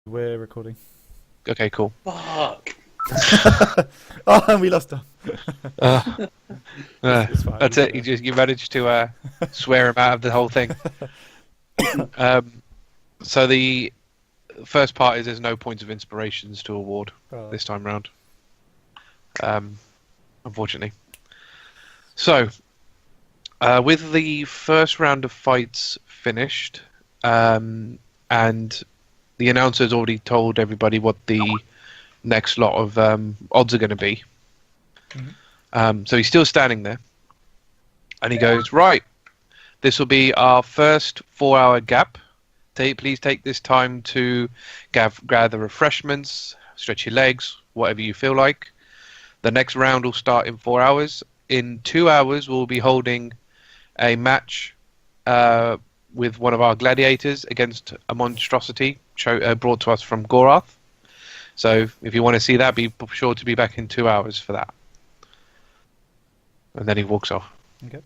We're recording. Okay, cool. Fuck. Oh, and we lost her. Uh, It's fine. that's it. You managed to swear him out of the whole thing. So the first part is there's no points of inspirations to award this time round. Unfortunately. So with the first round of fights finished, and the announcer's already told everybody what the next lot of odds are going to be. Mm-hmm. So he's still standing there, and he goes, "Right, this will be our first 4-hour gap. Please take this time to gather refreshments, stretch your legs, whatever you feel like. The next round will start in 4 hours. In 2 hours, we'll be holding a match with one of our gladiators against a monstrosity brought to us from Gorath. So if you want to see that, be sure to be back in 2 hours for that." And then he walks off. Okay.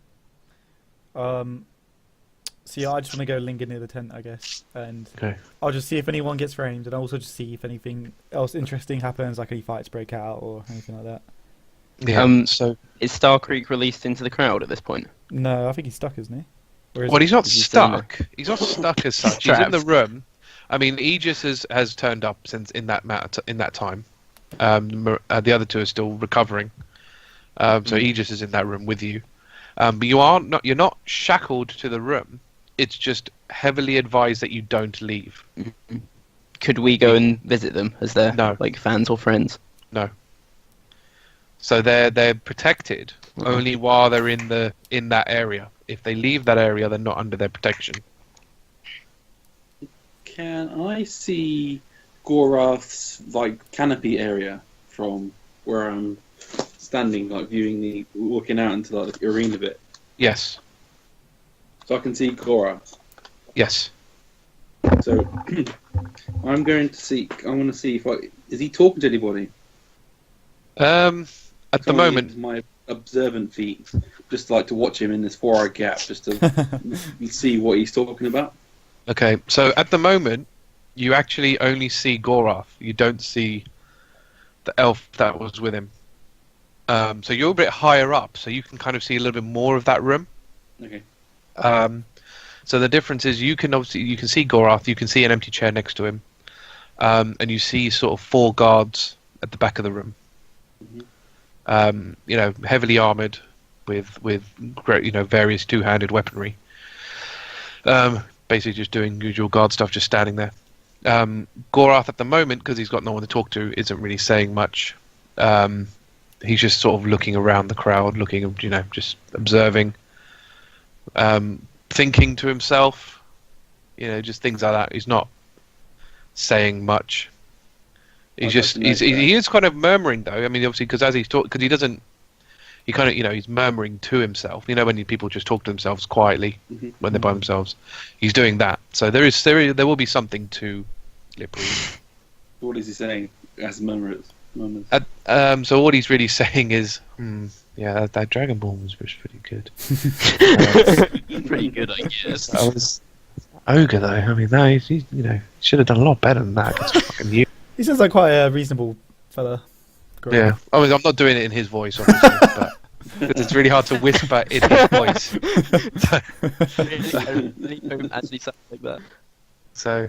So yeah, I just want to go linger near the tent, I guess, and I'll just see if anyone gets framed, and I'll also just see if anything else interesting happens, like any fights break out or anything like that. Yeah. So is Starkriek released into the crowd at this point? No, I think he's stuck, isn't he? Well, he's not stuck. He's not stuck as such. He's in the room. I mean, Aegis has turned up since in that time. The other two are still recovering. So Aegis is in that room with you. But you're not shackled to the room. It's just heavily advised that you don't leave. Could we go and visit them as their No. like fans or friends? No. So they're protected only while they're in that area. If they leave that area, they're not under their protection. Can I see Gorath's like canopy area from where I'm standing, like looking out into like the arena bit? Yes. So I can see Gorath. Yes. So I'm going to see. I want to see is he talking to anybody? At the moment, my observant feet, just like to watch him in this 4-hour gap, just to see what he's talking about. Okay, so at the moment, you actually only see Gorath. You don't see the elf that was with him. So you're a bit higher up, so you can kind of see a little bit more of that room. Okay. So the difference is you can see Gorath, you can see an empty chair next to him, and you see sort of 4 guards at the back of the room. Mm-hmm. Heavily armored with great, various two-handed weaponry. Basically just doing usual guard stuff, just standing there. Gorath at the moment, because he's got no one to talk to, isn't really saying much. He's just sort of looking around the crowd, just observing, thinking to himself, just things like that. He's not saying much. He is kind of murmuring though. I mean, obviously, because as he's talking, because he doesn't. He kind of, he's murmuring to himself. When people just talk to themselves quietly when they're by themselves, he's doing that. So there will be something to lip read. What is he saying as murmurs? So what he's really saying is, that Dragonborn was pretty good. Pretty good, I guess. I was ogre though. I mean, no, he should have done a lot better than that. It's fucking you. He sounds like quite a reasonable fella. Great. Yeah, I mean, I'm not doing it in his voice, obviously, but it's really hard to whisper in his voice. They don't actually sound like that. So,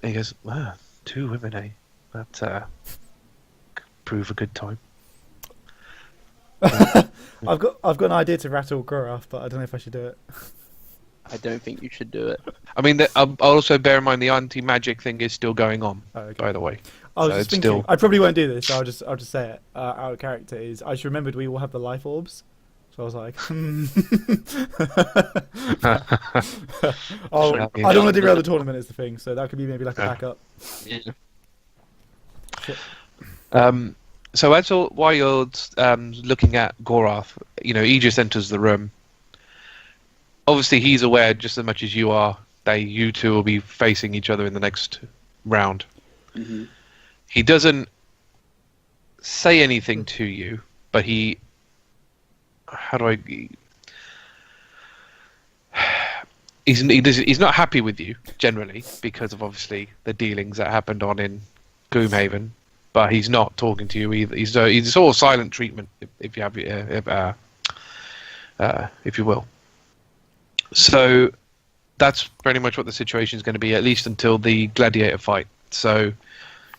he goes, "Wow, 2 women, eh? That could prove a good time." I've got an idea to rattle Gorath, but I don't know if I should do it. I don't think you should do it. I mean, I'll also bear in mind the anti-magic thing is still going on. Oh, okay. By the way, I was just thinking, I probably won't do this, so I'll just say it. Our character is. I just remembered we all have the life orbs, so I was like, I don't want to derail the tournament is the thing, so that could be maybe like a backup. Yeah. So while you're looking at Gorath, Aegis enters the room. Obviously, he's aware just as much as you are that you two will be facing each other in the next round. Mm-hmm. He doesn't say anything to you, but he... How do I... he's not happy with you generally because of obviously the dealings that happened on in Gloomhaven, but he's not talking to you either. He's sort of silent treatment, if you have if you will. So that's pretty much what the situation is going to be, at least until the gladiator fight. So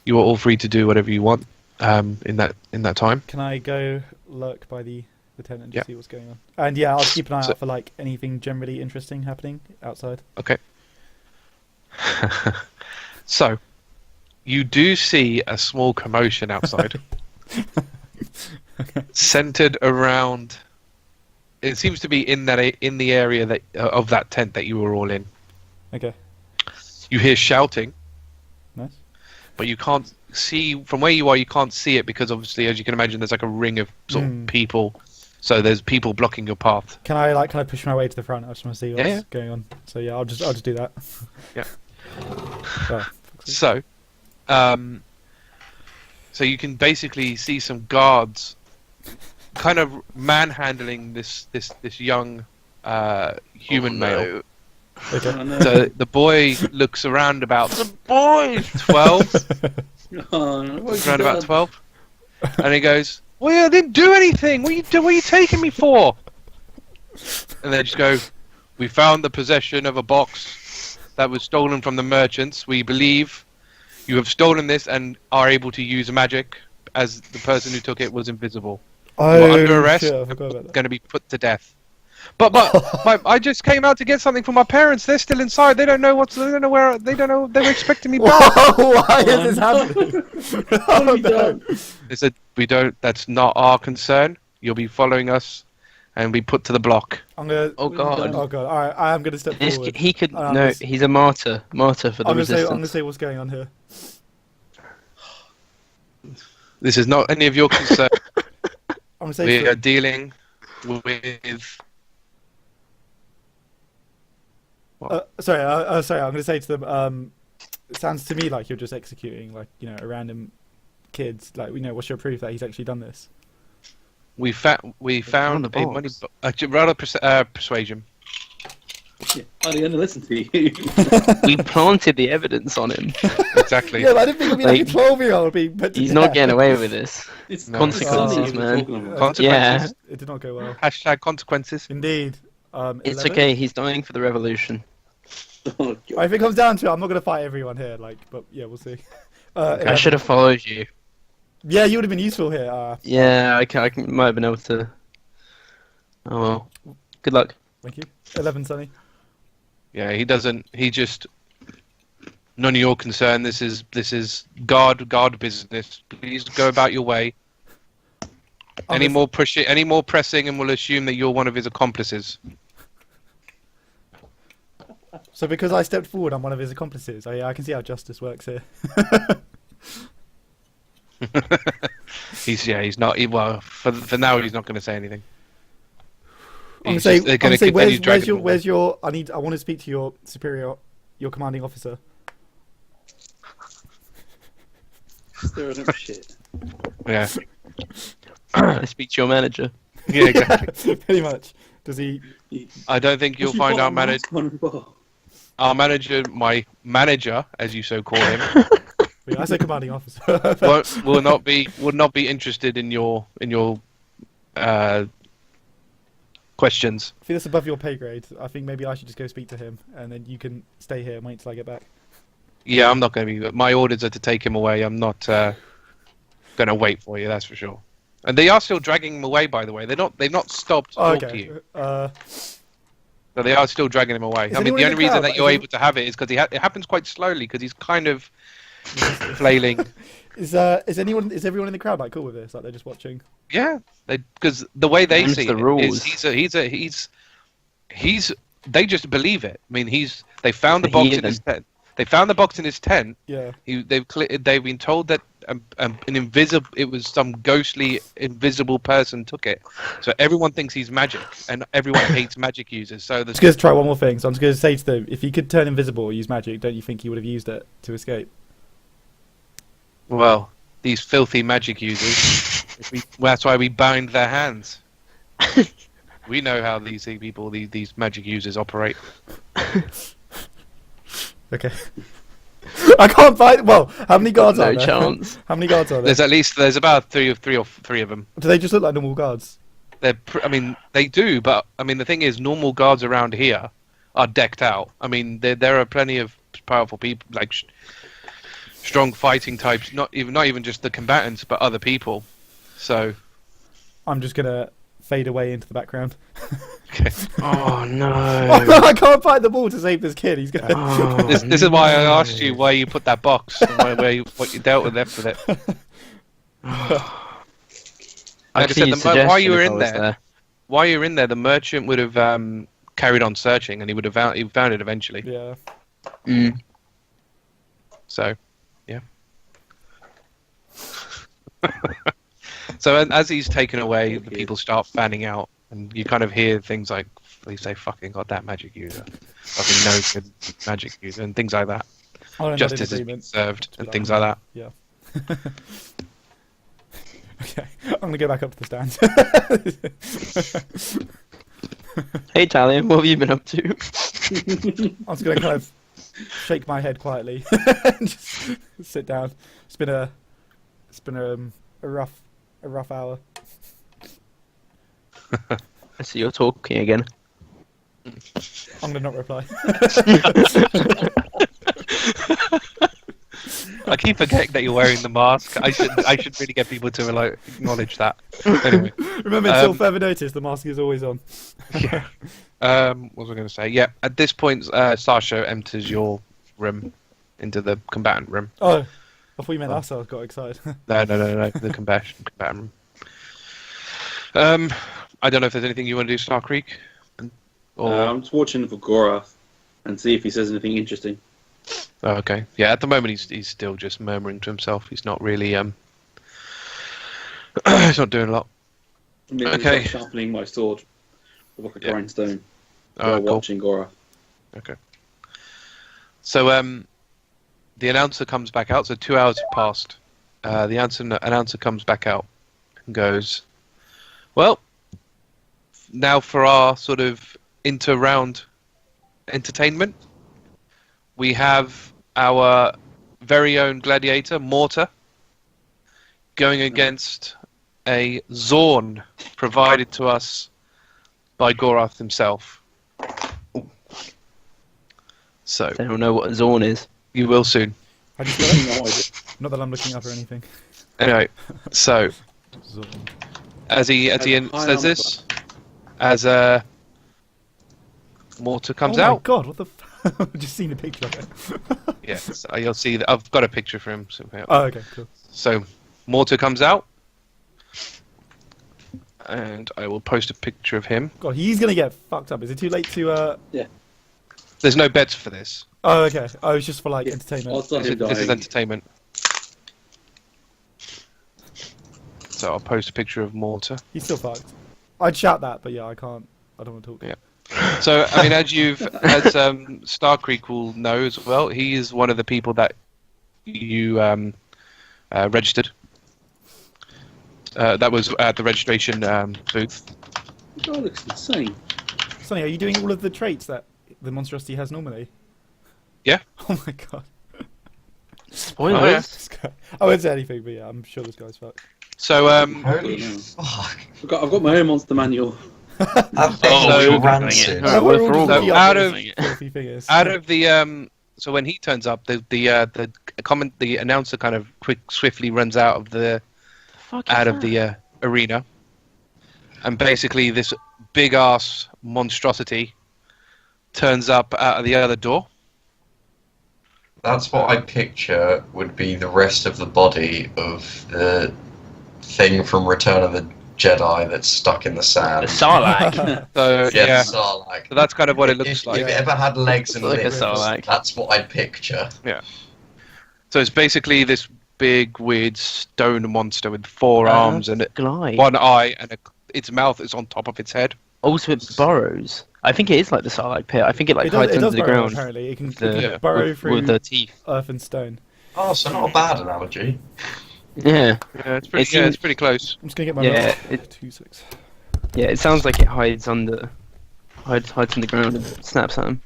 you are all free to do whatever you want in that time. Can I go lurk by the tent and just see what's going on? And yeah, I'll keep an eye out for like anything generally interesting happening outside. Okay. So you do see a small commotion outside, centered around. It seems to be in the area that of that tent that you were all in. Okay. You hear shouting. Nice. But you can't see from where you are. You can't see it because obviously, as you can imagine, there's like a ring of sort of people. So there's people blocking your path. Can I push my way to the front? I just want to see what's going on. So yeah, I'll just do that. Yeah. Oh, so you can basically see some guards kind of manhandling this young human male. Okay. So the boy looks around about 12. Around about 12, and he goes, "Well, I didn't do anything. What are you taking me for?" And they just go, "We found the possession of a box that was stolen from the merchants. We believe you have stolen this and are able to use magic, as the person who took it was invisible. You are under arrest. Shit, I forgot about that. Going to be put to death." But I just came out to get something from my parents. They're still inside. They don't know where. They don't know. They were expecting me back. Why is this happening? Oh, no. They said, "We don't. That's not our concern. You'll be following us, and be put to the block." I'm gonna. Oh god. Oh god. All right, I am gonna step forward. He could. No, he's a martyr. Martyr for the resistance. I'm gonna say what's going on here. This is not any of your concern. I'm gonna say We are dealing with. sorry. I'm gonna say to them. It sounds to me like you're just executing, like, you know, a random kids. Like, you know, what's your proof that he's actually done this? We found a money. Rather persuasion. Yeah, I'm going to listen to you. We planted the evidence on him. Exactly. Yeah, but I didn't think it'd be like a 12-year-old being put to He's death. not getting away with this. It's Consequences, man. Consequences. Yeah. It did not go well. Hashtag consequences. Indeed. It's 11? okay. He's dying for the revolution. Oh, If it comes down to it, I'm not gonna fight everyone here. Like, but yeah, we'll see. I should have followed you. Yeah, you would have been useful here. Yeah, I might have been able to. Oh well. Good luck. Thank you. 11, Sonny. Yeah, he doesn't. He just. None of your concern. This is guard business. Please go about your way. Any more pressing, and we'll assume that you're one of his accomplices. So because I stepped forward, I'm one of his accomplices. Yeah, I can see how justice works here. He's not. Well, for now, he's not going to say anything. I'm gonna say, where's your? I want to speak to your superior, your commanding officer. stirring up shit. Yeah. I speak to your manager. Yeah, exactly. Pretty much. Does he? I don't think you'll find our manager. Our manager, my manager, as you so call him, Wait, I say commanding officer. will not be interested in your questions. I think that's above your pay grade. I think maybe I should just go speak to him, and then you can stay here and wait till I get back. Yeah, I'm not going to be. My orders are to take him away. I'm not going to wait for you. That's for sure. And they are still dragging him away. By the way, they've not stopped talking to you. So they are still dragging him away. I mean, the only reason that you're able to have it is because it happens quite slowly because he's kind of flailing. Is everyone in the crowd like cool with this? Like they're just watching? Yeah, because the way they see the it rules. is they just believe it. I mean, they found the box in his tent. They found the box in his tent. Yeah. They've been told that it was some ghostly invisible person took it. So everyone thinks he's magic, and everyone hates magic users. So I'm just going to try one more thing. So I'm just going to say to them, if he could turn invisible or use magic, don't you think he would have used it to escape? Well, these filthy magic users. That's why we bind their hands. We know how these people, these magic users operate. Okay. I can't find. Well, how many guards No are there? chance. How many guards are there? There's about three of them. Do they just look like normal guards? I mean, they do, but I mean, the thing is, normal guards around here are decked out. I mean, there are plenty of powerful people, like strong fighting types. Not even just the combatants, but other people. So I'm just gonna fade away into the background. okay. Oh no! Oh no! I can't find the ball to save this kid. He's going. Oh, This is why I asked you why you put that box, and what you dealt with after it. Like I said, while you were in there, the merchant would have carried on searching, and he would have found it eventually. Yeah. Mm. So, yeah. So as he's taken away, the people start fanning out, and you kind of hear things like, "They say fucking goddamn magic user, fucking no good magic user," and things like that. Justice has been served, and things like that. Yeah. Okay, I'm gonna go back up to the stand. Hey Talion, what have you been up to? I'm just gonna kind of shake my head quietly and just sit down. It's been a rough hour. I see you're talking again. I'm gonna not reply. I keep forgetting that you're wearing the mask. I should really get people to like acknowledge that. Anyway, Remember, until further notice, the mask is always on. yeah. What was I going to say? Yeah. At this point, Sasha enters your room into the combatant room. Oh, I thought you meant us. I got excited. No. The combatant room. I don't know if there's anything you want to do, Starkriek. I'm just watching for Gorath and see if he says anything interesting. Oh, okay. Yeah. At the moment, he's still just murmuring to himself. He's not really he's not doing a lot. Okay. I'm sharpening my sword with like a grindstone Oh, while cool. watching Gorath. Okay. So the announcer comes back out. So 2 hours have passed. The announcer comes back out and goes, "Well, now for our sort of inter-round entertainment, we have our very own gladiator, Mortar, going against a Zorn provided to us by Gorath himself." So I don't know what Zorn is. you will soon. I just got No idea. not that I'm looking up or anything. Anyway, so as he says this, as Mortar comes Oh my out, god! What the? I've just seen a picture of it. yes, you'll see that I've got a picture for him. Oh, okay, cool. So Mortar comes out, and I will post a picture of him. God, he's gonna get fucked up. Is it too late to? There's no bets for this. Oh, okay. Oh, it's just for like Yeah. entertainment. Odds on him This is dying. entertainment. So I'll post a picture of Mortar. He's still fucked. I'd shout that, but yeah, I can't. I don't want to talk. Yeah. So I mean, as Starkriek will know as well, he is one of the people that you registered. That was at the registration booth. The guy looks insane. Sonny, are you doing all of the traits that the monstrosity has normally? Yeah. Oh my god. Spoilers. Oh, yeah. This guy- I won't say anything, but yeah, I'm sure this guy's fucked. So Holy Yeah. fuck. I've got my own monster manual. That thing Oh, was you're rancid. Alright, We're we're all all just So the out other of- filthy fingers. out of the so when he turns up, the announcer kind of swiftly runs out of the arena, and basically this big ass monstrosity turns up out of the other door. That's what I picture would be the rest of the body of the thing from Return of the Jedi that's stuck in the The sand. Sarlacc. So Yeah, yeah, the Sarlacc. so that's kind of what it looks If like. it ever had legs and Like a limbs, Sarlacc. that's what I'd picture. So it's basically this big weird stone monster with 4 arms and Glide. 1 eye, and its mouth is on top of its head. Also, it burrows. I think it is like the Sarlacc pit. I think it like It hides does under the burrow, ground. apparently. It can Yeah. burrow through with the teeth. earth and stone. Oh, so not a bad analogy. Yeah. Yeah, it's pretty. seems- It's pretty close. I'm just gonna get my Yeah, mouse. it- 2-6. Yeah, it sounds like it hides under Hides in the ground and snaps at him.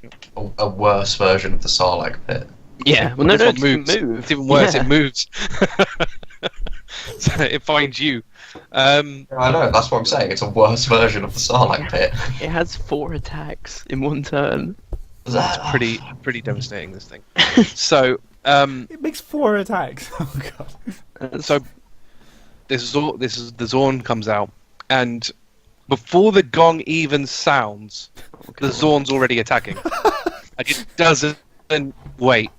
A worse version of the Sarlacc pit. Yeah, well, no, This no, one it moves. can move. It's even worse. Yeah. It moves. So it finds you. I know, that's what I'm saying. It's a worse version of the Sarlacc pit. It has 4 attacks in one turn. It's pretty devastating, this thing. So It makes 4 attacks. Oh god. so this is the Zorn comes out, and before the gong even sounds, the Zorn's already attacking. Like, it doesn't wait.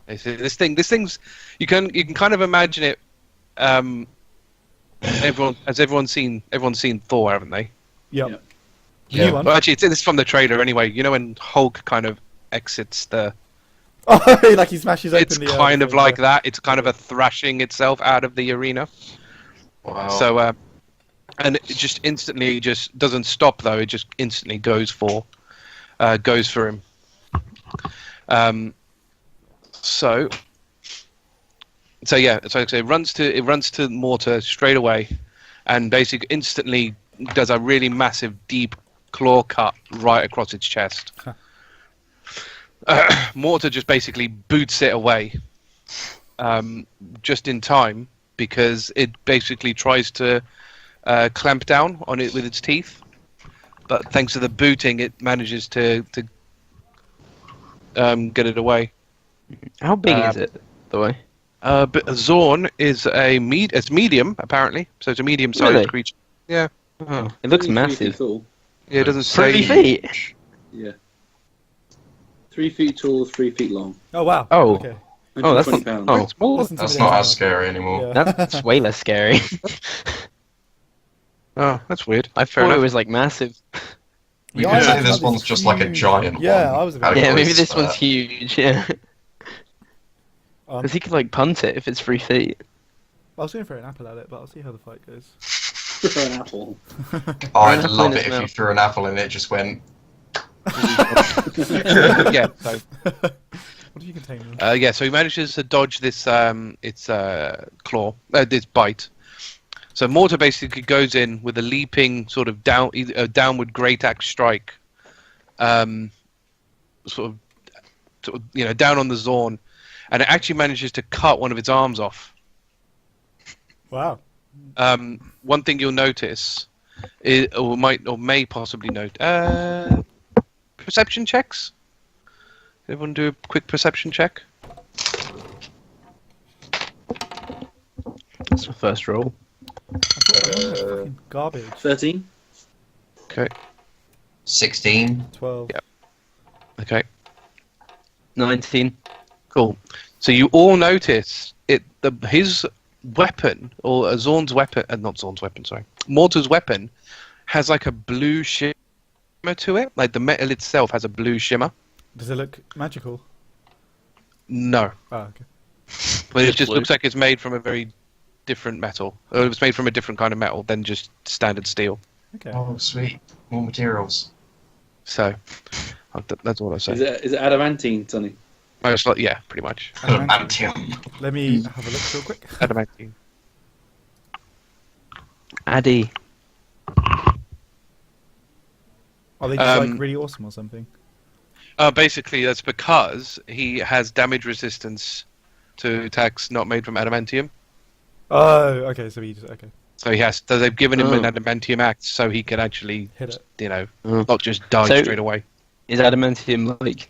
This thing's you can kind of imagine it. Everyone's seen Thor, haven't they? Yep. Yeah. New one. Well, actually, it's from the trailer anyway. You know when Hulk kind of exits the. Oh, like he smashes open It's the. kind of thing, like yeah. that. It's kind of a thrashing itself out of the arena. Wow. So, and it just instantly just doesn't stop though. It just instantly goes for him. So yeah. So it runs to Mortar straight away, and basically instantly does a really massive deep claw cut right across its chest. Mortar just basically boots it away, just in time, because it basically tries to clamp down on it with its teeth, but thanks to the booting, it manages to get it away. How big is it, by the way? But Zorn is it's medium apparently, so it's a medium-sized Really? creature. Yeah, Oh, it looks 3 feet massive. tall. yeah, it doesn't say. 3 feet? Yeah. 3 feet tall, 3 feet long. Oh wow. Oh. Okay. Oh, that's 120 not. pounds. Oh, Small. Wasn't That's intimidating not enough. as scary anymore. Yeah. that's way less scary. Oh, that's weird. I Fair thought it enough. was like massive. We Yeah, could I say like this how one's this just like a huge- giant Yeah, one. I was about to Yeah, How maybe Categories, this one's huge. Yeah, Um, because he could like punt it if it's 3 feet. I was going to throw an apple at it, but I'll see how the fight goes. An apple. Oh, I'd Apple love in it its if you mouth. threw an apple and it just went. Yeah. So. What do you contain them? Yeah, so he manages to dodge this claw, this bite. So Mortar basically goes in with a leaping sort of downward great axe strike, sort of down on the Zorn, and it actually manages to cut one of its arms off. Wow. One thing you'll notice, or may possibly note, perception checks. Everyone do a quick perception check. That's the first roll. Fucking garbage. 13? Okay. 16. 12. Yeah. Okay. 19. Cool. So you all notice his weapon, or Zorn's weapon, not Zorn's weapon, sorry, Mortar's weapon, has like a blue shimmer to it. Like the metal itself has a blue shimmer. Does it look magical? No, Oh, okay. but it Just just blue. looks like it's made from a very different metal. Or it was made from a different kind of metal than just standard steel. Okay. Oh, sweet. More materials. So that's all I say. Is it adamantine, Sonny? Most like, yeah, pretty much. Adamantine. Adamantium. Let me have a look real quick. Adamantine. Addy. Are they just Um, like really awesome or something? Basically, that's because he has damage resistance to attacks not made from adamantium. Oh, okay. So he just okay. So he has. So they've given him an Oh. adamantium axe, so he can actually, Hit it. Oh. not just die So- straight away. Is adamantium like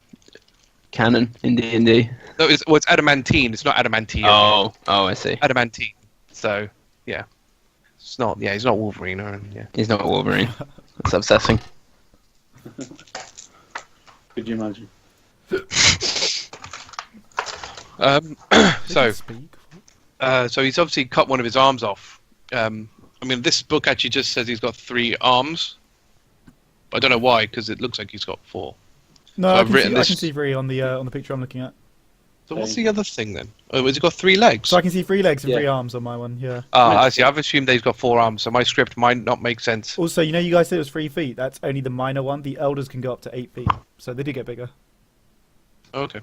canon in D&D? No, it's adamantine. It's not adamantium. Oh, I see. Adamantine. So yeah, it's not. Yeah, he's not Wolverine, or yeah. He's not Wolverine. That's upsetting. Could you imagine? Um, They so can speak. so he's obviously cut one of his arms off. I mean, this book actually just says he's got 3 arms. I don't know why, because it looks like he's got 4. No, So I I've can, written see, I this- can see 3 on the picture I'm looking at. So what's the other thing then? Oh, has he got 3 legs? So I can see 3 legs and Yeah. 3 arms on my one. Yeah. I see. I've assumed that he's got 4 arms, so my script might not make sense. Also, you know, you guys said it was 3 feet. That's only the minor one. The elders can go up to 8 feet, so they do get bigger. Okay.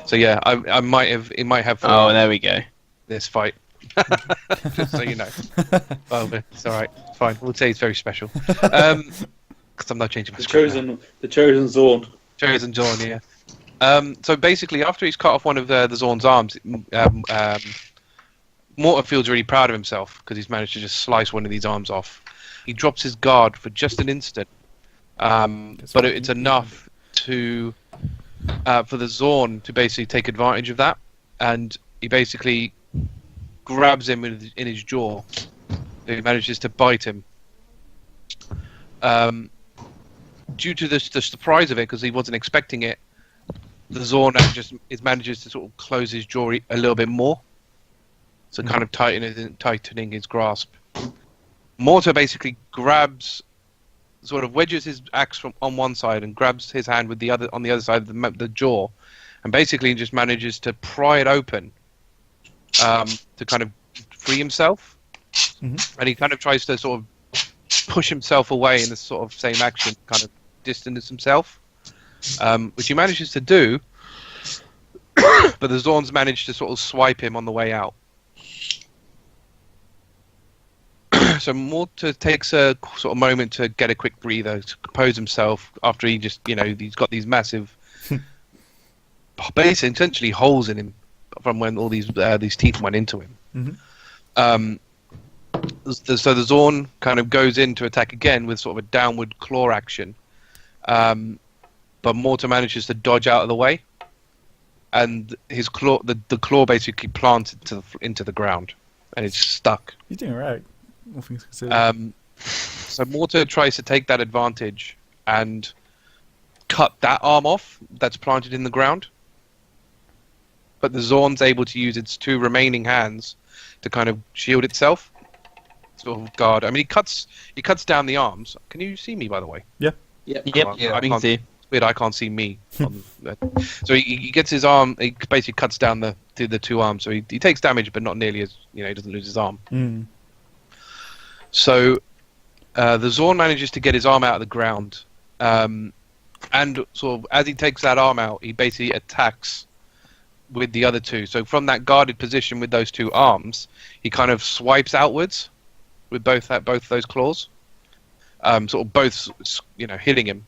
So yeah, I might have. It might have. 4 Oh, arms there we go. this fight. Just so you know. Well, it's all right. Fine. We'll say it's very special. because I'm not changing my The script now. chosen Zorn. Chosen Zorn, yeah. So basically, after he's cut off one of the Zorn's arms, Mortar feels really proud of himself because he's managed to just slice one of these arms off. He drops his guard for just an instant, but it's enough to for the Zorn to basically take advantage of that, and he basically grabs him in his jaw. He manages to bite him. Due to the surprise of it, because he wasn't expecting it, the Zorn manages to sort of close his jaw a little bit more, so kind of tightening his grasp. Mortar basically sort of wedges his axe on one side and grabs his hand with on the other side of the jaw, and basically just manages to pry it open to kind of free himself. And he kind of tries to sort of push himself away in this sort of same action, kind of distance himself, which he manages to do, but the Zorns manage to sort of swipe him on the way out. So Mortar takes a sort of moment to get a quick breather, to compose himself after he just, he's got these massive, basically essentially holes in him from when all these teeth went into him. So the Zorn kind of goes in to attack again with sort of a downward claw action, but Mortar manages to dodge out of the way, and his claw, the claw basically planted into the ground, and it's stuck. He's doing alright, all things considered. So Mortar tries to take that advantage and cut that arm off that's planted in the ground, but the Zorn's able to use its two remaining hands to kind of shield itself. Sort of guard. I mean, he cuts down the arms. Can you see me, by the way? Yeah. Yep. I can see. Weird, I can't see me. So he gets his arm. He basically cuts down the two arms. So he takes damage, but not nearly as he doesn't lose his arm. So the Zorn manages to get his arm out of the ground, and sort of as he takes that arm out, he basically attacks with the other two. So from that guarded position with those two arms, he kind of swipes outwards with both those claws, sort of both hitting him.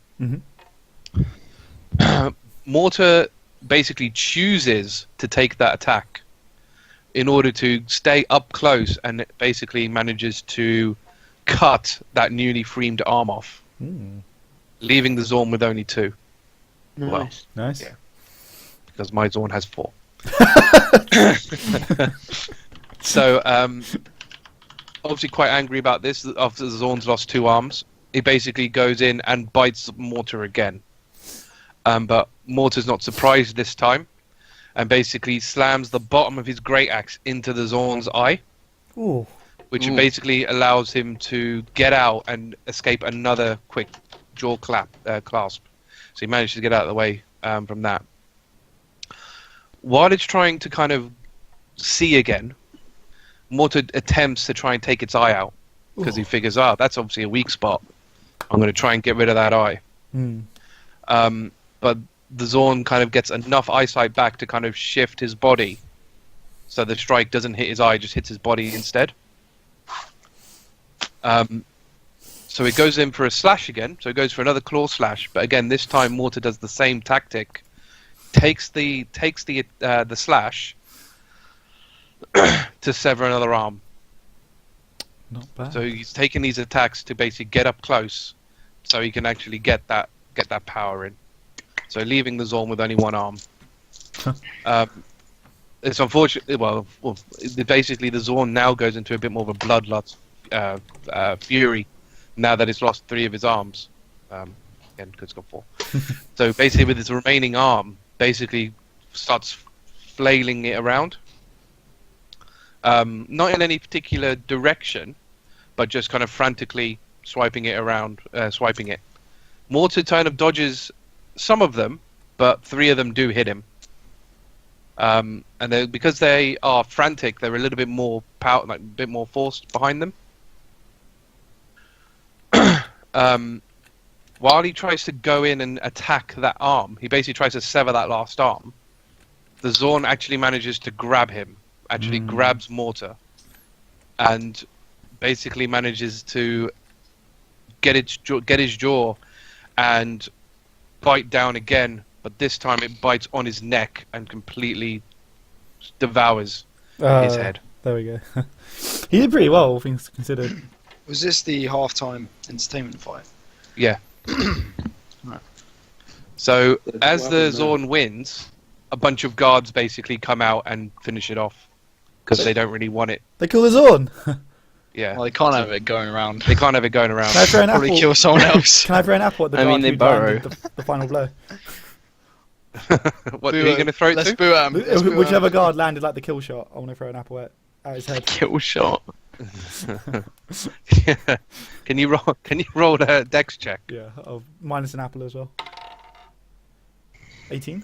Mortar basically chooses to take that attack in order to stay up close, and basically manages to cut that newly freed arm off, leaving the Zorn with only two. Nice. Nice. Yeah. Because my Zorn has 4. So, obviously quite angry about this, after the Zorn's lost 2 arms, he basically goes in and bites Mortar again. But Mortar's not surprised this time, and basically slams the bottom of his great axe into the Zorn's eye, which basically allows him to get out and escape another quick jaw clasp. So he managed to get out of the way from that. While it's trying to kind of see again, Mortar attempts to try and take its eye out, because he figures, that's obviously a weak spot. I'm going to try and get rid of that eye. But the Zorn kind of gets enough eyesight back to kind of shift his body, so the strike doesn't hit his eye, just hits his body instead. So it goes in for a slash again, so it goes for another claw slash, but again, this time Mortar does the same tactic, takes the slash to sever another arm. Not bad. So he's taking these attacks to basically get up close, so he can actually get that power in. So leaving the Zorn with only 1 arm. It's unfortunate. Basically the Zorn now goes into a bit more of a bloodlust fury now that it's lost 3 of his arms. Again, because it's got 4. So basically, with his remaining arm, basically starts flailing it around. Not in any particular direction, but just kind of frantically swiping it around, swiping it. Mortar kind of dodges some of them, but 3 of them do hit him. And because they are frantic, they're a little bit more a bit more forced behind them. While he tries to go in and attack that arm, he basically tries to sever that last arm. The Zorn actually manages to grab him, grabs Mortar, and basically manages to get his jaw, and bite down again. But this time it bites on his neck and completely devours his head. There we go. He did pretty well, all things considered. Was this the halftime entertainment fight? Yeah. Right. So as What the happened there? Zorn wins, a bunch of guards basically come out and finish it off because they don't really want it. They kill his own. Yeah, Well, they can't have it going around. they can't have it going around. Can I throw an Probably apple? kill someone else. Can I throw an apple at the I mean, guard they who burrow. landed the final blow? What are you going to throw it Let's to? boo at him. Let's boo at Whichever him. guard landed like the kill shot, I want to throw an apple at his head. Kill shot. Can you roll? Can you roll a dex check? Yeah, minus an apple as well. 18.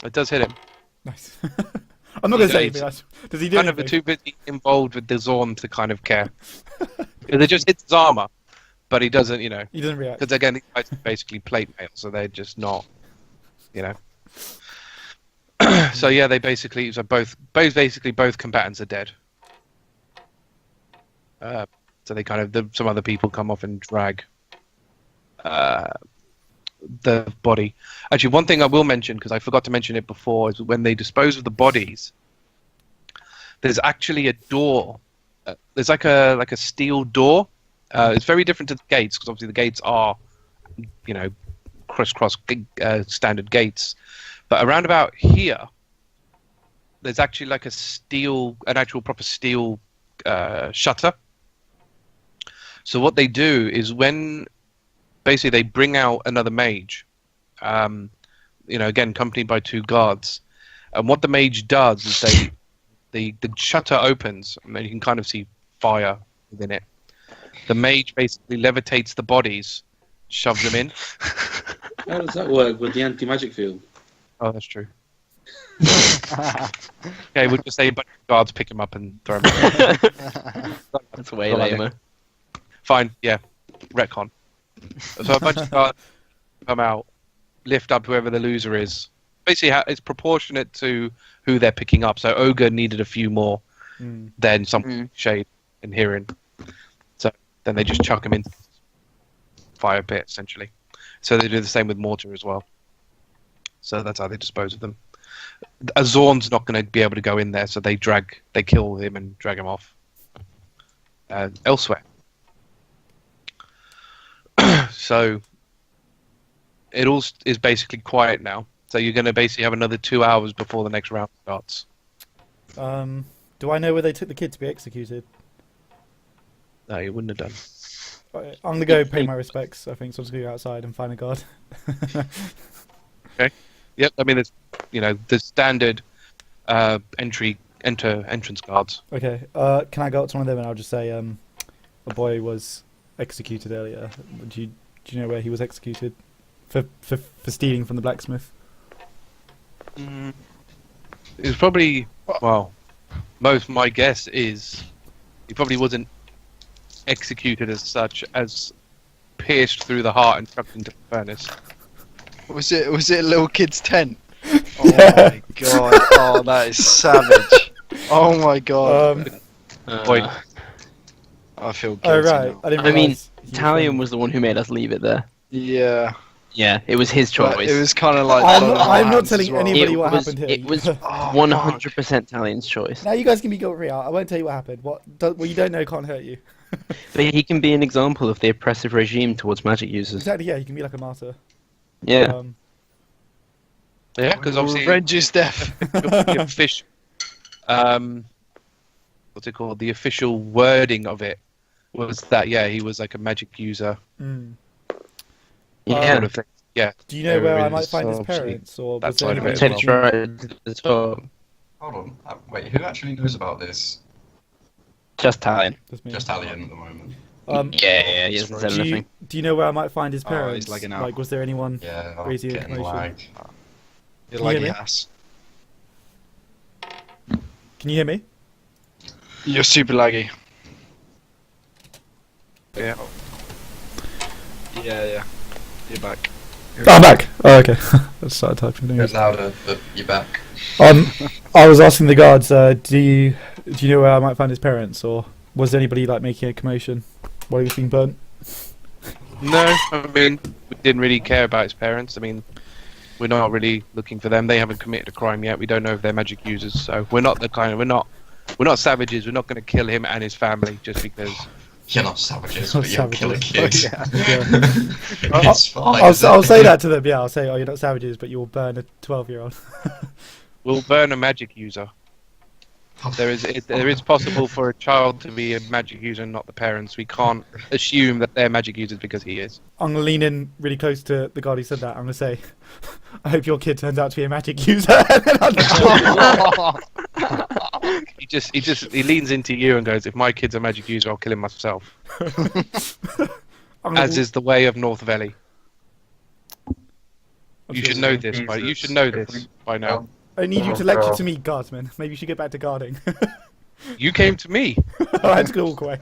It does hit him. Nice. I'm not going to say He's anything. Does he do Kind of anything? too busy involved with the Zorn to kind of care. They just hit his armor, but he doesn't, you know. He doesn't react. Because again, these guys are basically plate mail, so they're just not, you know. So yeah, they basically both combatants are dead. So they kind of some other people come off and drag the body. Actually, one thing I will mention because I forgot to mention it before is when they dispose of the bodies, there's actually a door. There's like a steel door. It's very different to the gates because obviously the gates are, you know, crisscross standard gates. But around about here, there's actually like an actual proper steel shutter. So what they do is when basically they bring out another mage, you know, again accompanied by 2 guards, and what the mage does is the shutter opens and then you can kind of see fire within it. The mage basically levitates the bodies, shoves them in. How does that work with the anti-magic field? Oh, that's true. Okay, we'll just say a bunch of guards pick him up and throw him out. That's way Well, I lamer. Fine, yeah. Retcon. So a bunch of guards come out, lift up whoever the loser is. Basically, it's proportionate to who they're picking up. So Ogre needed a few more than some Shade and Hearing. So then they just chuck him into the fire pit, essentially. So they do the same with Mortar as well. So that's how they dispose of them. A Zorn's not going to be able to go in there, so they kill him and drag him off elsewhere. So it all is basically quiet now. So you're going to basically have another 2 hours before the next round starts. Do I know where they took the kid to be executed? No, you wouldn't have done. I'm going to go pay my respects, I think, so I'm just going to go outside and find a guard. Okay. Yep. I mean, it's the standard entrance guards. Okay. Can I go up to one of them and I'll just say, a boy was executed earlier. Do you know where he was executed for stealing from the blacksmith? It was probably my guess is he probably wasn't executed as such as pierced through the heart and chucked into the furnace. Was it a little kid's tent? Oh Yeah. my god! Oh, that is savage. Oh my god! Boy, I feel guilty Oh right, now. I didn't I mean, realise he was Talion from- was the one who made us leave it there. Yeah, Yeah, it was his but choice. it was kind of like. I'm not Borderlands telling as well. anybody what was, happened here. It was Oh, 100% Talion's choice. Now you guys can be guilt-free. I won't tell you what happened. What you don't know can't hurt you. But he can be an example of the oppressive regime towards magic users. Exactly. Yeah, you can be like a martyr. Yeah. yeah, because obviously Revenge is death. the official, what's it called? The official wording of it was that he was like a magic user Mm. Yeah. sort of thing. Yeah. Do you know where I There might is find his obviously parents, or that was there side of anyone it as else? Takes right to the top. Hold on. Wait, who actually knows about this? Just Talion. Just me. Just Talion at the moment. Yeah, he hasn't said Do you, anything. do you know where I might find his Oh, he's parents? lagging out. Like, was there anyone? Yeah, I'm Crazy getting information. lag. You're Can you like hear me? ass. Can you hear me? You're super laggy. Yeah. Yeah. You're back. Oh, I'm back. Oh, okay. I started typing. Get louder, but you're back. I was asking the guards. Do you know where I might find his parents, or Was anybody like making a commotion while he was being burnt? No, I mean, we didn't really care about his parents. I mean, we're not really looking for them. They haven't committed a crime yet. We don't know if they're magic users, so we're not we're not savages. We're not going to kill him and his family just because. You're not savages, Not but you'll kill a savages. kid. Yeah. It's fine. I'll say that to them. Yeah, I'll say, "Oh, you're not savages, but you'll burn a 12-year-old." We'll burn a magic user. There is possible for a child to be a magic user and not the parents. We can't assume that they're magic users because he is. I'm gonna lean in really close to the guard who said that. I'm gonna say, "I hope your kid turns out to be a magic user." And then He leans into you and goes, "If my kid's a magic user, I'll kill him myself." As is the way of North Valley. You should know this by now. I need you to lecture to me, guardsman. Maybe you should get back to guarding. You came to me. Alright, it's gonna walk away.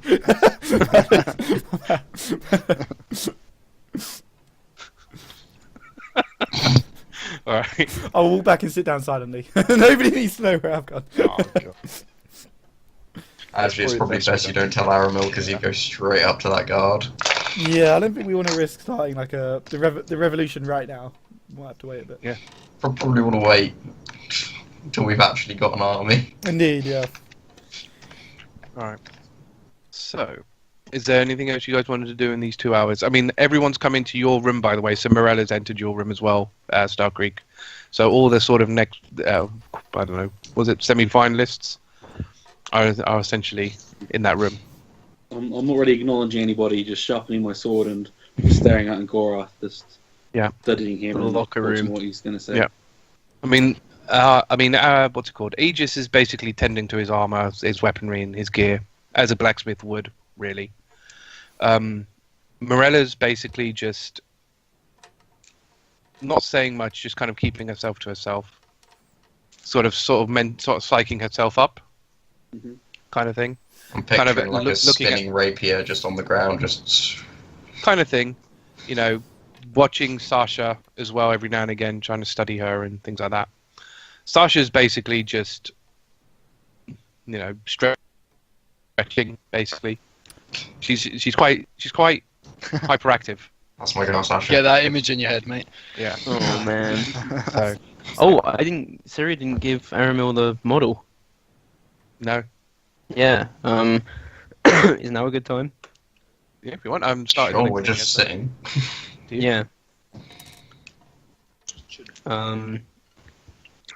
Alright. I'll walk back and sit down silently. Nobody needs to know where I've gone. Oh, God. Actually, it's probably best you don't tell Aramil because he goes straight up to that guard. Yeah, I don't think we want to risk starting like the revolution right now. We'll have to wait a bit. Yeah. Probably want to wait until we've actually got an army. Indeed, yeah. Alright. So, is there anything else you guys wanted to do in these 2 hours? I mean, everyone's come into your room, by the way, so Morella's entered your room as well, Starkriek. So all the sort of next, I don't know, was it semi-finalists are essentially in that room. I'm not really acknowledging anybody, just sharpening my sword and staring at Gorath, just studying him The and locker watching room. what he's going to say. Yeah. I mean, what's it called? Aegis is basically tending to his armor, his weaponry, and his gear, as a blacksmith would, really. Morella's basically just not saying much, just kind of keeping herself to herself, sort of psyching herself up, kind of thing. I'm picturing Kind of like a looking spinning rapier just on the ground, just... Kind of thing, you know. Watching Sasha as well every now and again, trying to study her and things like that. Sasha's basically just, you know, stretching. Basically, she's quite hyperactive. That's my girl, Sasha. Get that image in your head, mate. Yeah. Oh man. So Cirilla didn't give Aramil the model. no. Yeah. Is now a good time? Yeah, if you want, I'm starting. Sure, we're just sitting. Yeah. I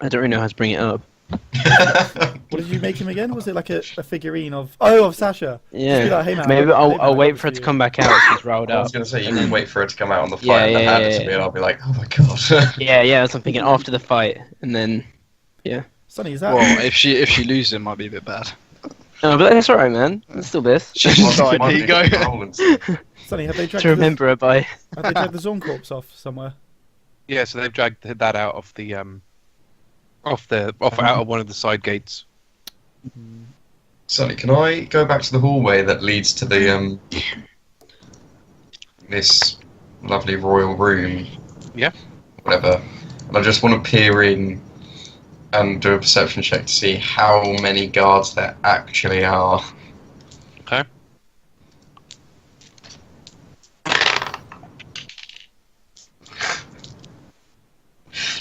don't really know how to bring it up. What did you make him again? Was it like a figurine of Sasha? Yeah. Just be like, "Hey, man, Maybe hey, man, I'll I wait got for her this to for come back out. She's riled I up. was going to say, you And can then- wait for her to come out on the fight Yeah, and then yeah, hand it yeah, to me yeah. and I'll be like, oh my god. Yeah. So I'm thinking after the fight, and then you." Sonny, is that? Well, if she loses, it might be a bit bad. no, but that's all right, man. It's still this. She's died. There you go. Sonny, have they dragged To remember her by. have they dragged the Zorn corpse off somewhere? Yeah, so they've dragged that out of the out of one of the side gates. Sonny, can I go back to the hallway that leads to the this lovely royal room? Yeah. Whatever. And I just want to peer in and do a perception check to see how many guards there actually are. Okay.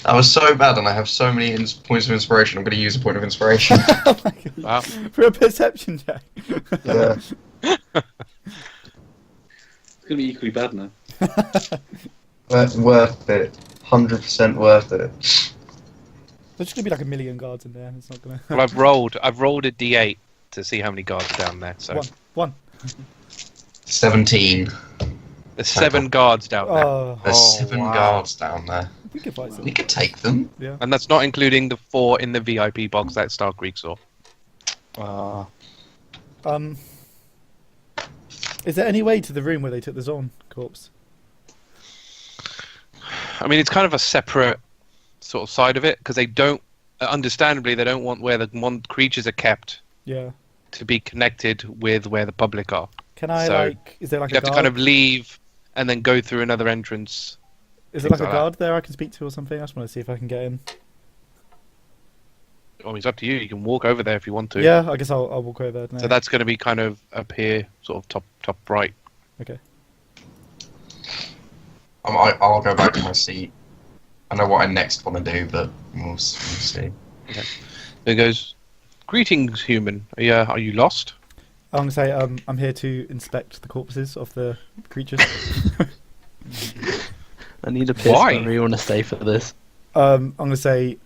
I was so bad and I have so many points of inspiration, I'm going to use a point of inspiration. Oh my God. Wow. For a perception check. Yeah. It's going to be equally bad now. That's worth it. 100% worth it. There's just gonna be like a million guards in there. It's not gonna. Well, I've rolled a d8 to see how many guards are down there. So One. 17. there's 7 guards down there, Oh, There's Oh, 7 wow. guards down there. we could fight some. We could take them. Yeah. and that's not including the 4 in the VIP box that Starkriek saw. Is there any way to the room where they took the Zorn corpse? I mean, it's kind of a separate sort of side of it because they don't, understandably, they don't want where the creatures are kept Yeah. to be connected with where the public are. Can I So, Is there like You a have to guard? kind of leave and then go through another entrance. Is there like a things like guard there I can speak to or something? I just want to see if I can get in. I mean, it's up to you. You can walk over there if you want to. Yeah, I guess I'll walk over there now. So that's going to be kind of up here, sort of top right. Okay. I'll go back to my seat. I know what I next want to do, but we'll see. Okay. It goes, "Greetings, human. Are you lost?" I'm gonna say I'm here to inspect the corpses of the creatures. I need a piss. Why? I really want to stay for this. I'm gonna say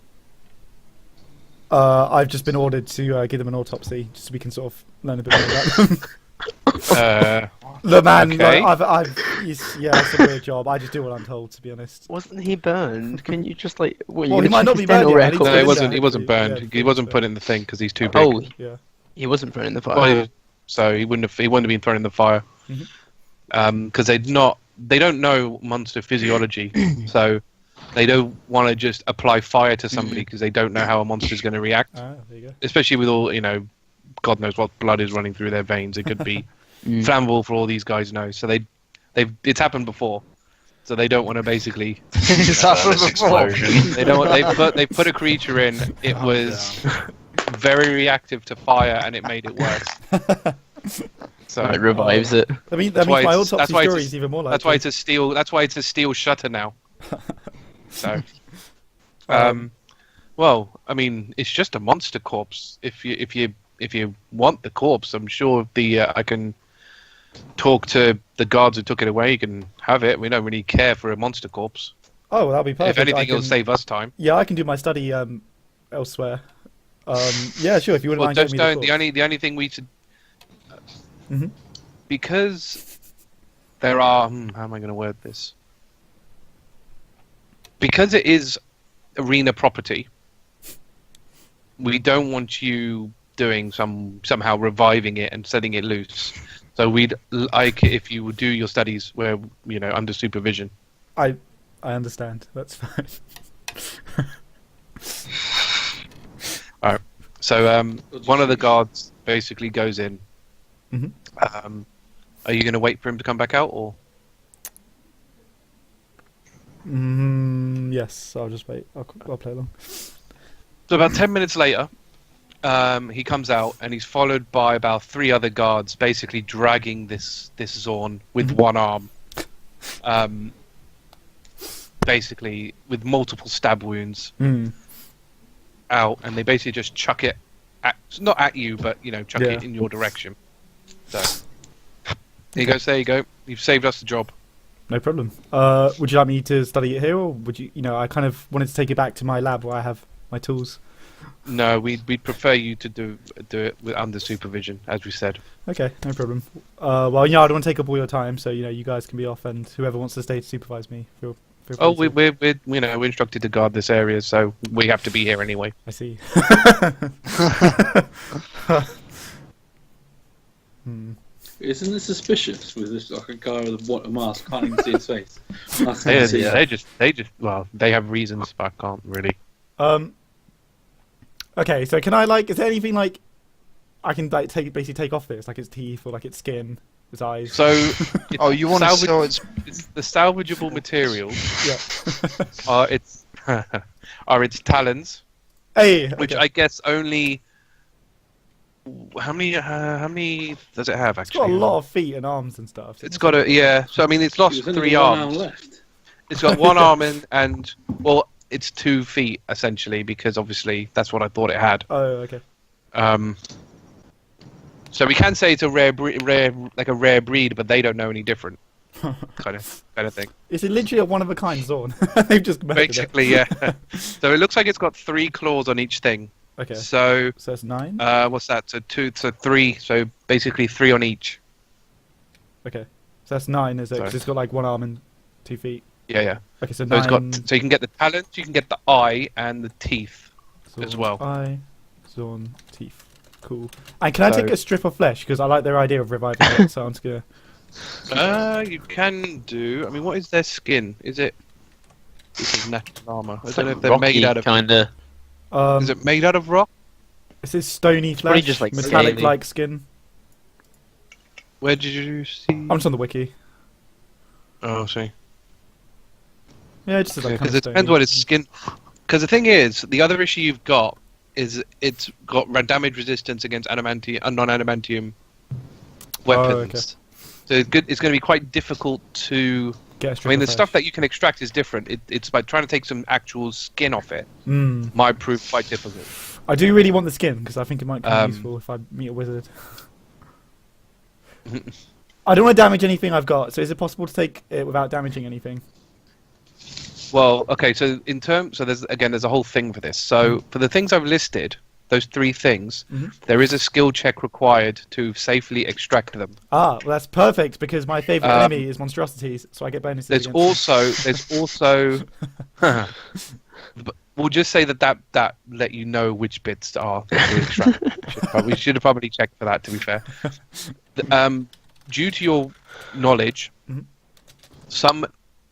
I've just been ordered to give them an autopsy, just so we can sort of learn a bit more about them. The man, okay. it's a weird job. I just do what I'm told, to be honest. Wasn't he burned? Can you just like? Well, he might not be burned yet. No, he wasn't. Yeah, He wasn't burned. yeah, He wasn't put in the thing because he's too big. Oh, Yeah. he wasn't put in the fire. Well, so he wouldn't have been thrown in the fire. Because they don't know monster physiology, so they don't want to just apply fire to somebody because they don't know how a monster's going to react. Ah, there you go. Especially with all, God knows what blood is running through their veins. It could be flammable for all these guys know. So it's happened before, so they don't want to basically. It's happened before. They put a creature in. It was very reactive to fire, and it made it worse. So It revives it. I mean, That's why my it's- autopsy that's why story it's- is even more like. That's why it's a steel. That's why it's a steel shutter now. So, well, I mean, it's just a monster corpse. If you want the corpse, I'm sure I can talk to the guards who took it away. You can have it. We don't really care for a monster corpse. Oh, well, that'll be perfect. If anything, I can, it'll save us time. Yeah, I can do my study elsewhere. Yeah, sure. If you wouldn't Well, mind just giving me don't. The only thing we should Mhm. because there are. How am I going to word this? Because it is arena property, we don't want you doing somehow reviving it and setting it loose. So we'd like it if you would do your studies where under supervision. I understand. That's fine. All right. So one of the guards basically goes in. Mhm. Are you going to wait for him to come back out, or? Yes, I'll just wait. I'll play along. So about 10 minutes later, he comes out and he's followed by about 3 other guards, basically dragging this Zorn with one arm, basically with multiple stab wounds out, and they basically just chuck it not at you, but chuck it in your direction. So there you go. You've saved us the job. No problem. Would you like me to study it here, or would you? I kind of wanted to take it back to my lab where I have my tools. No, we'd prefer you to do it under supervision, as we said. Okay, no problem. Well, I don't want to take up all your time, so you guys can be off, and whoever wants to stay to supervise me, feel free Oh, to. we're instructed to guard this area, so we have to be here anyway. I see. Isn't it suspicious with this like a guy with a mask? Can't even see his face. Can't see They have reasons, but I can't really. Okay, so can I is there anything I can basically take off this, like its teeth or like its skin, its eyes? So, Oh, you want to sell its... it's the salvageable materials Yeah. are its talons, Hey. which okay. I guess only. How many does it have It's actually? got a lot of feet and arms and stuff. It's got So I mean, it's lost There's only 3 one arms. arm left. It's got 1 arm and it's 2 feet essentially, because obviously that's what I thought it had. Oh, okay. So we can say it's a rare breed, but they don't know any different, kind of thing. It's literally a one-of-a-kind Zorn. They've just murdered it. Basically, yeah. So it looks like it's got 3 claws on each thing. Okay. So So that's 9. what's that? So 3. So basically 3 on each. Okay. So that's 9, is it? 'Cause Sorry. it's got 1 arm and 2 feet. Yeah. Okay, so So 9. it's got. So you can get the talons, you can get the eye, and the teeth as Zorn well. Eye, Zorn, teeth. Cool. And can I take a strip of flesh? Because I like their idea of reviving it, so I'm just gonna... You can do. I mean, what is their skin? Is it? This is natural armor. I don't know if they're made out of. Kinda. Is it made out of rock? Is this stony probably flesh? just, like, metallic-like skin? Where did you see? I'm just on the wiki. Oh, see. Yeah, it just says like Because kind it of depends stony. what its skin. Because the thing is, the other issue you've got is it's got damage resistance against adamantium and non-adamantium weapons. So it's going to be quite difficult to. I mean, the stuff that you can extract is different. It's by trying to take some actual skin off it. Might prove quite difficult. I do really want the skin because I think it might come useful if I meet a wizard. I don't want to damage anything I've got. So is it possible to take it without damaging anything? Well, okay. So there's a whole thing for this. So for the things I've listed, those 3 things, there is a skill check required to safely extract them. Ah, well that's perfect because my favourite enemy is monstrosities, so I get bonuses. There's also. We'll just say that let you know which bits are to extract. But we should have probably checked for that. To be fair, due to your knowledge, some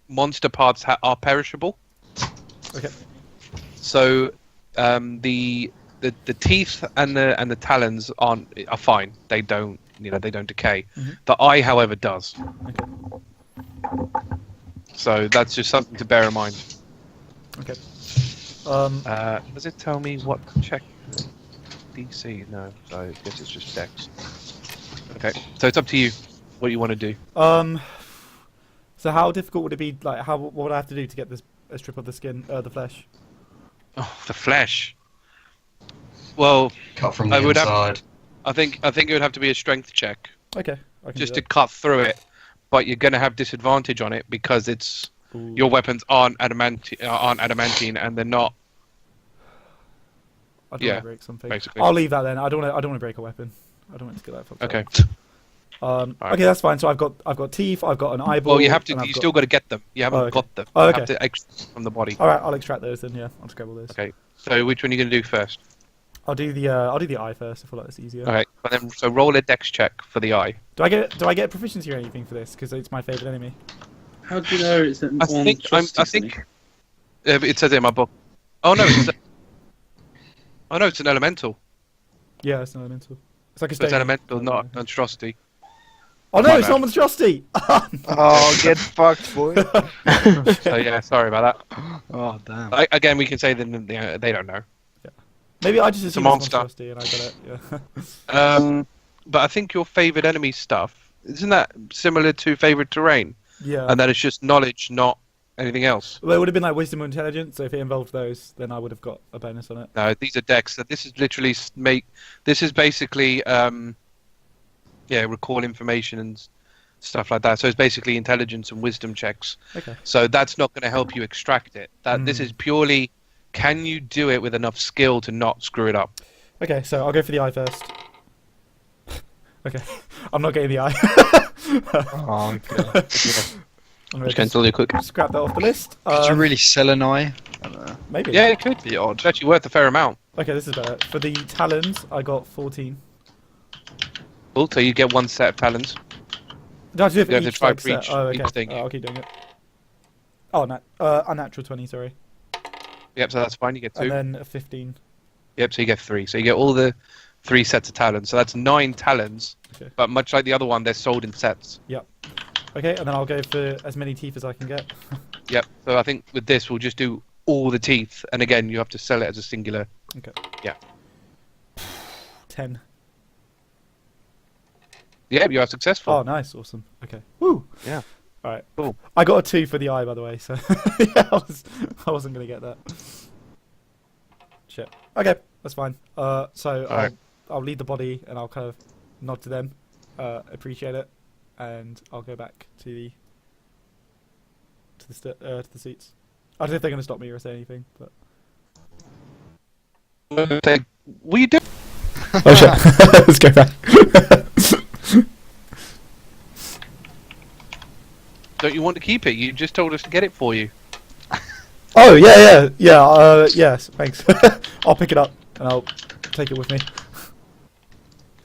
monster parts are perishable. Okay. So the teeth and the talons are fine. They don't decay. The eye, however, does. Okay. So that's just something to bear in mind. Okay. Does it tell me what check? DC? No. So I guess it's just Dex. Okay. So it's up to you. What you want to do? So how difficult would it be? Like, what would I have to do to get a strip of the skin, the flesh? Oh, the flesh. Well, cut from the inside. I think it would have to be a strength check. Okay. Just to cut through it, but you're going to have disadvantage on it because your weapons aren't adamantine, and they're not. I don't want to break something. Basically. I'll leave that then. I don't want to break a weapon. I don't want to get that fucked Okay. up. Okay, that's fine. So I've got teeth. I've got an eyeball. Well, you have to. You still got to get them. You haven't got them. Oh, You okay. have to extract from the body. All right, I'll extract those then. Yeah, I'll just grab all those. Okay. So which one are you going to do first? I'll do the eye first. I feel like that's easier. All right. So roll a dex check for the eye. Do I get proficiency or anything for this? Because it's my favorite enemy. How do you know it's an I think it says it in my book. Oh no! It's an elemental. Yeah, it's an elemental. It's like a It's elemental, not monstrosity. Oh no, it's not monstrosity! Oh, get fucked, boy. So yeah, sorry about that. Oh, damn. Again, we can say that they don't know. Yeah. Maybe I just assumed it was monster. monstrosity and I got it. Yeah. But I think your favorite enemy stuff isn't that similar to favorite terrain? Yeah. And that it's just knowledge, not anything else. Well, it would have been like wisdom or intelligence. So if it involved those, then I would have got a bonus on it. No, these are decks. So this is literally This is basically recall information and stuff like that. So it's basically intelligence and wisdom checks. Okay. So that's not going to help you extract it. This is purely, can you do it with enough skill to not screw it up? Okay, so I'll go for the eye first. Okay, I'm not getting the eye. Oh, God. I'm I'm just going to tell you quick. scrap that off the list. Could you really sell an eye? Maybe. Yeah, it could Be odd. It's actually worth a fair amount. Okay, this is better. For the talons, I got 14. Cool. So you get one set of talons. Do I have to do it for You have to each, try like, for each- set? Oh, okay. each thing. I'll keep doing it. Oh, unnatural 20, sorry. Yep. So that's fine. You get 2. And then a 15. Yep. So you get 3. So you get all the 3 sets of talons. So that's 9 talons. Okay. But much like the other one, they're sold in sets. Okay, and then I'll go for as many teeth as I can get. Yep. So I think with this, we'll just do all the teeth, and again, you have to sell it as a singular. Okay. Yeah. 10. Yeah, you are successful. Oh, nice, awesome. Okay. Woo! Yeah. Alright. Cool. I got a 2 for the eye, by the way, so yeah, I wasn't going to get that. Shit. Okay, that's fine. So Alright. I'll lead the body, and I'll kind of nod to them, appreciate it, and I'll go back to the seats. I don't know if they're going to stop me or say anything, but... What are you doing? Oh shit, let's go back. Don't you want to keep it? You just told us to get it for you. Oh, yeah, yes, thanks. I'll pick it up, and I'll take it with me.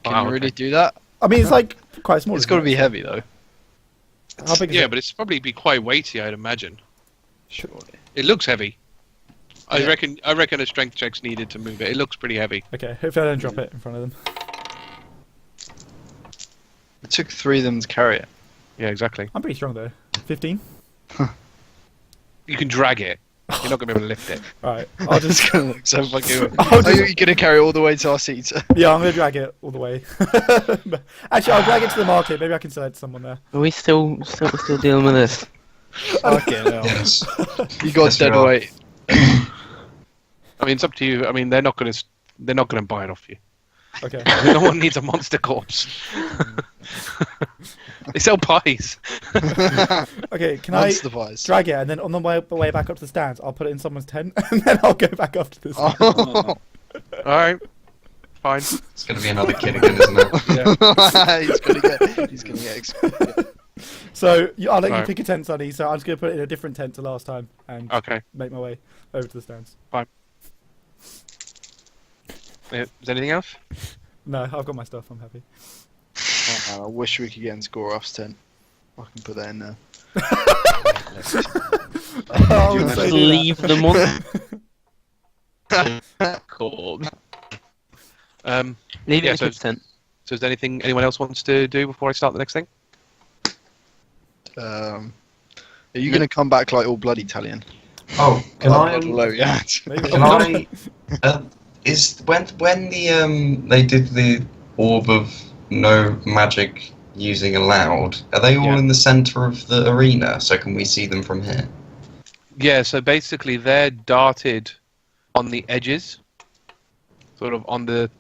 Can Wow, you okay. really do that? I mean, it's like quite small. It's isn't got to it? be heavy, though. How big is Yeah, it? but it's probably be quite weighty, I'd imagine. Surely. It looks heavy. I Yeah. reckon a strength check's needed to move it. It looks pretty heavy. Okay, hopefully I don't drop it in front of them. It took 3 of them to carry it. Yeah, exactly. I'm pretty strong though. 15? You can drag it. You're not going to be able to lift it. Right, I'll just. It's gonna look so fucking. I'll Are you just gonna carry it all the way to our seats? yeah, I'm gonna drag it all the way. Actually, I'll drag it to the market. Maybe I can sell it to someone there. Are we still dealing with this? Okay, no. Yes. You got Yes, we dead are. weight. I mean, it's up to you. I mean, they're not going to buy it off you. Okay. No one needs a monster corpse. They sell pies. Okay, can Monster I pies. drag it and then on the way back up to the stands, I'll put it in someone's tent and then I'll go back up to the stands. Oh. All right, fine. It's going to be another kid again, isn't it? Yeah. He's gonna get. So I'll let you Right. pick a tent, Sonny. So I'm just gonna put it in a different tent to last time and Okay. make my way over to the stands. Is there anything else? No, I've got my stuff. I'm happy. Oh, man, I wish we could get into Goroth's tent. I can put that in there. I would Just say do that. leave them on. Cool. Leave Yeah, it so- in the tent. So is there anything anyone else wants to do before I start the next thing? Are you gonna come back like all bloody Talion? Oh, can I? Low, yeah. Maybe. Can I? Is when the they did the orb of no magic using allowed? Are they all Yeah. in the center of the arena? So can we see them from here? Yeah, so basically they're darted on the edges, sort of on the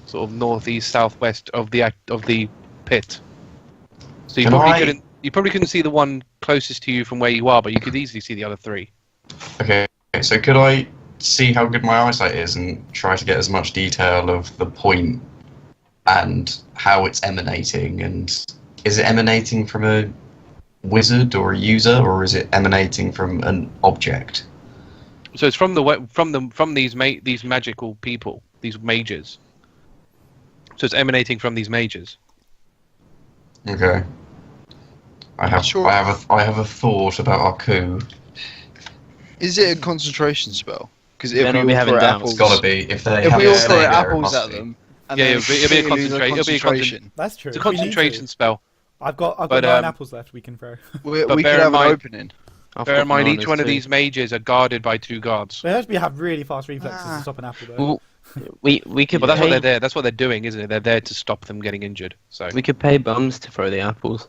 sort of northeast, southwest of the pit. So you Can probably I- couldn't see the one closest to you from where you are, but you could easily see the other three. Okay, so could I see how good my eyesight is and try to get as much detail of the point and how it's emanating? And is it emanating from a wizard or a user, or is it emanating from an object? So it's from these magical people, these mages. So it's emanating from these mages. Okay. I have Sure. I have a thought about our coup. Is it a concentration spell? Because Then if we we'll be all having throw down. It's apples, got to be if they if have we all to throw stay there, it apples must at be. them, and Yeah, then it'll be a completely lose our concentration. That's true. It's a If we need concentration to. spell. I've got But, 9 apples left. We can throw. We But could bear in have an mind- opening. I've Bear got in mind, each bananas one of too. these mages are guarded by 2 guards. They have to have really fast reflexes to stop an apple, though. Well, we could But that's what pay, they're there. That's what they're doing, isn't it? They're there to stop them getting injured. So we could pay bums to throw the apples.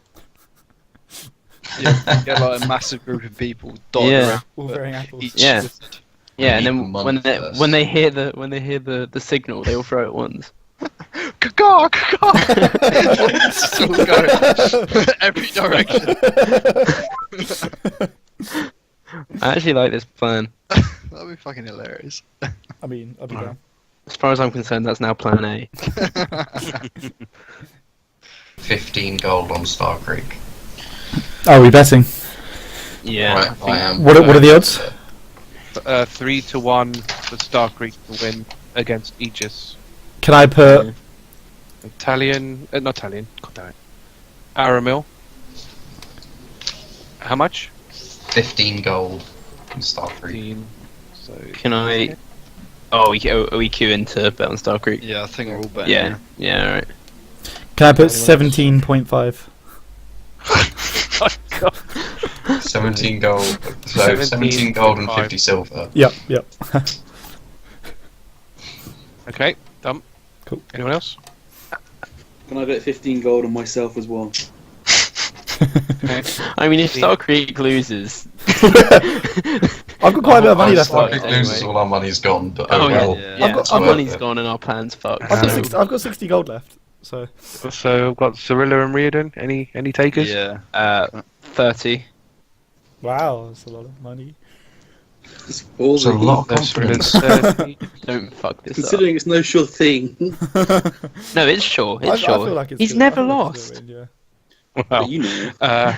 Yeah, get like a massive group of people dotted Yeah. around. All throwing apples. Each Yeah. wizard. Yeah, and Eat then them when one they first. when they hear the signal, they all throw it once. Caw, caw. Still going every direction. I actually like this plan. That'd be fucking hilarious. I mean, I'll be down. As far as I'm concerned, that's now Plan A. 15 gold on Starkriek. Oh, are we betting? Yeah. I am. What are the odds? 3-1 for Starkriek to win against Aegis. Can I put? Talion, not Talion. God damn it. Aramil. How much? 15 gold on Starkriek. 15. So Can I? Oh, are we queuing to bet on Starkriek? Yeah, I think we're all betting. Yeah. Yeah. All right. Can I put 17.5? 17 gold. So 17 gold and 50 silver. Yep. Yep. Okay, done. Cool. Anyone else? Can I bet 15 gold on myself as well? Okay. I mean, if Starkriek loses, I've got quite a bit of money left. Starkriek Starkriek Though. anyway. loses, all our money's gone, but Oh, yeah. well. Yeah. yeah, I've got- our I've got- money's gone and our plan's fucked. I've got 60 gold left. So So I've got Cirilla and Riardon. Any takers? Yeah. 30. wow, that's a lot of money. It's all It's a lot of That's confidence. 30. Don't fuck this Considering it's no sure thing. up. No, it's sure. It's I sure. feel like it's He's good. never I feel like it's lost. gonna win, yeah. Wow. But you know.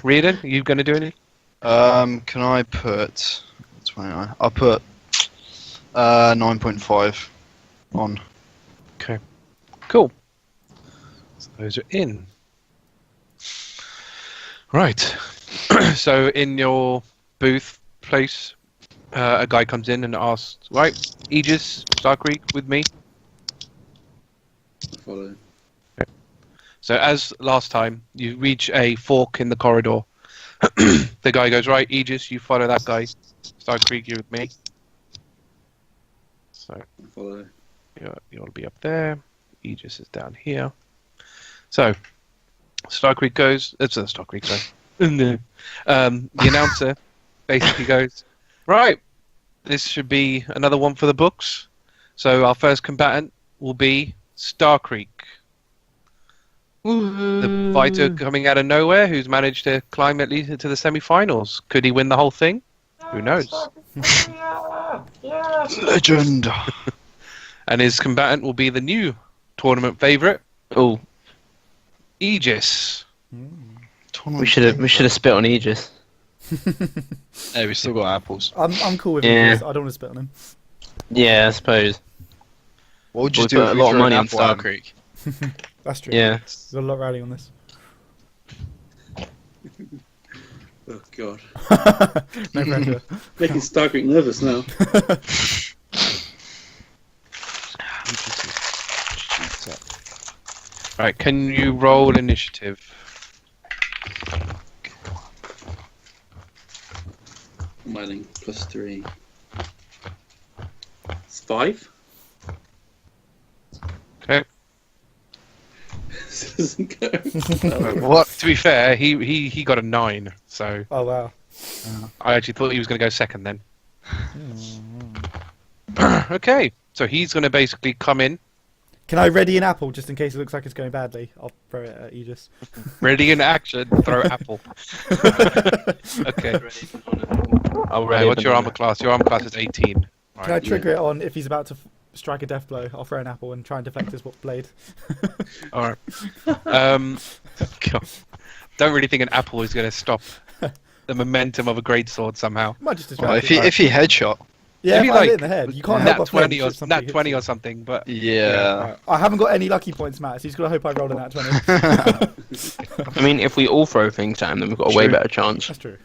Riardon, are you going to do anything? Can I put 29? I'll put 9.5 on. Cool. So those are in. Right. So in your booth place, a guy comes in and asks, right, Aegis, Starkriek with me? Follow. So as last time, you reach a fork in the corridor The guy goes, right, Aegis, you follow that guy. Starkriek, you with me. So Follow. you'll be up there. Aegis is down here. So Starkriek goes. It's Starkriek, sorry. The announcer basically goes, right, this should be another one for the books. So our first combatant will be Starkriek. The fighter coming out of nowhere who's managed to climb at least into the semi-finals. Could he win the whole thing? Who knows? Legend. And his combatant will be the new tournament favourite, Oh, Aegis. we should have spit on Aegis. Hey, we still got apples. I'm cool with Yeah. it. I don't want to spit on him. Yeah, I suppose. What would you We do put if a we lot of threw money an on apple at him? Starkriek. That's true. Yeah. We've got a lot riding on this. Oh god. No pressure. Making Starkriek nervous now. Right, can you roll initiative? Mining +3. It's 5. Okay. This doesn't go. What? To be fair, he got a 9, so Oh wow. I actually thought he was going to go second then. Okay, so he's going to basically come in, Can I ready an apple just in case it looks like it's going badly? I'll throw it at Aegis. ready in action, throw apple. Okay. Right, what's your armor class? Your armor class is 18. Can I trigger it on if he's about to strike a death blow? I'll throw an apple and try and deflect his blade. All right. God. Don't really think an apple is going to stop the momentum of a greatsword somehow. Might just Well, distract if he headshot. Yeah, If you if I hit like in the head. You can't nat help but 20 flinch or if something nat hits 20 you. or something, but Yeah. I haven't got any lucky points, Matt, so he's got to hope I rolled a nat 20. I mean, if we all throw things at him, then we've got a way True. better chance. That's true.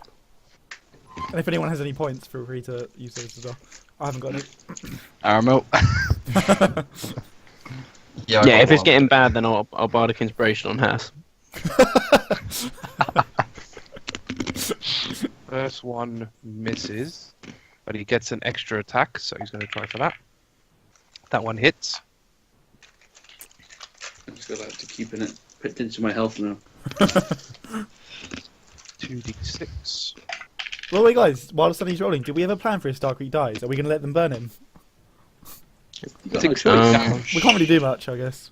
And if anyone has any points, feel free to use those as well. I haven't got any. Aramil. Yeah, Yeah, if it's getting bad, then I'll bardic inspiration on Haiss. first one misses, but he gets an extra attack, so he's going to try for that. That one hits. I'm just going to keep it into my health now. 2d6. Well, wait, guys, while Sunny's rolling, do we have a plan for if Starkriek dies? Are we going to let them burn him? You Six got no choice. down. We can't really do much, I guess.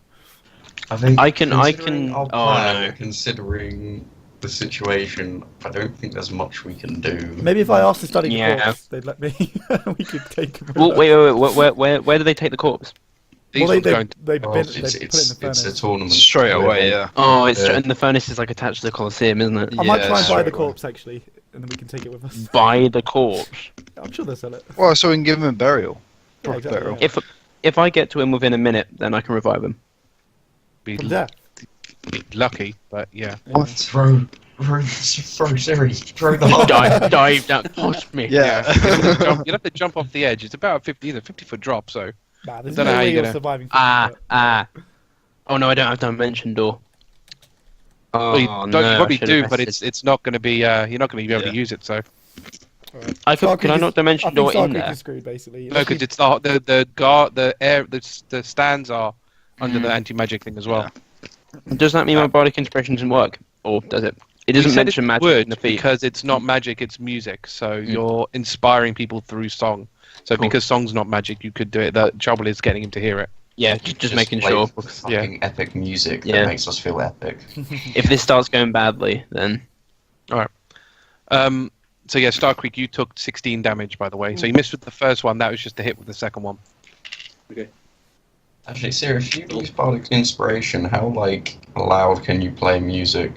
I think I can- considering our oh, plan, no. considering the situation, I don't think there's much we can do. Maybe if I asked to study the Yeah. corpse, they'd let me. We could take him. Well, wait, where do they take the corpse? These Well, ones going to... they Well, put it in it's the a furnace. tournament. Straight away, yeah. Oh, it's Yeah. and the furnace is like attached to the Colosseum, isn't it? I might try and buy straight the away. corpse, actually, and then we can take it with us. By the corpse. I'm sure they'll sell it. Well, so we can give him a burial. Yeah, Proper exactly, burial. yeah. If I get to him within a minute, then I can revive him. be From death. lucky, but yeah. What? Throw Siri, throw the heart. Dive down, push me. Yeah. You'd have to jump off the edge. It's about a 50-foot drop, so... Nah, there's Don't no know how way you're you're gonna- surviving. from that. Oh no, I don't have dimension door. Oh Well, you, no, you probably I should've do, but rested. it's not going to be... you're not going to be able to Yeah. use it, so... Can I not I dimension think door in Starkriek there? is screwed, basically. No, because it's the guard, the stands are under the anti-magic thing as well. Does that mean my bardic inspiration doesn't work, or does it? It doesn't We said mention it magic would in the feat. because it's not magic, it's music. So you're inspiring people through song. So Cool. because song's not magic, you could do it. The trouble is getting him to hear it. Yeah, just making play sure. Fucking epic music Yeah. that makes us feel epic. If this starts going badly, then So yeah, Starkriek, you took 16 damage, by the way. So you missed with the first one. That was just a hit with the second one. Okay. Actually, Sarah, if you use bardic inspiration, how loud can you play music?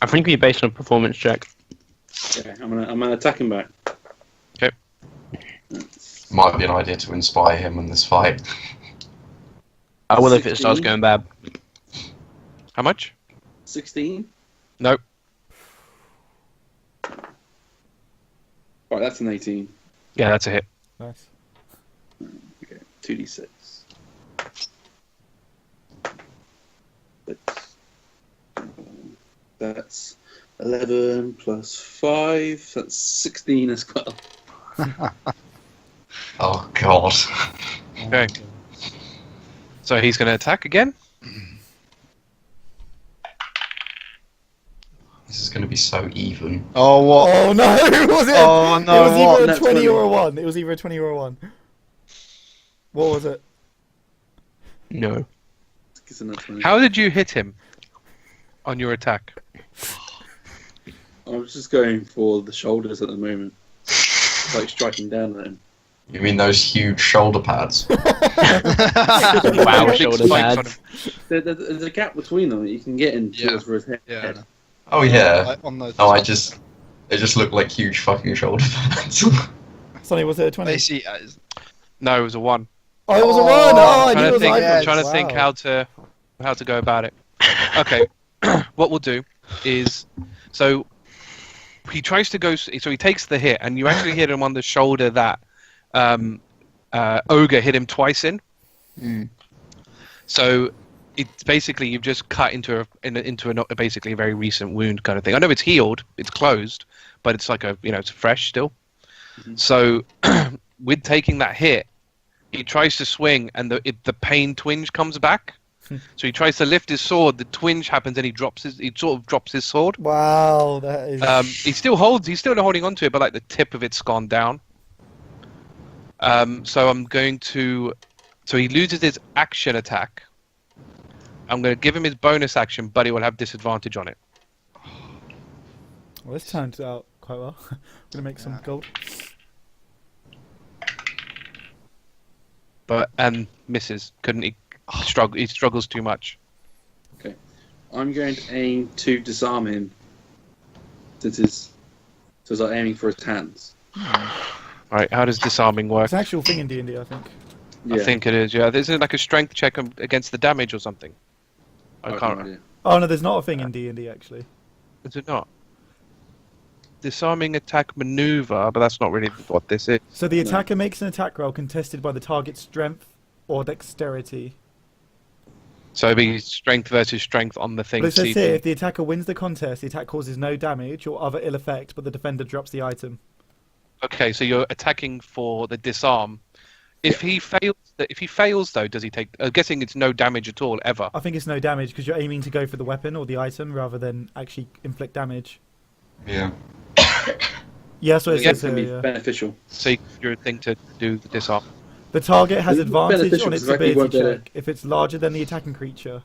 I think we're based on a performance check. Yeah, I'm gonna attack him back. Okay. Might be an idea to inspire him in this fight. I will if it starts 16? going bad. How much? 16. Nope. Right, that's an 18. Yeah, that's a hit. Nice. Okay, 2d6. That's 11 plus 5, that's 16 as well. Oh god. Okay. So he's going to attack again. This is going to be so even. Oh, what? Oh no! Was it? Oh, no, It was what? either a That's 20 funny. or a 1. It was either a 20 or a 1. What was it? No. It's a nat 20. How did you hit him on your attack? I was just going for the shoulders at the moment. Like striking down at him. You mean those huge shoulder pads? Wow, Big shoulder spikes on pads. him. There's a gap between them that you can get in Yeah. for his head. Yeah. Oh yeah. Like, on those. No, they just look like huge fucking shoulder pads. Sonny, was it a 20? Basically, No, it was a 1. Oh, it was a 1! Oh, Oh, I I'm knew it was think, Ivan. I'm trying to Wow. think how to go about it. Okay, what we'll do is, so he tries to go, so he takes the hit, and you actually hit him on the shoulder that Ogre hit him twice in. So it's basically you've just cut into a basically a very recent wound kind of thing. I know it's healed, it's closed, but it's like it's fresh still. Mhm. So with taking that hit, he tries to swing, and the pain twinge comes back. So he tries to lift his sword. The twinge happens, and he sort of drops his sword. Wow, that is... He's still holding onto it, but like the tip of it's gone down. So I'm going to, so he loses his action attack. I'm going to give him his bonus action, but he will have disadvantage on it. Well, this turned out quite well. I'm going to make some gold. And misses. Couldn't he? He struggles too much. I'm going to aim to disarm him. So it's like aiming for his hands. Right? How does disarming work? It's an actual thing in D&D, I think. Yeah. I think it is. Yeah, isn't it like a strength check against the damage or something? I I've can't no remember. idea. Oh, no, there's not a thing in D&D, actually. Is it not? Disarming attack maneuver, but that's not really what this is. So the No. attacker makes an attack roll contested by the target's strength or dexterity. So it'd be strength versus strength on the thing. But it says see here, thing. if the attacker wins the contest, the attack causes no damage or other ill effect, but the defender drops the item. Okay, so you're attacking for the disarm. If he fails, though, does he take? I'm guessing it's no damage at all ever. I think it's no damage because you're aiming to go for the weapon or the item rather than actually inflict damage. Yeah. Yeah, that's what it Yeah, says it's going to be here, yeah. beneficial. So your thing to do the disarm. The target has It's advantage beneficial on its because exactly ability what they're- check if it's larger than the attacking creature.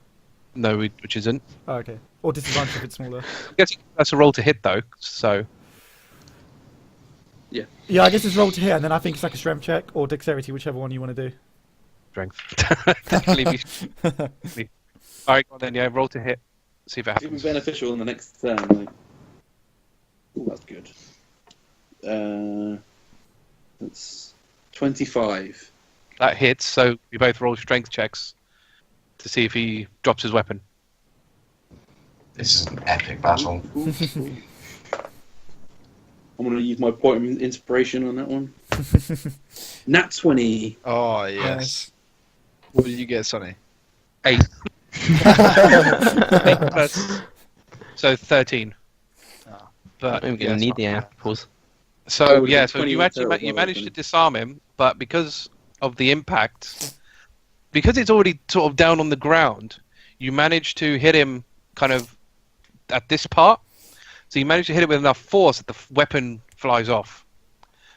No, which isn't. Oh, okay. Or disadvantage if it's smaller. I'm guessing that's a roll to hit though. So Yeah, I guess it's roll to hit, and then I think it's like a strength check or dexterity, whichever one you want to do. strength. Definitely be. All right, well then, yeah, roll to hit. See if it It'll be happens. beneficial in the next turn. Like. Ooh, that's good. That's 25. That hits. So we both roll strength checks to see if he drops his weapon. This is an epic battle. Ooh, ooh. I'm going to use my point of inspiration on that one. Nat 20. Oh, yes. Nice. What did you get, Sonny? 8. 8 plus. So 13. Oh. But I'm yeah, gonna it's need not the bad. apples. So Oh, yeah, the so 20 you was actually terrible, you managed to wasn't it? disarm him, but because of the impact, because it's already sort of down on the ground, you managed to hit him kind of at this part. So you managed to hit it with enough force that the weapon flies off.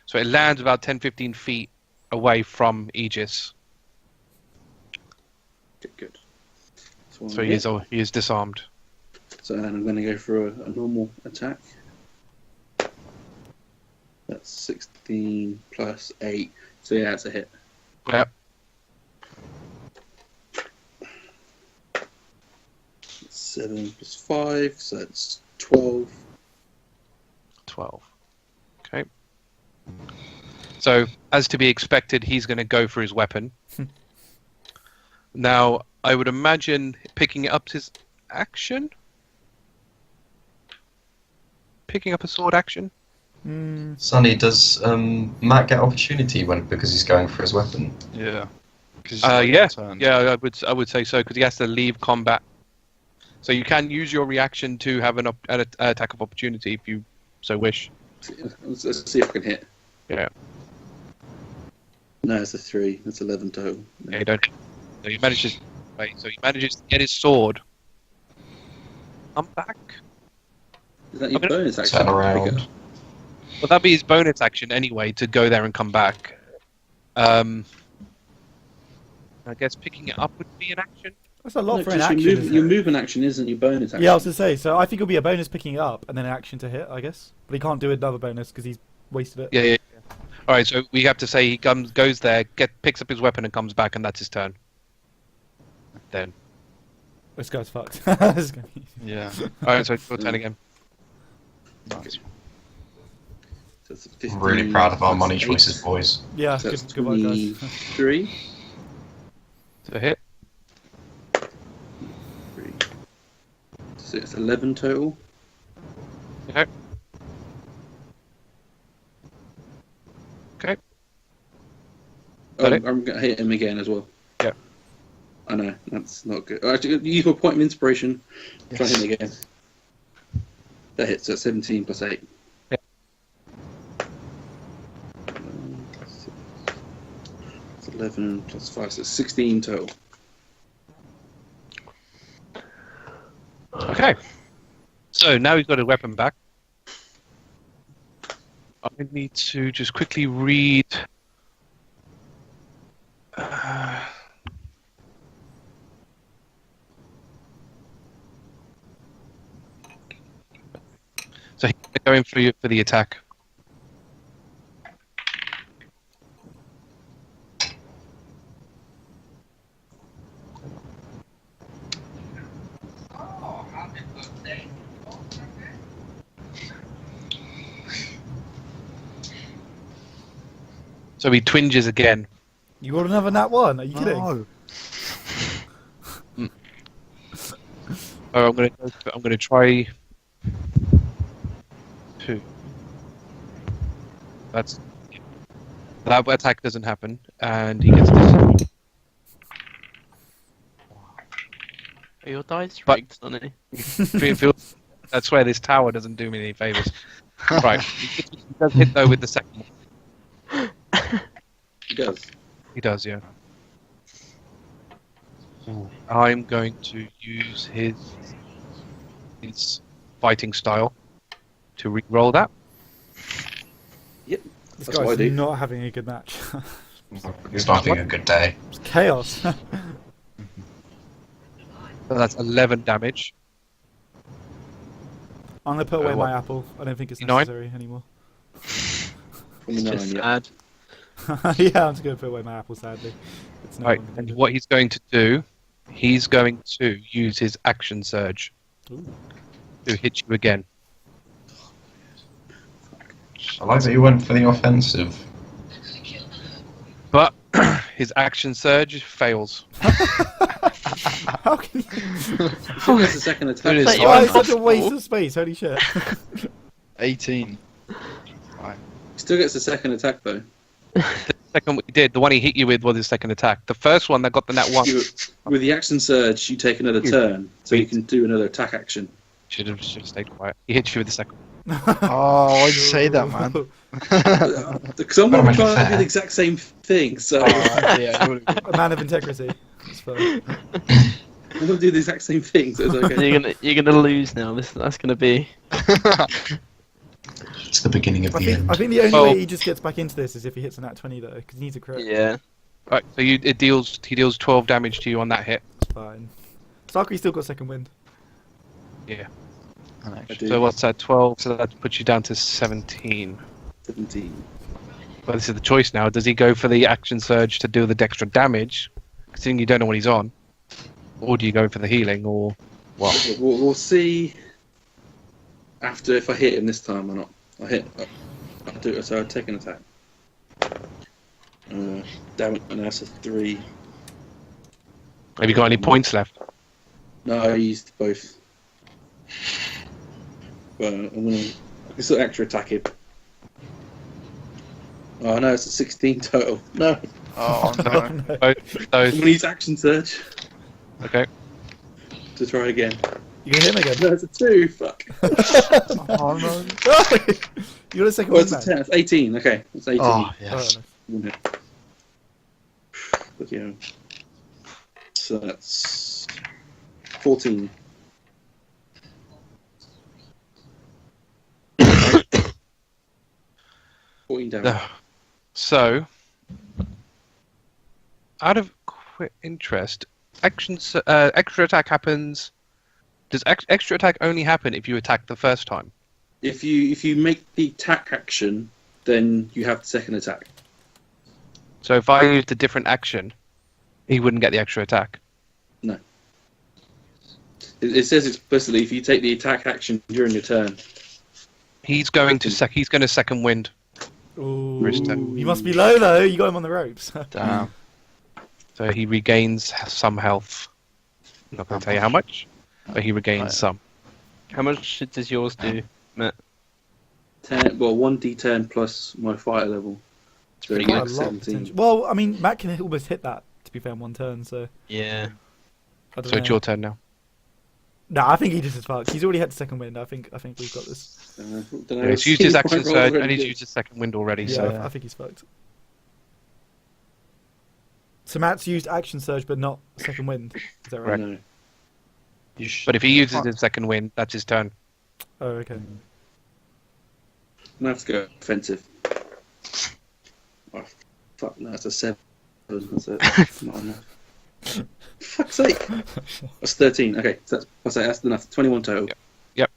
So it lands about 10-15 feet away from Aegis. Okay, good. That's one So I he get. is disarmed. So then I'm going to go for a normal attack. That's 16 plus 8. So yeah, it's a hit. Yep. 7 plus 5, so that's 12. 12. Okay. So, as to be expected, he's going to go for his weapon. Now, I would imagine picking up his action? Picking up a sword action? Sonny, does Matt get opportunity because he's going for his weapon? Yeah. 'Cause he's Yeah. turned. Yeah, I would say so, because he has to leave combat So you can use your reaction to have an attack of opportunity if you so wish. Let's see if I can hit. Yeah. No, it's a 3. That's 11 total. Yeah, you don't. So he manages. Wait, so he manages to get his sword. Come back. Is that your I'm gonna bonus action? turn around. Bigger? Well, that'd be his bonus action anyway to go there and come back. I guess picking it up would be an action. That's a lot No, for an 'cause action. Your isn't your it? movement action isn't your bonus action. Yeah, I was to say. So I think it'll be a bonus picking it up and then an action to hit, I guess. But he can't do another bonus because he's wasted it. Yeah. All right, so we have to say he goes there, picks up his weapon, and comes back, and that's his turn. Then. This guy's fucked. This is gonna be- Yeah. All right, so it's your turn again. Nice. So it's I'm really 15 proud of our plus money 8. choices, boys. Yeah, So that's good one, guys. 23. So hit. 3. So it's 11 total. Okay. Okay. Oh, Got it? I'm going to hit him again as well. Yeah. I know, that's not good. Actually, use your point of inspiration. Try him again. That hits at 17 plus 8. Yeah. It's 11 plus 5, so it's 16 total. Okay. So now he's got his weapon back. I need to just quickly read. So he's going for the attack. So he twinges again. You got another nat 1? Are you kidding? No. Oh, I'm gonna try 2. That attack doesn't happen, and he gets this. Are your dice But- rigged, Sonny? I swear this tower doesn't do me any favors. Right, he does hit though with the second one. He does. He does, yeah. I'm going to use his fighting style to re-roll that. Yep. This That's what I guy's do. not having a good match. He's not having a good day. It's chaos. So that's 11 damage. I'm gonna put away what? my apple. I don't think it's 9? necessary anymore. It's 29, just yeah. sad. Yeah, I'm just gonna put away my apple. Sadly, it's no Right, longer and needed. what he's going to do, he's going to use his action surge Ooh. to hit you again. I like that you went for the offensive. But his action surge fails. How can you? Still gets a second attack. It is Oh, it's such a impossible. waste of space. Holy shit. 18. Still gets a second attack though. The second one he did, the one he hit you with was his second attack. The first one that got the nat 1 With the action surge, you take another turn, so you can do another attack action. should have stayed quiet. He hit you with the second. Oh, why'd you say that, man? Because I'm Gotta not make it trying to do fair. the exact same thing, so Yeah. A man of integrity. It's fine. I'm going to do the exact same thing, so it's okay. You're gonna lose now. That's gonna be. It's the beginning of I the think, end. I think the only Well- way he just gets back into this is if he hits a nat 20 though, because he needs a crit. Yeah. Right, so he deals 12 damage to you on that hit. It's fine. Starkriek still got second wind. Yeah. I do. So what's that? 12. So that puts you down to 17. 17. Well, this is the choice now. Does he go for the action surge to do the extra damage, considering you don't know what he's on, or do you go for the healing, or what? We'll see after if I hit him this time or not. I'll do it, so I'll take an attack. Damn it, and that's a 3. Have you got any points left? No, I used both. Well, I can still extra attack him. Oh no, it's a 16 total. No, Oh, no. Both I'm those. going to use action surge Okay. to try again. You gonna hit him again? No, it's a 2. Fuck. Oh no. You got a second Oh, win, it's a man. 10. It's 18. Okay, it's 18. Oh Oh, yes. nice. But yeah. So that's 14. Damage. No. So, out of quick interest, extra attack happens. Does extra attack only happen if you attack the first time? If you make the attack action, then you have the second attack. So if I used a different action, he wouldn't get the extra attack. No. It says explicitly if you take the attack action during your turn. He's going to second wind. Ooh, his turn. you must be low though. You got him on the ropes. Damn. So he regains some health. I'm not going to tell you how much, but he regains some. How much does yours do, Matt? 10. Well, 1d10 plus my fighter level. So pretty it good. makes 17. Well, I mean, Matt can almost hit that. To be fair, in one turn. So Yeah. I don't So know. it's your turn now. No, I think he just is fucked. He's already had the second wind. I think we've got this. Don't know. Yeah, he's used his action Might roll surge really and he's good. used his second wind already. Yeah, So I think he's fucked. So Matt's used action surge, but not second wind. Is that right? Correct. No. but if he uses his second wind, that's his turn. Oh, okay. I have to go offensive. Oh, fuck, no, that's a 7. That's not enough. Fuck's sake. That's 13. Okay, so that's enough. 21 total. Yep.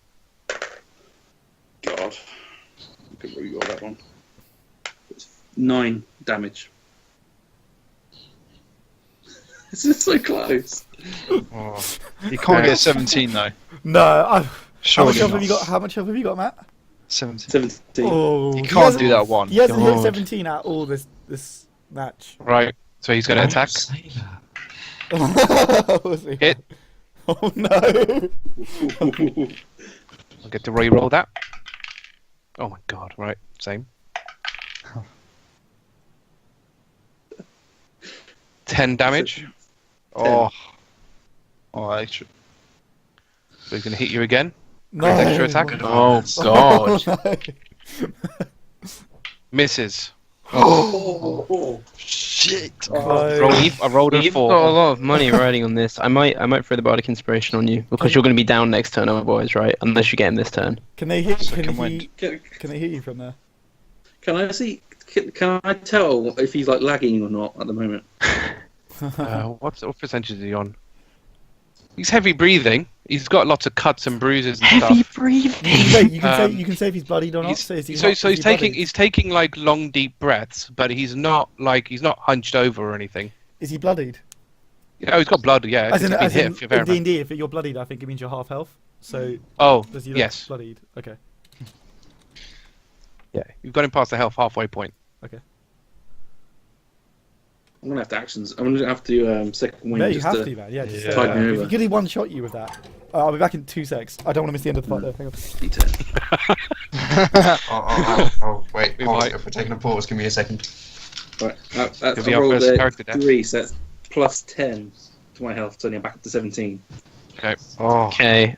God. I could re-roll that one. It's 9 damage. This is so close. Oh. You can't get 17 though. No, how Surely much health not. have you got? How much health have you got, Matt? 17. 17. Oh, You he can't hasn't- do that one. He hasn't hit God. 17 at all this match. Right. So he's going to attack. Say that. Was he? Hit. Oh no! I'll get to re-roll that. Oh my god! Right. Same. 10 damage. Oh. Oh, extra. So he's going to hit you again. No! Extra attack. Oh god. no. Misses. Oh, Shit. Oh. I rolled a You've 4. got a lot of money riding on this. I might throw the Bardic Inspiration on you because you're going to be down next turn otherwise, right? Unless you get him this turn. Can they hit? Second wind. Can they hit you from there? Can I see? Can I tell if he's like lagging or not at the moment? What percentage is he on? He's heavy breathing. He's got lots of cuts and bruises and stuff. breathing. Wait, you can say if he's bloodied or not. He's, So, is he so not- so is he's he taking bloodied? he's taking like long deep breaths, but he's not hunched over or anything. Is he bloodied? Oh, he's got blood. Yeah, As in, he's been hit in a fair amount. D&D, if you're bloodied, I think it means you're half health. So Oh, does he look yes, bloodied? Okay. yeah. You've got him past the health halfway point. I'm gonna have to actions. I'm gonna have to second wind. No, you just have to... to, man. Yeah, just Yeah. Tide me if over. you could one shot you with that. I'll be back in 2 secs. I don't want to miss the end of the fight though. Hang on. D10. Oh, wait. We Pause. might. If we're taking a pause, give me a second. Right, It'll be I our rolled first a character death. 3, so that's plus 10 to my health, so I'm back up to 17. Okay. Oh. Okay.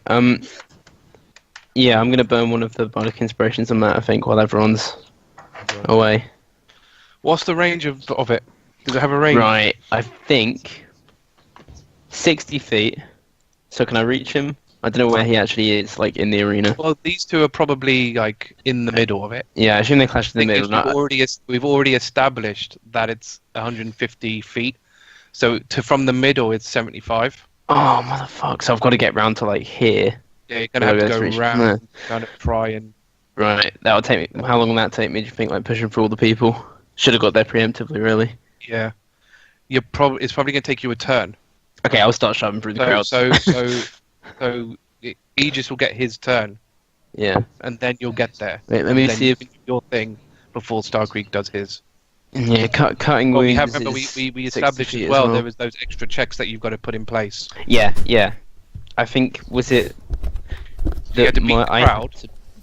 Yeah, I'm going to burn one of the Bardic Inspirations on Matt, I think, while everyone's away. What's the range of it? Does it have a range? Right, I think 60 feet. So can I reach him? I don't know where he actually is, like in the arena. Well, these two are probably like in the middle of it. Yeah, I assume they clash in the middle. We've already established that it's 150 feet. So from the middle, it's 75. Oh, motherfucker. So I've got to get round to like here. Yeah, you're gonna have to let's go reach- around, no. and kind of try and. Right, that'll take me. How long will that take me? Do you think, like pushing for all the people? Should have got there preemptively, really. Yeah, it's probably gonna take you a turn. Okay, I'll start shoving through the crowd. So Aegis will get his turn, Yeah. and then you'll get there. Wait, let And me then see you if. can do your thing before Starkriek does his. Yeah, cutting Well, wounds. remember we 60 established feet as well, well. there was those extra checks that you've got to put in place. Yeah. I think was it. You had to beat the I- crowd.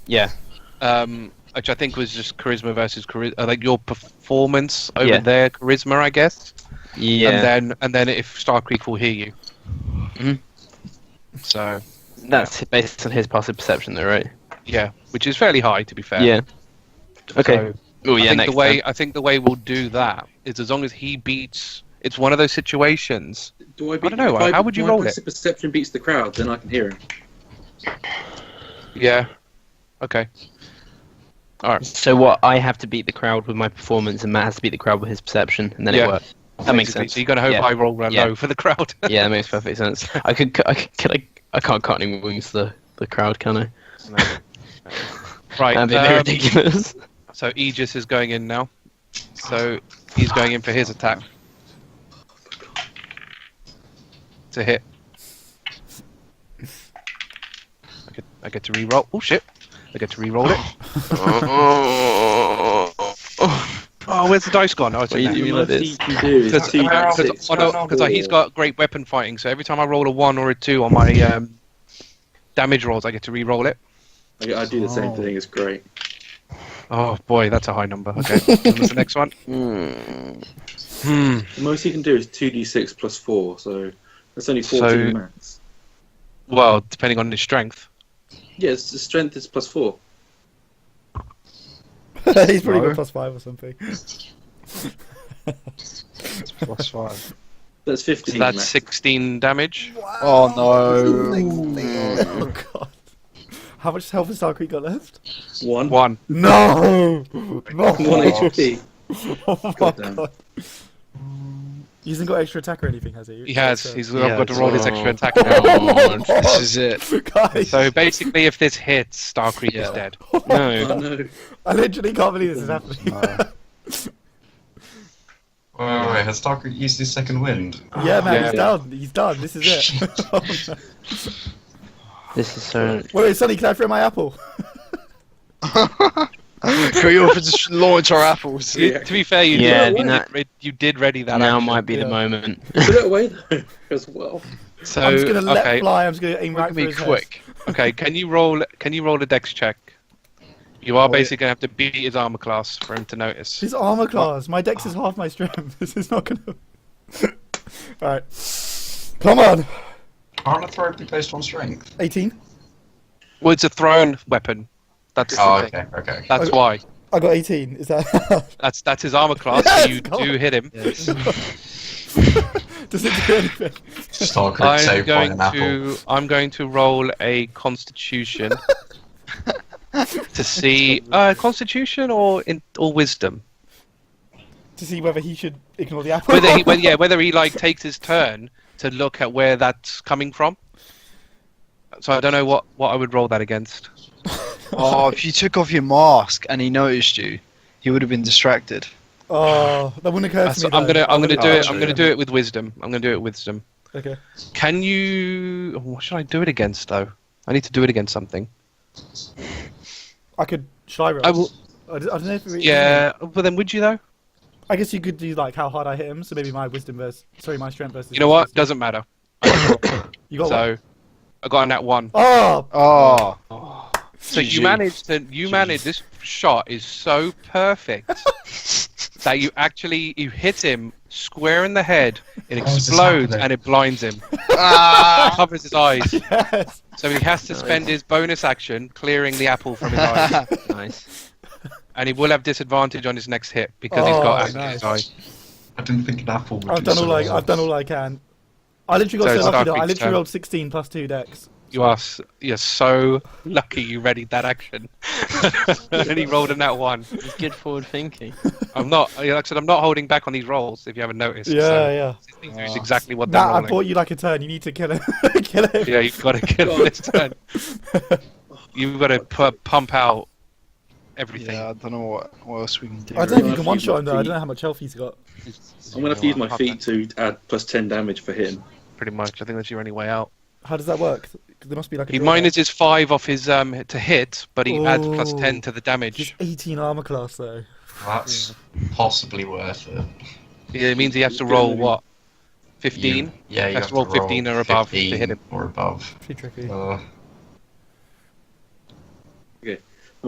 Yeah. Which I think was just charisma versus charisma, like your performance over Yeah. their charisma, I guess. Yeah. And then if Starkriek will hear you. Mhm. So That's based on his passive perception, though, right? Yeah, which is fairly high, to be fair. Yeah. Okay. So, Oh yeah. I think the way we'll do that is as long as he beats. It's one of those situations. Do I don't know. How would you roll it? If perception beats the crowd, then I can hear him. Yeah. Okay. All right. So what? I have to beat the crowd with my performance, and Matt has to beat the crowd with his perception, and then it works. That makes sense. So you're gonna hope I roll low for the crowd. Yeah, that makes perfect sense. I can't cut any wounds to the crowd, can I? No. Right. That'd be a bit ridiculous. So Aegis is going in now. So he's going in for his attack. To hit. I get to re-roll. Oh shit! I get to re-roll it. Oh, where's the dice gone? Oh, it's in there. doing like this? Because he's got great weapon fighting, so every time I roll a 1 or a 2 on my damage rolls, I get to re-roll it. I do the same thing. It's great. Oh boy, that's a high number. Okay, what's the next one? The most you can do is 2d6 plus 4, so that's only 14 max. Well, depending on his strength. Yes, the strength is plus 4. He's probably got +5 or something. It's +5. That's 15. So that's max. 16 damage. Oh no. Oh god. How much health has Starkriek got left? 1. 1. No! 1 HP. Oh my Goddamn. god. He hasn't got extra attack or anything, has he? He has. So- He's got to roll his extra attack Oh now. my God. This is it. Guys, So basically, if this hits, Starkriek is dead. No. Oh no. I literally can't believe this is happening. Wait, has Starkriek used his second wind? Yeah, man, Yeah. he's done. He's done. This is it. Oh, no. This is so. Wait, Sonny, can I throw my apple? Can we all just launch our apples? Yeah. To be fair, you did ready that. Now action. might be the Yeah. moment. Put it away though, as well. So I'm just gonna let okay, fly. I'm just gonna aim we're right gonna for be his head. quick. Okay, can you roll a dex check? You are basically gonna have to beat his armor class for him to notice. His armor class. My dex is half my strength. This is not gonna. Alright. Come on. Can't a throw be based on strength? 18. Well, it's a thrown weapon. That's Oh, the thing. okay. That's why. I got 18. Is that? That's his armor class. Yes, So you go do on. hit him. Does it do anything? Starkriek saved by an apple. I'm going to roll a Constitution to see Constitution or Wisdom. To see whether he should ignore the apple. Whether he like takes his turn to look at where that's coming from. So I don't know what I would roll that against. Oh, if you took off your mask and he noticed you, he would have been distracted. Oh, that wouldn't occur to me. I'm though. gonna do it. I'm true. gonna do it with Wisdom. I'm gonna do it with Wisdom. Okay. Can you? What should I do it against though? I need to do it against something. I could shy roll. I will. I don't know if it Yeah, but then would you though? I guess you could do like how hard I hit him. So maybe my wisdom versus my strength versus. You know what? wisdom. Doesn't matter. You got one. So I got a nat 1. Oh. Oh. So you GG. managed. This shot is so perfect that you hit him square in the head. It How is this explodes happening? and it blinds him. Ah! Covers his eyes. Yes. So he has to spend his bonus action clearing the apple from his eyes, Nice. and he will have disadvantage on his next hit because he's got acid in his eye. I didn't think an apple would I've do done so all well. I've done all I can. I literally got So so lucky though. I Starkriek's literally turn. rolled 16 plus 2 dex. You're so lucky you readied that action. And he rolled a nat 1. It's good forward thinking. I'm not. Like I said, I'm not holding back on these rolls. If you haven't noticed. Yeah, so yeah. it's exactly what they're Matt, I rolling. bought you like a turn. You need to kill him. Kill him. Yeah, you've got to kill him this turn. You've got to pump out everything. Yeah, I don't know what else we can do. I don't think you I'll can one use shot my him though. I feet. don't know how much health he's got. I'm gonna have to use my feet to add plus 10 damage for him. Pretty much. I think that's your only way out. How does that work? 'Cause there must be like a. He drawback. manages 5 off his to hit, but he adds plus Oh. 10 to the He's damage. 18 armor class though. That's possibly worth it. Yeah, it means he has to roll what? 15? Yeah, you Has have to roll 15 or above to 15 hit him. or above. Pretty tricky. I'm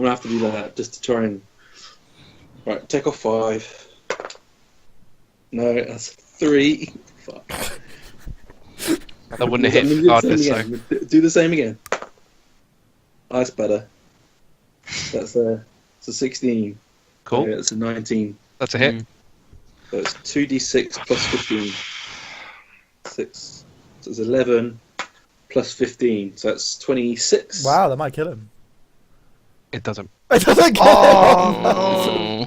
gonna have to do that just to try and. Right, take off 5. No, that's 3. Fuck. That wouldn't have hit I'm gonna regardless. do So the same again. Do the same again. That's better. That's it's a 16. Cool. Yeah, it's a 19. That's a hit. So it's 2d6 plus 15. 6. So it's 11 plus 15. So that's 26. Wow, that might kill him. It doesn't. It doesn't kill Oh.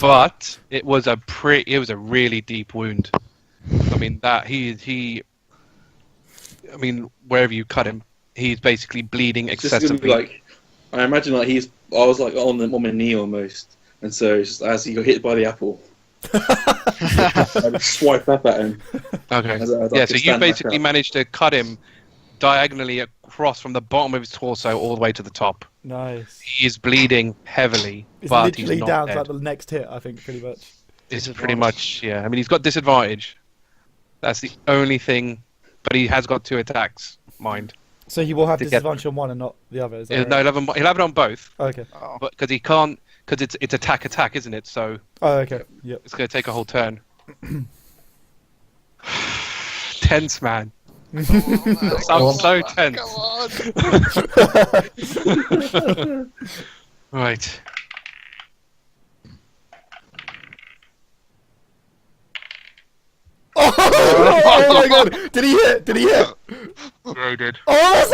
But it was a really deep wound. I mean that I mean wherever you cut him, he's basically bleeding It's just gonna excessively. be like, I imagine like I was like on my knee almost, and so it's just as he got hit by the apple, I would swipe up at him. Okay. As I Yeah, could so you stand back basically up. managed to cut him diagonally across from the bottom of his torso all the way to the top. Nice. He is bleeding heavily, It's but literally he's not down dead. to like the next hit, I think, pretty much. It's pretty much, yeah. I mean, he's got disadvantage. That's the only thing, but he has got 2 attacks, mind. So he will have To get- disadvantage on one and not the other. Is that No, right? he'll have it on both, Okay. Oh. but because he can't, because it's attack, isn't it? So Oh, okay. Yep. it's going to take a whole turn. Tense, man. Sounds so tense. Right. Oh my god! Did he hit? Did he hit? Yeah, he did. Oh, that's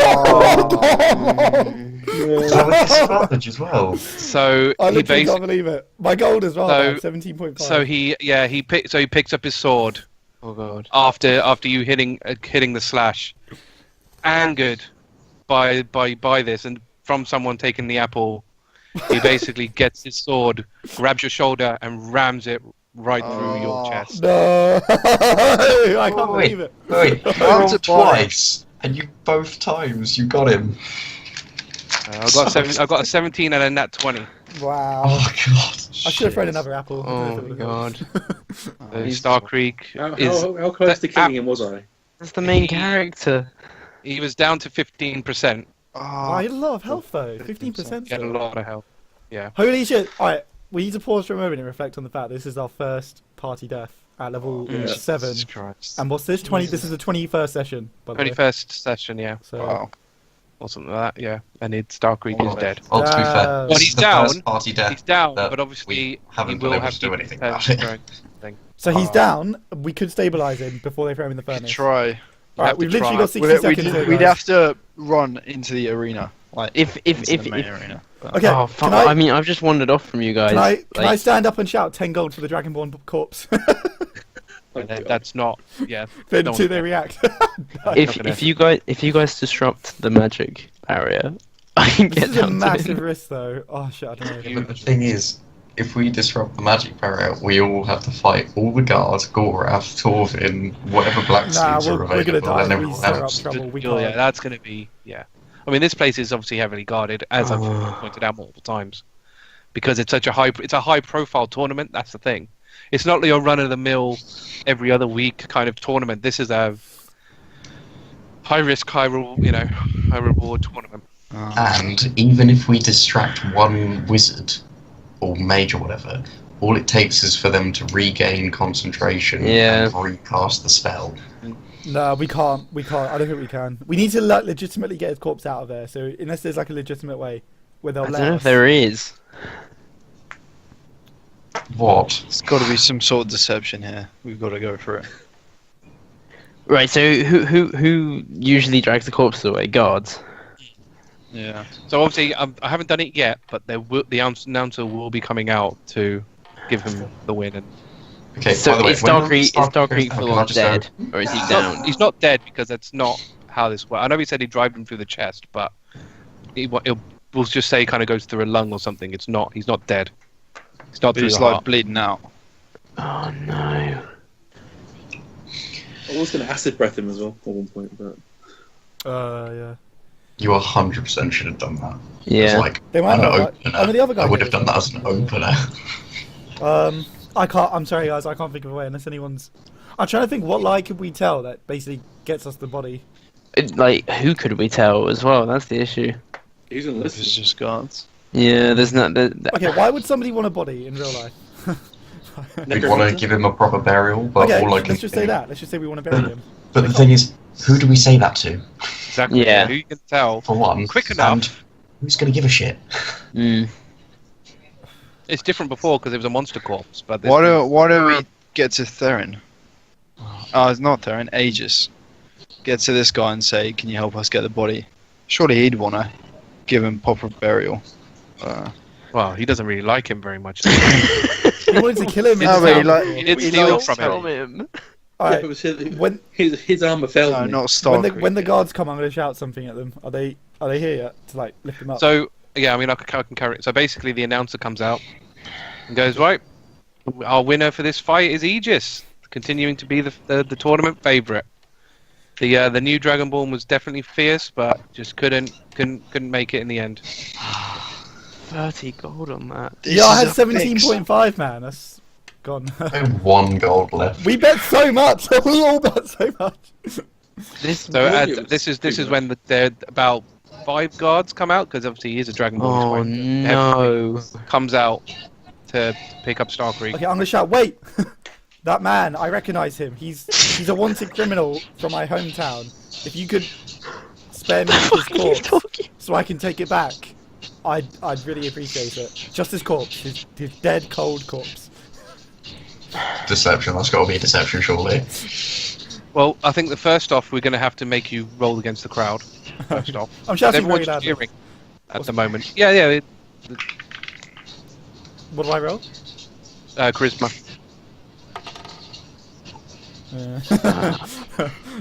That was disadvantage as well. So I he literally can't basically, believe it. My gold as well. So- 17.5. so he picks up his sword Oh god. after you hitting the slash, angered by this and from someone taking the apple, he basically gets his sword, grabs your shoulder and rams it right through your chest. No, I can't Wait, believe it. wait, you Round rolled to twice, and you both times you got him. I got a 17 and a nat 20. Wow. Oh god. I should have thrown another apple. Oh my god. Starkriek is How close to the killing him was I? That's the main character. he was down to 15%. Wow, he had a lot of health though. 15%. He had a lot of health. Holy shit! Alright, we need to pause for a moment and reflect on the fact this is our first party death at level Yeah. 7. Jesus Christ. And what's this? 20. This is the 21st session. By the way. 21st session, yeah. So, Wow. Or something like that, yeah. And Starkriek is dead. Well, to be fair, Well, this he's is the down. first party death. He's down, that but obviously we haven't he been will able have to do to anything about it. So he's Oh. down. We could stabilize him before they throw him in the furnace. Try. Alright, we've literally got 60 We'd, seconds. here, we'd guys. have to run into the arena. Like, If into the main if arena. Okay, oh fuck! can I- I mean, I've just wandered off from you guys. Can I stand up and shout 10 gold for the Dragonborn corpse? That's not, yeah. Then No until one they can. react. if you guys disrupt the magic barrier, I can This get is a down massive to it. risk though. Oh shit, I don't know. But the thing is, if we disrupt the magic barrier, we all have to fight all the guards, Gorath, Torvin, whatever Nah, blacksmiths are we're available, gonna die and if we everyone stir up else. trouble. We Yeah, can't. that's going to be, yeah. I mean, this place is obviously heavily guarded, as I've Oh. pointed out multiple times, because it's such a high-profile tournament. That's the thing. It's not your run-of-the-mill, every other week kind of tournament. This is a high-risk, high-reward tournament. And even if we distract one wizard, or mage or whatever, all it takes is for them to regain concentration Yeah. and recast the spell. No, we can't. We can't. I don't think we can. We need to legitimately get his corpse out of there. So unless there's like a legitimate way where they'll I let don't know us. if there is. What? It's got to be some sort of deception here. We've got to go for it. Right. So who usually drags the corpses away? Guards. Yeah. So obviously, I haven't done it yet, but the announcer will be coming out to give him the win. And Okay, So by the way, is when Starkriek goes full down, on can I just go- dead, or is he down? he's not dead because that's not how this works. I know he said he drive him through the chest, but we'll just say he kind of goes through a lung or something. It's not. He's not dead. It's not But through he's the like heart. bleeding out. Oh no. I was going to acid breath him as well at one point, but Yeah. You 100% should have done that. Yeah. As like They might an not. opener. I mean, the other guy I would did have done that as an opener. I can't. I'm sorry, guys. I can't think of a way unless anyone's. I'm trying to think what lie could we tell that basically gets us the body. Like who could we tell as well? That's the issue. who's going to If it's listen? just guards. Yeah. There's not. Okay, why would somebody want a body in real life? We want to give him a proper burial, but Okay, all I can let's just say that. Let's just say we want to bury him. But the thing is, who do we say that to? Exactly. Yeah. Who you can tell? For one, Quick enough. and who's going to give a shit? Mm. It's different before because it was a monster corpse, but Why do we get to Theron? Oh, it's not Theron. Aegis. Get to this guy and say, "Can you help us get the body?" Surely he'd want to give him proper burial. Well, he doesn't really like him very much. He wanted to kill him. No, but he like- He did he steal likes from him. him. Alright, it was when his armor failed No, me. not Starkriek. when the guards come, I'm going to shout something at them. Are they here yet to like lift them up? So yeah, I mean, I can carry it. So basically, the announcer comes out and goes, "Right, our winner for this fight is Aegis, continuing to be the tournament favourite. The new Dragonborn was definitely fierce, but just couldn't make it in the end." 30 gold on that. Yeah, I had This is a fix. 17.5, man. That's gone. I have 1 gold left. We bet so much. We all bet so much. This. So Volumes, this is pretty when the about 5 guards come out because obviously he is a Dragonborn. Oh so no. comes out to pick up Starkriek. Okay, I'm gonna shout. Wait, that man. I recognise him. He's a wanted criminal from my hometown. If you could spare me his corpse so I can take it back, I'd really appreciate it. Just his corpse, his dead cold corpse. Deception, that's got to be deception, surely. Well, I think the first off, we're going to have to make you roll against the crowd. First off, I'm shouting very everyone's loudly. cheering at the moment. Yeah. What do I roll? Charisma.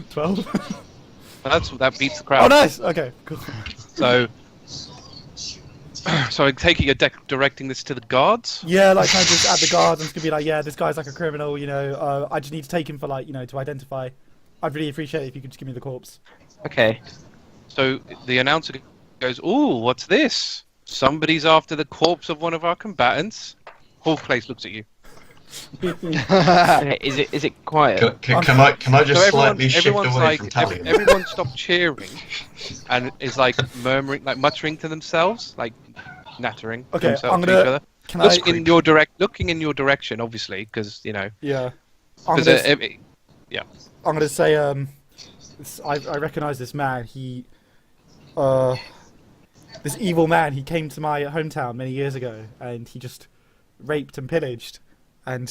12. That beats the Oh, crowd. nice. Okay, cool. So I take it you're directing this to the guards. Yeah, like kind of just at the guards, I'm just gonna be like, yeah, this guy's like a criminal, you know. I just need to take him for like, you know, to identify. I'd really appreciate it if you could just give me the corpse. Okay. So the announcer goes, "Ooh, what's this? Somebody's after the corpse of one of our combatants." Whole place looks at you. Okay, is it quiet? Can I just So slightly shift everyone's away like, from Talion? everyone stopped cheering, and is like murmuring, like muttering to themselves, like nattering to Okay, themselves I'm to gonna- each other. Can Looking in your direction, obviously, because you know. Yeah. I'm 'Cause, gonna, I'm gonna say, I recognise this man. This evil man. He came to my hometown many years ago, and he just raped and pillaged, and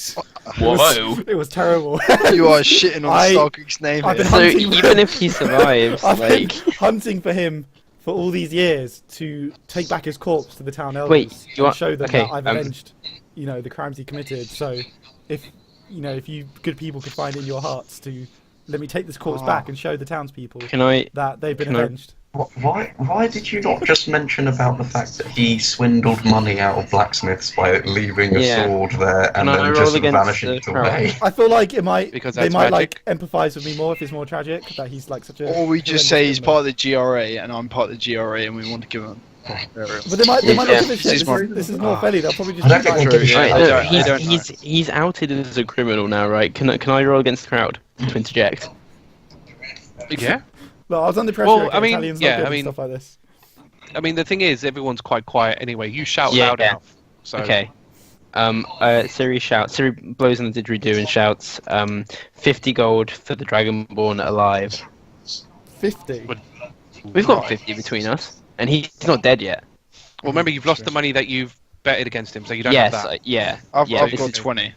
it was terrible. You are shitting on I- Starkriek's name I've here. been So hunting- even if he survives, I've been like, hunting for him for all these years to take back his corpse to the town elders Wait, you and are- show them okay, that I've avenged, you know, the crimes he committed. So, if you good people could find in your hearts to let me take this corpse back and show the townspeople can I? that they've been Can I- avenged. Why did you not just mention about the fact that he swindled money out of blacksmiths by leaving a Yeah. sword there and Can I then roll just against vanishing the it crowd? away? I feel like they Because might that's like empathise with me more if it's more tragic that he's like such a. Or we just horrendous say he's criminal. part of the GRA and I'm part of the GRA and we want to give him burial. But they might Yeah. not give a shit. This is more- This is North Valley. They'll probably just. I don't be think like, they give a shit. Right, I no, don't- I don't know. He's outed as a criminal now, right? Can I roll against the crowd to interject? Yeah. Look, I was under pressure. Well, okay, I mean, Italians yeah, not good I and mean- stuff like this. I mean, the thing is, everyone's quite quiet anyway. You shout Yeah, loud yeah. enough. So Okay. Siri blows on the didgeridoo and shouts, 50 gold for the Dragonborn alive. 50. But- We've got 50 between us, and he's not dead yet. Well, remember, you've lost the money that you've betted against him, so you don't Yes, have that. yeah. I've this got is- 20.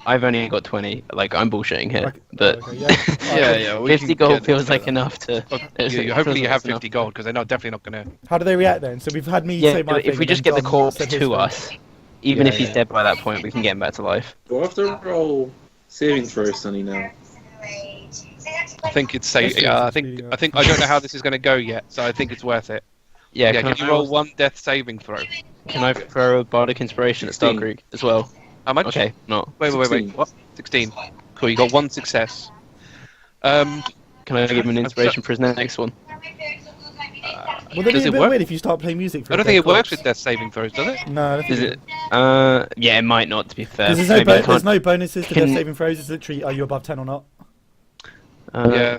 I've only got 20. Like, I'm bullshitting here, Okay, but okay, yeah. Yeah, we 50 can gold get feels it like together. enough to. Hopefully you have feels 50 gold, because they're definitely not going to... How do they react then? So we've had me Yeah, say my but thing. if we and just then get the Dom corpse said his to thing. us, even Yeah, if he's yeah. dead by that point, we can get him back to life. Do I have to roll saving throw, Sonny, now? I think it's safe. Yes, Yeah, yes, I think I don't know how this is going to go yet, so I think it's worth it. Yeah, Yeah, can can I you roll one death saving throw? Can I throw a bardic inspiration at 16. Starkriek as well? How much? Okay, not. Wait. 16. What? 16. Cool, you got one success. Can I give him an inspiration for his next one? Will there Does be a it bit work? weird if you start playing music for I don't a think dead it works corpse? with death saving throws, does it? No, I don't Is think it? Yeah, it might not. To be fair, Because Maybe I there's can't- no bonuses to Can- death saving throws. It's literally, are you above 10 or not? Yeah.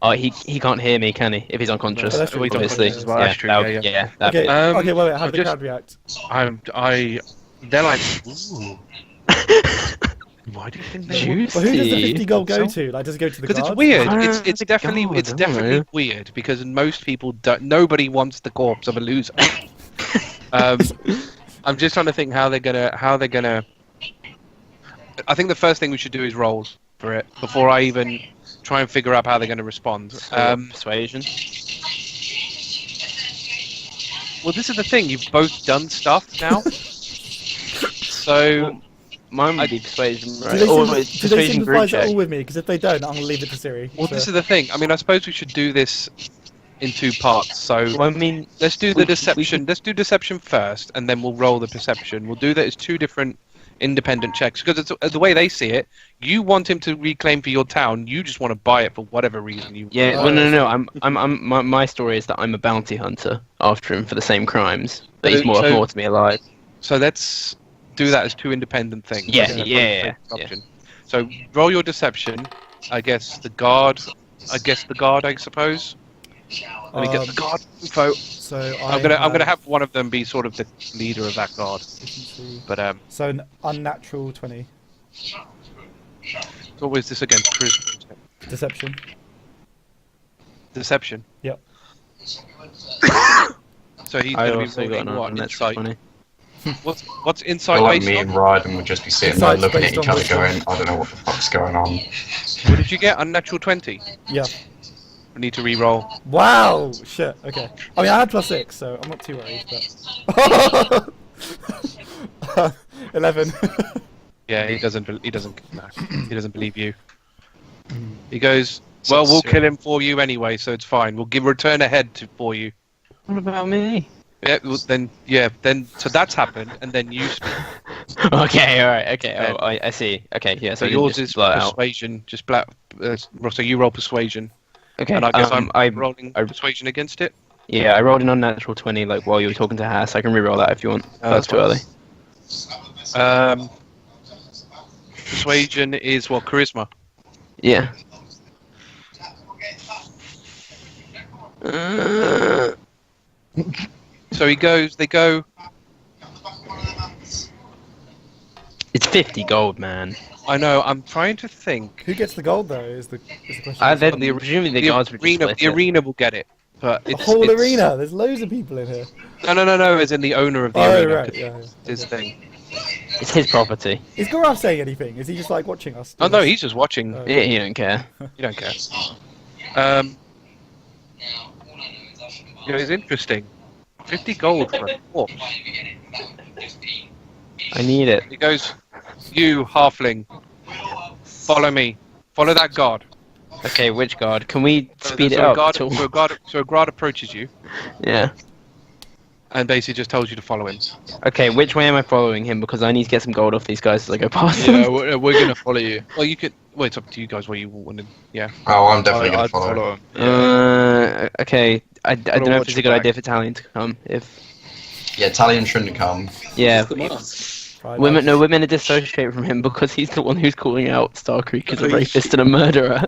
Oh, he can't hear me, can he? If he's unconscious, Oh, that's true. obviously. He's unconscious as well, that's true, that would- yeah, yeah. that'd Okay, be- okay, wait, how I've did the just- crowd react? They're like, ooh. Why do you think they would? Well, who does the Juicy. 50 gold go to? Like, does it go to the Because guards? it's weird. Ah, It's the definitely guard, it's I don't definitely know. weird because most people don't. Nobody wants the corpse of a loser. I'm just trying to think how they're gonna. I think the first thing we should do is roll for it before I even try and figure out how they're going to respond. Persuasion. Well, this is the thing. You've both done stuff now, so Mine would be persuasion, Do right? they, Or do it's they persuasion group sympathise at check. all with me? Because if they don't, I'm going to leave it to Siri. well, this is the thing. I mean, I suppose we should do this in two parts. So Well, I mean, let's do we- the deception. Let's do deception first, and then we'll roll the perception. We'll do that as two different independent checks because it's the way they see it. You want him to reclaim for your town. You just want to buy it for whatever reason. yeah. Oh, Well, no. I My story is that I'm a bounty hunter after him for the same crimes, but So- he's more so- more to me alive. So let's do that as two independent things. Yeah, That's yeah, the yeah. option. So roll your deception. I guess the guard. I suppose. Let me get the guard info. So I'm gonna have one of them be sort of the leader of that guard. efficiency. But So an unnatural 20. it's always this against charisma. Deception. Deception. Yep. So he's I gonna be also got rolling an what? unnatural Insight. 20. What's insight Feel like based me on? and Riardon would just be sitting there Insight's looking at based each on other wisdom. going, I don't know what the fuck's going on. What did you get? Unnatural 20. Yeah. I need to re-roll. Wow! Shit, okay. I mean, I had +6, so I'm not too worried, but... 11. Yeah, he doesn't believe you. He goes, well, we'll kill him for you anyway, so it's fine. We'll return a head for you. What about me? Then so that's happened, and then you speak. Okay, all right, okay. Yeah. Oh, I see. Okay, yeah. So So yours just is blur it out. persuasion, just black. So you roll persuasion, Okay. and I guess I'm I rolling persuasion against it. yeah, I rolled an unnatural 20 like while you were talking to Haiss. I can re-roll that if you want. that's That's too early. Persuasion is what, charisma. Yeah. So they go. It's 50 gold, man. I know. I'm trying to think. Who gets the gold, though, is the question. Presumably the guards would just arena, split the it. arena will get it, but The it's whole it's- arena! There's loads of people in here. No. As in the owner of the Oh, arena. right, yeah. His thing. It's his property. Is Gorath saying anything? Is he just, like, watching us? Oh no, he's just watching. Oh. Yeah, he don't care. You don't care. It's interesting. 50 gold for a corpse. I need it. He goes, you halfling, follow me. Follow that guard. Okay, which guard? Can we speed it so up? a guard approaches you Yeah. and basically just tells you to follow him. Okay, which way am I following him? Because I need to get some gold off these guys as I go past Yeah, them. we're gonna follow you. Well, you could. Well, it's up to you guys where you want to. Yeah. Oh, I'm definitely going I'd to follow. follow him. Yeah. Okay. I don't know if watch it's a your good back. idea for Talion to come. If Yeah, Talion shouldn't come. yeah, It's the mask. Right, women nice. are dissociate from him because he's the one who's calling out Starkriek as a Oh, rapist and a murderer.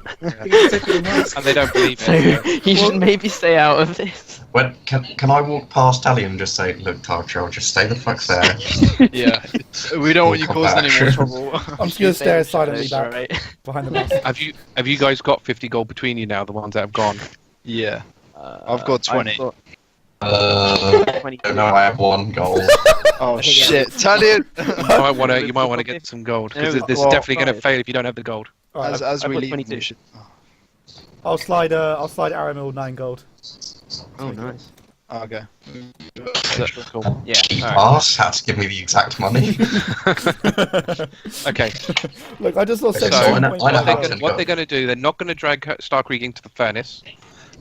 He's taking the mask. And they don't believe So it. he should maybe stay out of this. When, can I walk past Talion and just say, look, Tartrell, just stay the fuck there. Yeah, we don't want you We'll causing come any more back. trouble. I'm just going to stare silently back Right. behind the mask. Have you guys got 50 gold between you now? The ones that have gone. Yeah, I've got 20. got I 20. don't know, I have 1 gold. Oh shit, Talion! You might want to get some gold because No, this is well, definitely going to five. fail if you don't have the gold. Alright, as I've we got leave, 22. we should. I'll slide Aramil 9 gold. Oh, nice. Oh, okay. Cool. Yeah. Alright. Pass, had to give me the exact money. Okay. Look, I just lost So, 7 I know points. how by to gold. What they're going to do? They're not going to drag Starkriek into the furnace.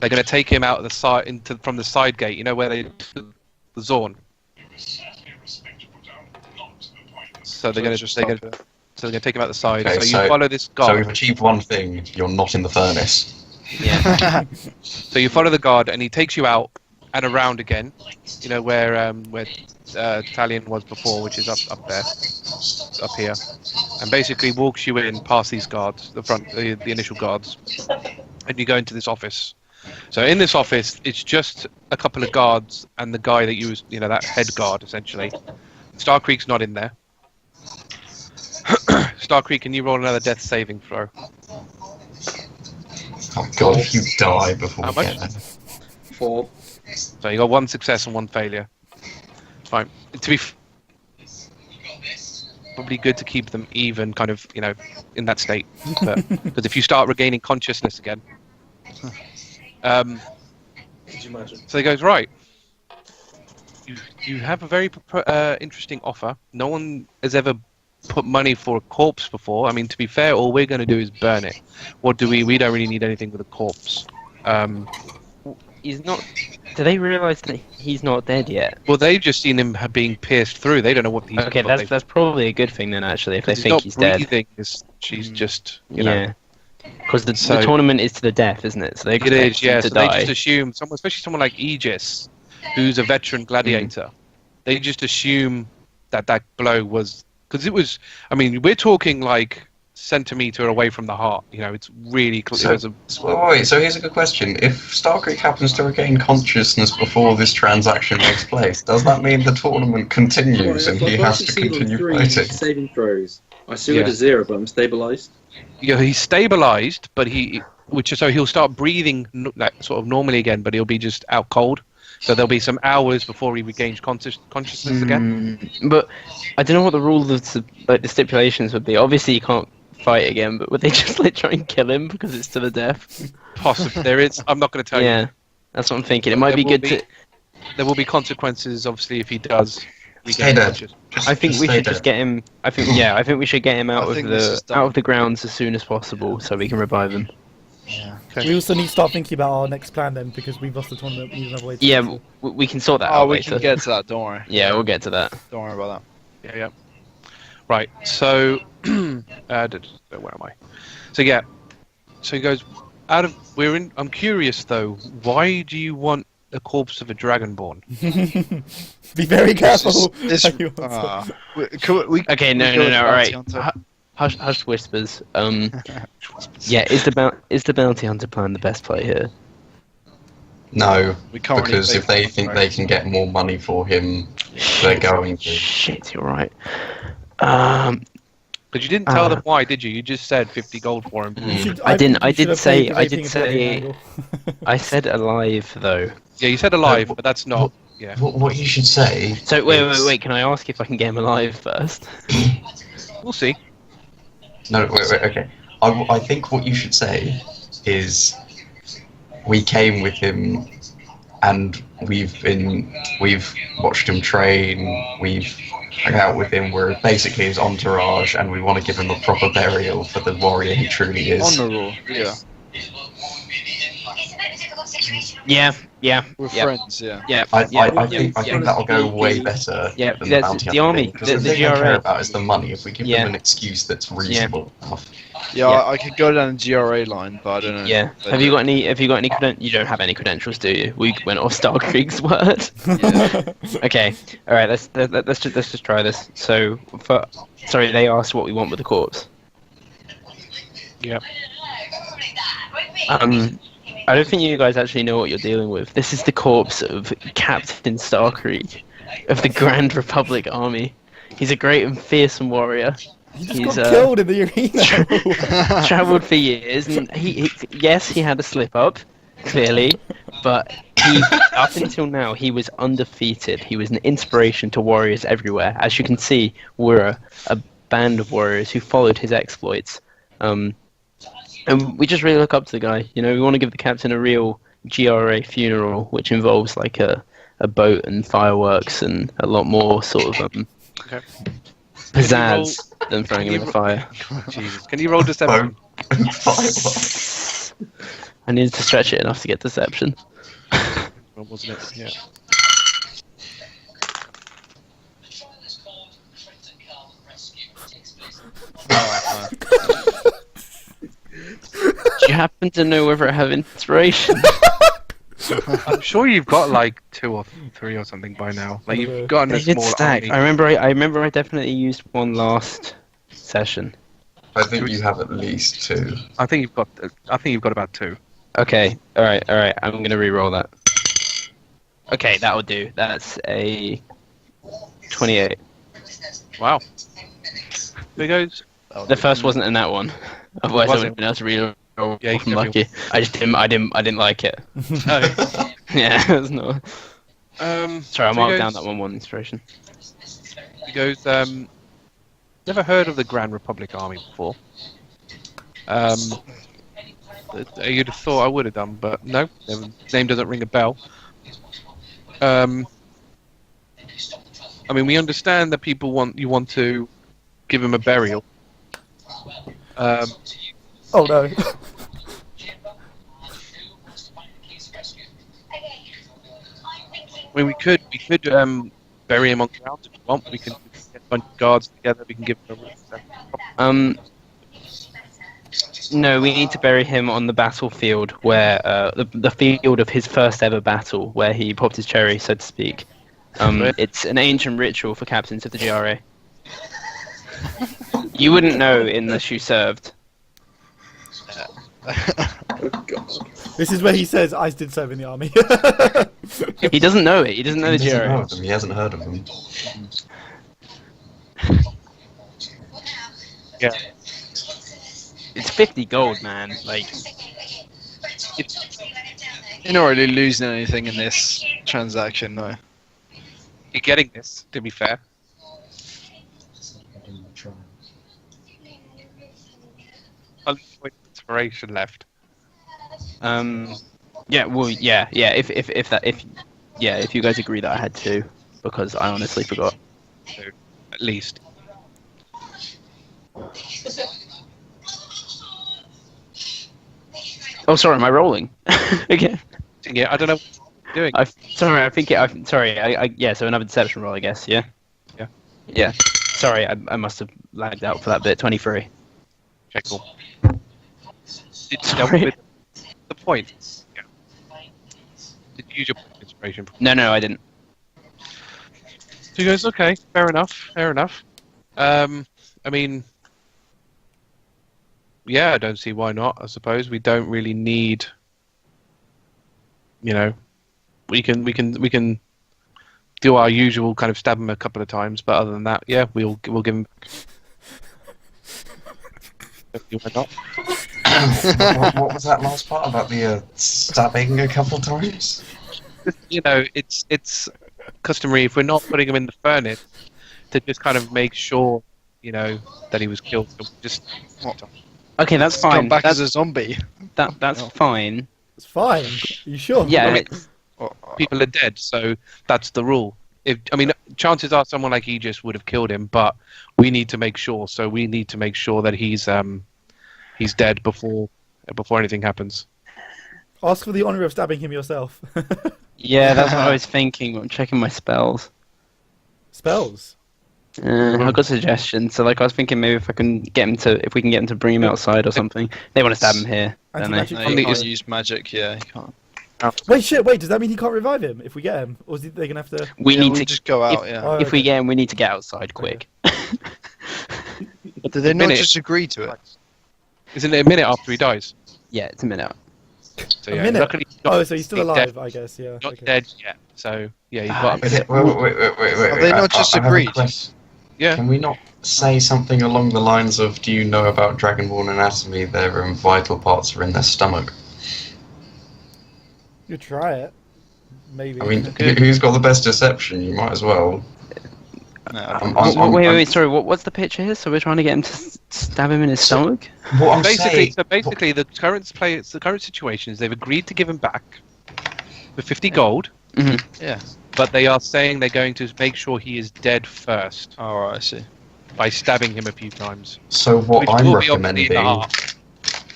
They're going to take him out of the side from the side gate. You know where they the Zorn. So they're going to stop it. So they're going to take him out the side. Okay, so you so- follow this So guard. we've achieved one thing, you're not in the furnace. Yeah. So you follow the guard, and he takes you out and around again. You know where Talion was before, which is up there, up here, and basically walks you in past these guards, the initial guards, and you go into this office. So in this office, it's just a couple of guards and the guy that that head guard essentially. Starkriek's not in there. Starkriek, can you roll another death saving throw? Oh god, if you die before How we much? get there. 4. So you got 1 success and 1 failure. Fine. To be probably good to keep them even, kind of, in that state. Because if you start regaining consciousness again. Could you imagine? So he goes, right. You have a very interesting offer. No one has ever put money for a corpse before. I mean, to be fair, all we're going to do is burn it. What do we? We don't really need anything with a corpse. He's not. Do they realise that he's not dead yet? Well, they've just seen him being pierced through. They don't know what he's. Okay, that's probably a good thing then. Actually, if they think he's not dead. breathing. She's just know. Because the tournament is to the death, isn't it? So they It is, yeah. to So die. they just assume especially someone like Aegis, who's a veteran gladiator. They just assume that blow was because it was. I mean, we're talking like centimeter away from the heart. It's really close. So here's a good question. If Starkriek happens to regain consciousness before this transaction takes place, does that mean the tournament continues and he has to continue fighting? Saving throws. I assume it is 0, but I'm stabilised. Yeah, he's stabilized, but he'll start breathing sort of normally again, but he'll be just out cold. So there'll be some hours before he regains consciousness again. But I don't know what the rules of the stipulations would be. Obviously, you can't fight again, but would they just try and kill him because it's to the death? Possibly there is. I'm not going to tell you. Yeah, that's what I'm thinking. It might be good to. There will be consequences, obviously, if he does. Stay dead. I think we should just get him. I think we should get him out of the grounds as soon as possible so we can revive him. Yeah. Okay. We also need to start thinking about our next plan then, because we've lost the tournament. We need another way to Yeah, cancel. we can sort that Oh, out we later. can get to that. Don't worry. Yeah, we'll get to that. Don't worry about Yeah. Right. So, where am I? So yeah. So he goes I'm curious though. Why do you want the corpse of a Dragonborn? Be very careful. This how you answer. Okay, no, all right. Hush whispers. Yeah, is the bounty hunter plan the best play here? No, We can't really because if they fake think it, they right? can get more money for him, they're going to. Shit, you're right. But you didn't tell them why, did you? You just said 50 gold for him. You should- I didn't. think I you should did have say. played I the did vaping and say. angle. I said alive though. Yeah, you said alive, but that's not. Yeah. What you should say. So wait. Can I ask if I can get him alive first? We'll see. No, wait, okay. I think what you should say is we came with him and we've watched him train, we've hung out with him, we're basically his entourage and we want to give him a proper burial for the warrior he truly is. Honourable. Yeah. Yeah. We're friends. Yeah. Yeah. I yeah. think that'll go way better Yeah, than that's bounty the hunting, army, because the the thing they GRA. care about is the money. If we give Yeah. them an excuse that's reasonable enough. Yeah. Yeah. I could go down the GRA line, but I don't know. Yeah. But Have you got any? You don't have any credentials, do you? We went off Starkriek's word. Okay. All right. Let's just try this. So sorry, they asked what we want with the corpse. Yep. I don't think you guys actually know what you're dealing with. This is the corpse of Captain Starkriek of the Grand Republic Army. He's a great and fearsome warrior. He just He's, got killed in the arena. Travelled for years, and he had a slip up, clearly, but up until now he was undefeated. He was an inspiration to warriors everywhere. As you can see, we're a band of warriors who followed his exploits. And we just really look up to the guy. We want to give the captain a real GRA funeral, which involves like a boat and fireworks and a lot more sort of Okay. pizzazz than throwing him in the fire. Jesus. Can you roll deception? Fireworks. I needed to stretch it enough to get deception. What wasn't it? Yeah. Do you happen to know whether I have inspiration? I'm sure you've got like 2 or 3 or something by now. Like you've gotten a They did small stack. army. I remember I definitely used one last session. I think you have at least 2. I think you've got about 2. Okay, alright. I'm gonna re-roll that. Okay, that'll do. That's a 28. Wow. There goes. The first wasn't in that one. Otherwise, I would have been able to read it. Yeah, you can lucky. I just didn't. I didn't like it. Oh. Yeah, it was not. Sorry, I so marked he down goes- that one inspiration. He goes, never heard of the Grand Republic Army before. You'd have thought I would have done, but no, the name doesn't ring a bell. I mean, we understand that you want to give him a burial. Oh no. I mean, we could bury him on the ground if you want. We can get a bunch of guards together. We can give him a No, we need to bury him on the battlefield where the field of his first ever battle, where he popped his cherry, so to speak. It's an ancient ritual for captains of the GRA. You wouldn't know unless you served. Oh god. This is where he says, I did serve in the army. He doesn't know it. He doesn't know the He doesn't know GRA. of them. He hasn't heard of them. Yeah. It's 50 gold, man. Like, You're not really losing anything in this transaction, though. You're getting this, to be fair. Only point of inspiration left. yeah, well, yeah. If you guys agree that I had to, because I honestly forgot. So, at least. Oh, sorry, am I rolling again? Yeah, I don't know what you're doing. Yeah, so another deception roll, I guess. Yeah. Yeah. Yeah. Sorry, I must have lagged out for that bit. 23. Okay, cool. Did you Sorry. with the point? Yeah. Did you use your point of inspiration? No, I didn't. So he goes, okay, fair enough. I mean, yeah, I don't see why not. I suppose we don't really need. You know, we can do our usual kind of stab him a couple of times, but other than that, yeah, we'll give him. Why not? What was that last part about the stabbing a couple times? You know, it's customary if we're not putting him in the furnace to just kind of make sure, you know, that he was killed. So just Okay, that's fine. Come back That's as a zombie. that's fine. It's fine. Are you sure? Yeah. Well, people are dead, so that's the rule. Chances are someone like Aegis would have killed him, but we need to make sure. So we need to make sure that he's dead before anything happens. Ask for the honour of stabbing him yourself. Yeah, that's what I was thinking. I'm checking my spells. Spells. I've got suggestions. So, like, I was thinking maybe if we can get him to bring him outside or something. They want to stab him here, don't they? Anti-magic No, fire. you can't use magic, yeah, you can't. Wait, does that mean he can't revive him if we get him? Or is they going to have to... We Yeah, need we'll to just go out, if, yeah. Oh, if we okay. get him, we need to get outside quick. Did they not minute. just agree to it? Isn't it a minute after he dies? Yeah, it's a minute. So, A yeah, minute? luckily he's not, Oh, so he's still he's alive, dead, I guess, yeah. not okay. dead yet. So yeah, you've got. Is it, wait. Have they not just I have a agreed? question. Yeah. Can we not say something along the lines of, do you know about Dragonborn anatomy? Their vital parts are in their stomach. You try it. Maybe. I mean, who's got the best deception? You might as well. No, Wait, sorry, what's the pitch here? So we're trying to get him to stab him in his stomach? What I'm Basically, saying, the current situation is they've agreed to give him back for 50 gold, yeah. but they are saying they're going to make sure he is dead first Alright, I see. by stabbing him a few times. So what Which I'm will be obviously in the recommending heart.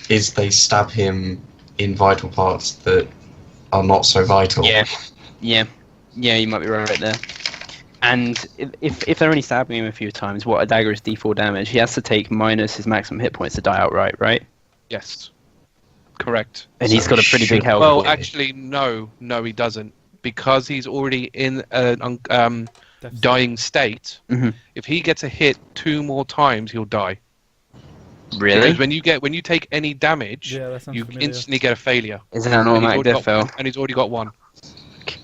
is they stab him in vital parts that are not so vital. Yeah, you might be right there. And if they're only stabbing him a few times, what a dagger is D4 damage. He has to take minus his maximum hit points to die outright, right? Yes, correct. And So he's got a pretty big should- health. Well, yeah. actually, no, he doesn't, because he's already in an Definitely. dying state. Mhm. If he gets a hit 2 more times, he'll die. Really? Because when you take any damage, Yeah, that sounds you familiar. instantly get a failure. Is that an And he's automatic already death got- fail? And he's already got one.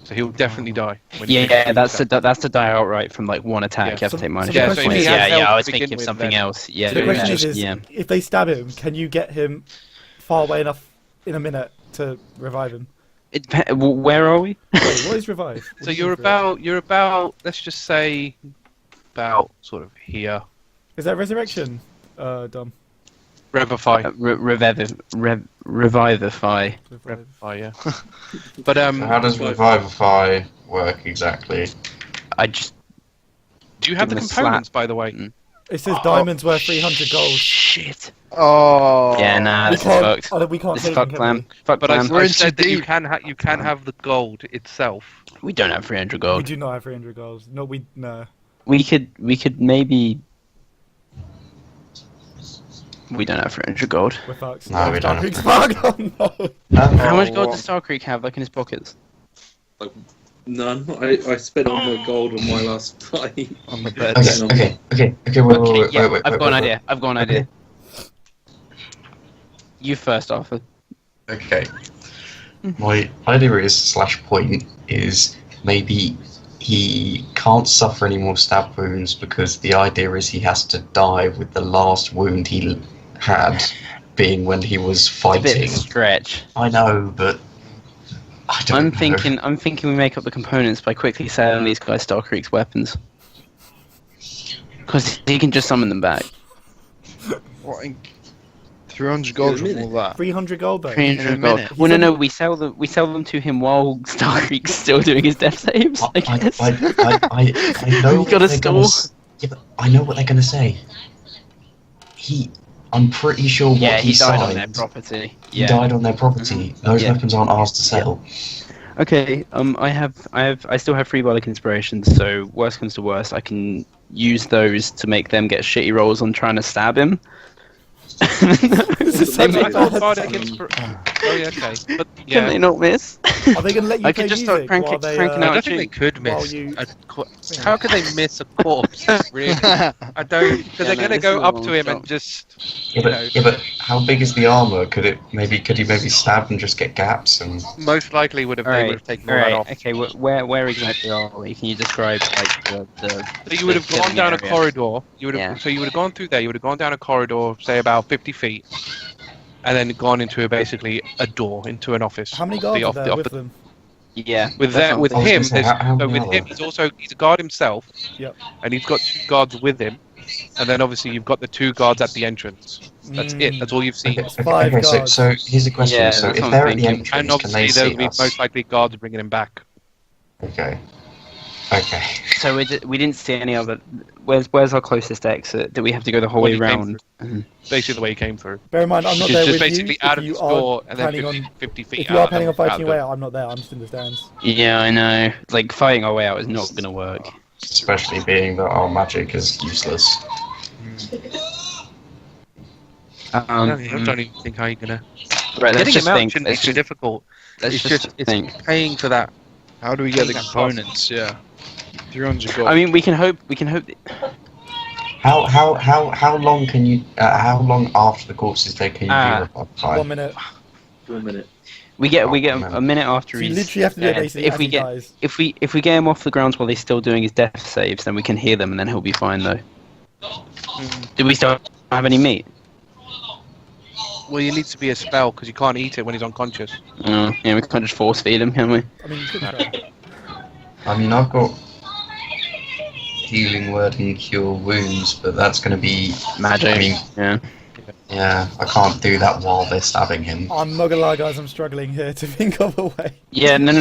So he'll definitely die. When he Yeah, makes that's to die outright from like one attack. Yeah. You have So- to take minus so the two question points. is- Yeah, health I was to begin thinking of with, something then- else. Yeah, So the question is, yeah. if they stab him, can you get him far away enough in a minute to revive him? Where are we? Wait, what is revive? What So do you you're about, let's just say, about sort of here. Is that resurrection, Dom? Revivify. Revivify. Revive. Revivify, yeah. But So how does Revivify work exactly? I just do you have the Give him a components, slap. by the way? It says diamonds worth 300 gold. shit. Oh. Yeah, nah, We this is can't. fucked. Oh, we can't This save is him, fucked, can we? man. Fuck, But I man. said that you deep. can have the gold itself. We don't have 300 We gold. do not have 300 gold. No, no. We could maybe. We don't have 300 gold. We're fucked. No, we don't have Starkriek's fucked. Oh, no. How much gold what? does Starkriek have, like in his pockets? None. I spent all my gold on my last fight. On the bed. Okay. Wait. Yeah, I've got an wait. idea. I've got an idea. You first, Arthur. Okay. My idea is /point is maybe he can't suffer any more stab wounds because the idea is he has to die with the last wound he had being when he was It's a bit of fighting. a stretch. I know, but I don't I'm know. thinking we make up the components by quickly selling these guys Starkriek's weapons. Because he can just summon them back. What? 300 gold In a from all that. 300 gold though. 300 gold. minute. Well, no, we sell them to him while Starkriek's still doing his death saves. I guess. I know You what got a they're gonna store? yeah, but I know what they're gonna say. I'm pretty sure what Yeah, he died on their signed, property. he Yeah. died on their property. Those Yeah. weapons aren't ours to sell. Okay. I still have 3 Bardic inspirations. So worst comes to worst, I can use those to make them get shitty rolls on trying to stab him. This is such I a thought bad Bardic time. Oh yeah, okay. But Can yeah, they not miss? Are they going to let you I play could just start music while cranking they, out I a don't think they tune. could While miss. you- How could they miss a corpse? Really? I don't. Because Yeah, they're no, going to this go is a up long to him shot. and just, Yeah, but how big is the armor? Could he maybe stab and just get gaps and most likely would have they would have taken all that off. Okay. Where exactly are we? Can you describe like the So you would have gone down a area? corridor. You would have. Yeah. So you would have gone through there. You would have gone down a corridor, say about 50 feet, and then gone into basically a door into an office. How many guards The are off- there the with off- them? Yeah. With that's that, what with I'm I was him, gonna say, there's, how so many with are him, there? he's a guard himself. Yep. And he's got 2 guards with him, and then obviously you've got the 2 guards at the entrance. That's it. That's all you've seen. okay, Five okay, guards. so here's a question. Yeah, so that's if what they're I'm at the thinking. entrance, And can obviously they there'll see be us? most likely guards bringing him back. Okay. So we didn't see any other. Where's our closest exit? Do we have to go the whole When way he came round? Mhm. Basically the way he came through. Bear in mind, I'm not Which there is just with basically you. out If of you the are door and then planning 50 on, feet if you are out planning on of the- fighting your out way of out, I'm not there. I'm just in the stands. Yeah, I know. Like fighting our way out is not gonna work. Especially being that our magic is useless. I don't even think how you're gonna. Right, let's Getting just him out think. shouldn't Let's be too just, difficult. let's It's just just think. it's paying for that. How do we get the That cost. components? Yeah. 300 gold. I mean, we can hope. How long can you? How long after the corpse is dead can you do revivify? 1 minute. 1 minute. We get Oh, man. a minute after So you he's literally have to do it dead. basically If as we he get dies. if we get him off the grounds while he's still doing his death saves, then we can hear them, and then he'll be fine though. Do we still have any meat? Well, you need to be a spell because you can't eat it when he's unconscious. Yeah, we can't just force feed him, can we? I mean, you could try. I mean, I've got healing word and cure wounds, but that's going to be Magic. I mean, Yeah. yeah, I can't do that while they're stabbing him. I'm not gonna lie, guys. I'm struggling here to think of a way. Yeah. No.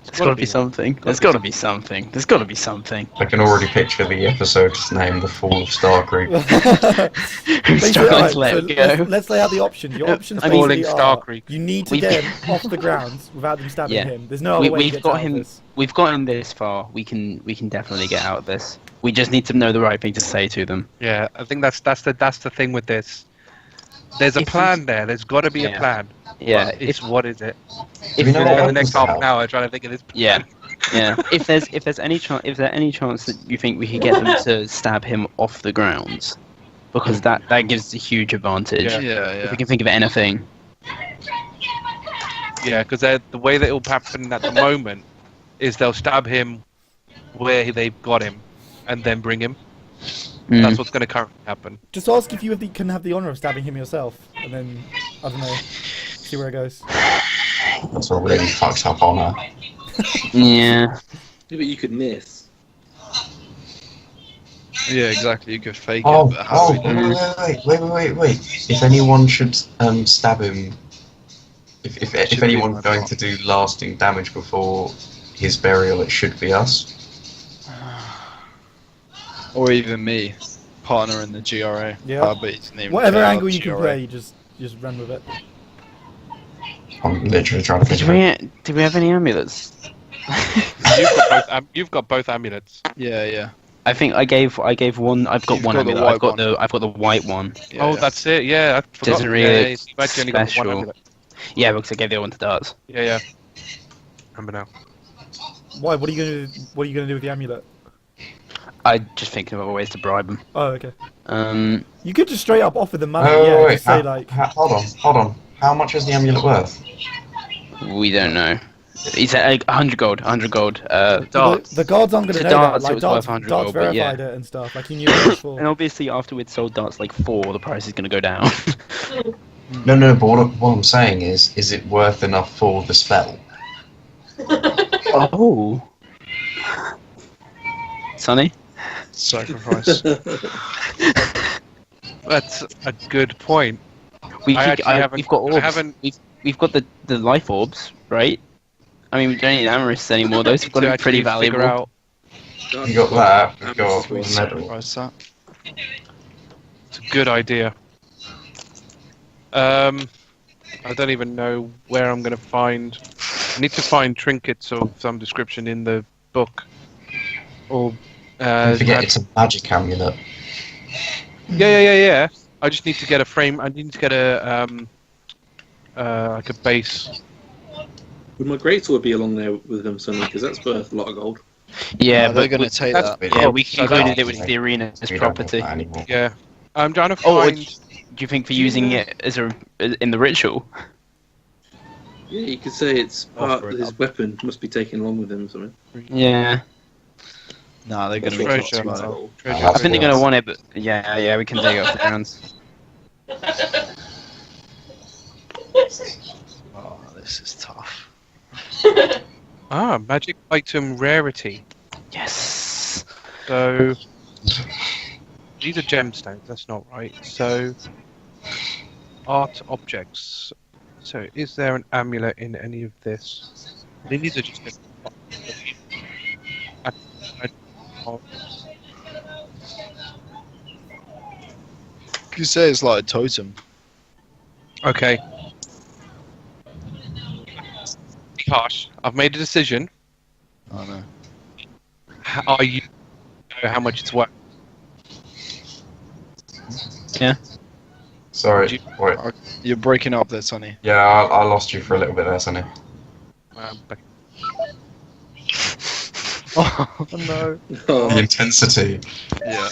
There's got to be be something. There's got to be something. There's got to be something. I can already picture the episode's name, The Fall of Starkriek. I'm Basically, struggling alright, to let so it go. let's lay out the options. Your options I mean- basically Falling are Starkriek. you need to We- get him off the ground without them stabbing Yeah. him. There's no other way to We've get got out him. of this. We've got him this far. We can definitely get out of this. We just need to know the right thing to say to them. Yeah, I think that's the thing with this. There's a If plan there. There's got to be a Yeah. plan. Yeah. But it's what is it? Do we If know We're what gonna spend the weapons next they half have? an hour trying to think of this. Plan. Yeah. Yeah. if there's any chance that you think we could get them to stab him off the grounds, because that gives a huge advantage. Yeah. Yeah, If yeah. we can think of anything. Yeah, because the way that it will happen at the moment is they'll stab him where they've got him, and then bring him. That's what's going to currently happen. Just ask if you can have the honour of stabbing him yourself, and then, I don't know, see where it goes. That's a really fucked up honour. Yeah. Yeah, but you could miss. Yeah, exactly. You could fake Oh, it, but how do we know? wait. If anyone should stab him, if anyone's going to do lasting damage before his burial, it should be us. Or even me, partner in the GRA. Yeah. But he doesn't even Whatever care angle about you can GRA. play, just run with it. I'm literally trying to figure it out. Did we have any amulets? You've got both amulets. Yeah. I think I gave one. I've got You've one got the amulet. white I've got one. the white one. Yeah. That's it. Yeah, I forgot. Doesn't really you've actually only got one special. amulet. Yeah, because I gave the other one to Darts. Yeah. Remember now. Why? What are you gonna do with the amulet? I just thinking of other ways to bribe them. Oh, okay. You could just straight up offer the money. Oh, Yeah, wait, just say like. hold on. How much is the amulet worth? we don't know. He said 100 gold. 100 gold. The guards aren't gonna To know Darts, that. it Like was Darts, worth 100 Darts gold, but verified yeah. it and stuff. Like he knew it was for. And obviously, after we'd sold Darts like 4, the price is going to go down. No, but what I'm saying is it worth enough for the spell? Oh. Sonny? Sacrifice. That's a good point. We've I actually haven't- got orbs. I haven't- We've got the life orbs, right? I mean, we don't need amulets anymore. Those have got to be pretty actually figure valuable. out. You got that. You got Sweet. the medal. Sacrifice that. It's a good idea. I don't even know where I'm going to find. I need to find trinkets of some description in the book. Or Don't forget, it's a magic amulet. Yeah. I just need to get a frame. I need to get a like a base. Would my greatsword be along there with them, Sonny? Because that's worth a lot of gold. Yeah, they're but going to take that's- that. yeah, we so included that's- it with the arena as We don't want property. that anymore. Yeah, I'm trying to Oh, find. do you think for using it as in the ritual? Yeah, you could say it's part Offer of it his up. weapon must be taken along with him or something. Yeah, Nah, they're going to be Treasure. lots about it. Gold. Treasure. I think they're gonna want it, but yeah, we can dig it off the ground. Oh, this is tough. Magic item rarity. Yes. So these are gemstones. That's not right. So art objects. So is there an amulet in any of this? These are just. You say it's like a totem. Okay. Harsh. I've made a decision. I know. Are you know how much it's worth? Sorry. Did Wait. You're breaking up there, Sonny. Yeah, I lost you for a little bit there, Sonny. Oh, no. The Oh, intensity. Yeah.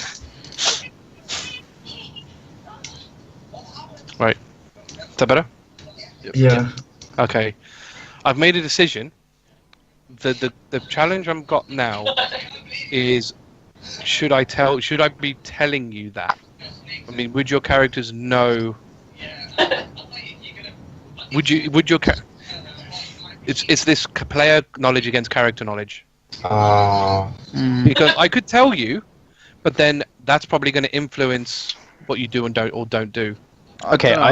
Is that better? Yeah. Okay. I've made a decision. The challenge I've got now is should I be telling you that? I mean, would your characters know? Would your it's this player knowledge against character knowledge. Because I could tell you, but then that's probably going to influence what you do and don't do. Okay, dunno,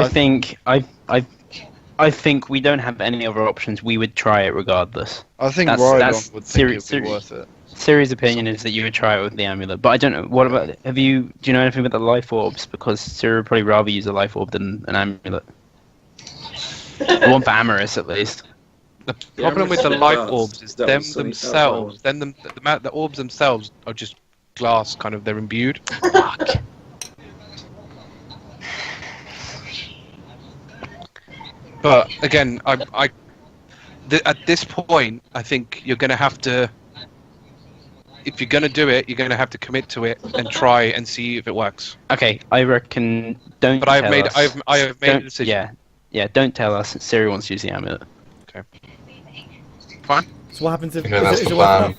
I think we don't have any other options. We would try it regardless. I think That's Riardon would think serious- it'd be worth it. Siri's opinion is that you would try it with the amulet, but I don't know. What about? Do you know anything about the life orbs? Because Siri would probably rather use a life orb than an amulet. One for Amaris, at least. The problem with the Amaris life does. orbs is That them was something- themselves. Then the orbs themselves are just glass, kind of. They're imbued. Fuck. But again, at this point, I think you're going to have to. If you're going to do it, you're going to have to commit to it and try and see if it works. Okay, I reckon don't. But I have tell made us. I have made a Don't- decision. Yeah, don't tell us. Siri wants to use the amulet. Okay. Fine. So what happens if Okay, that's is the it worth plan. enough?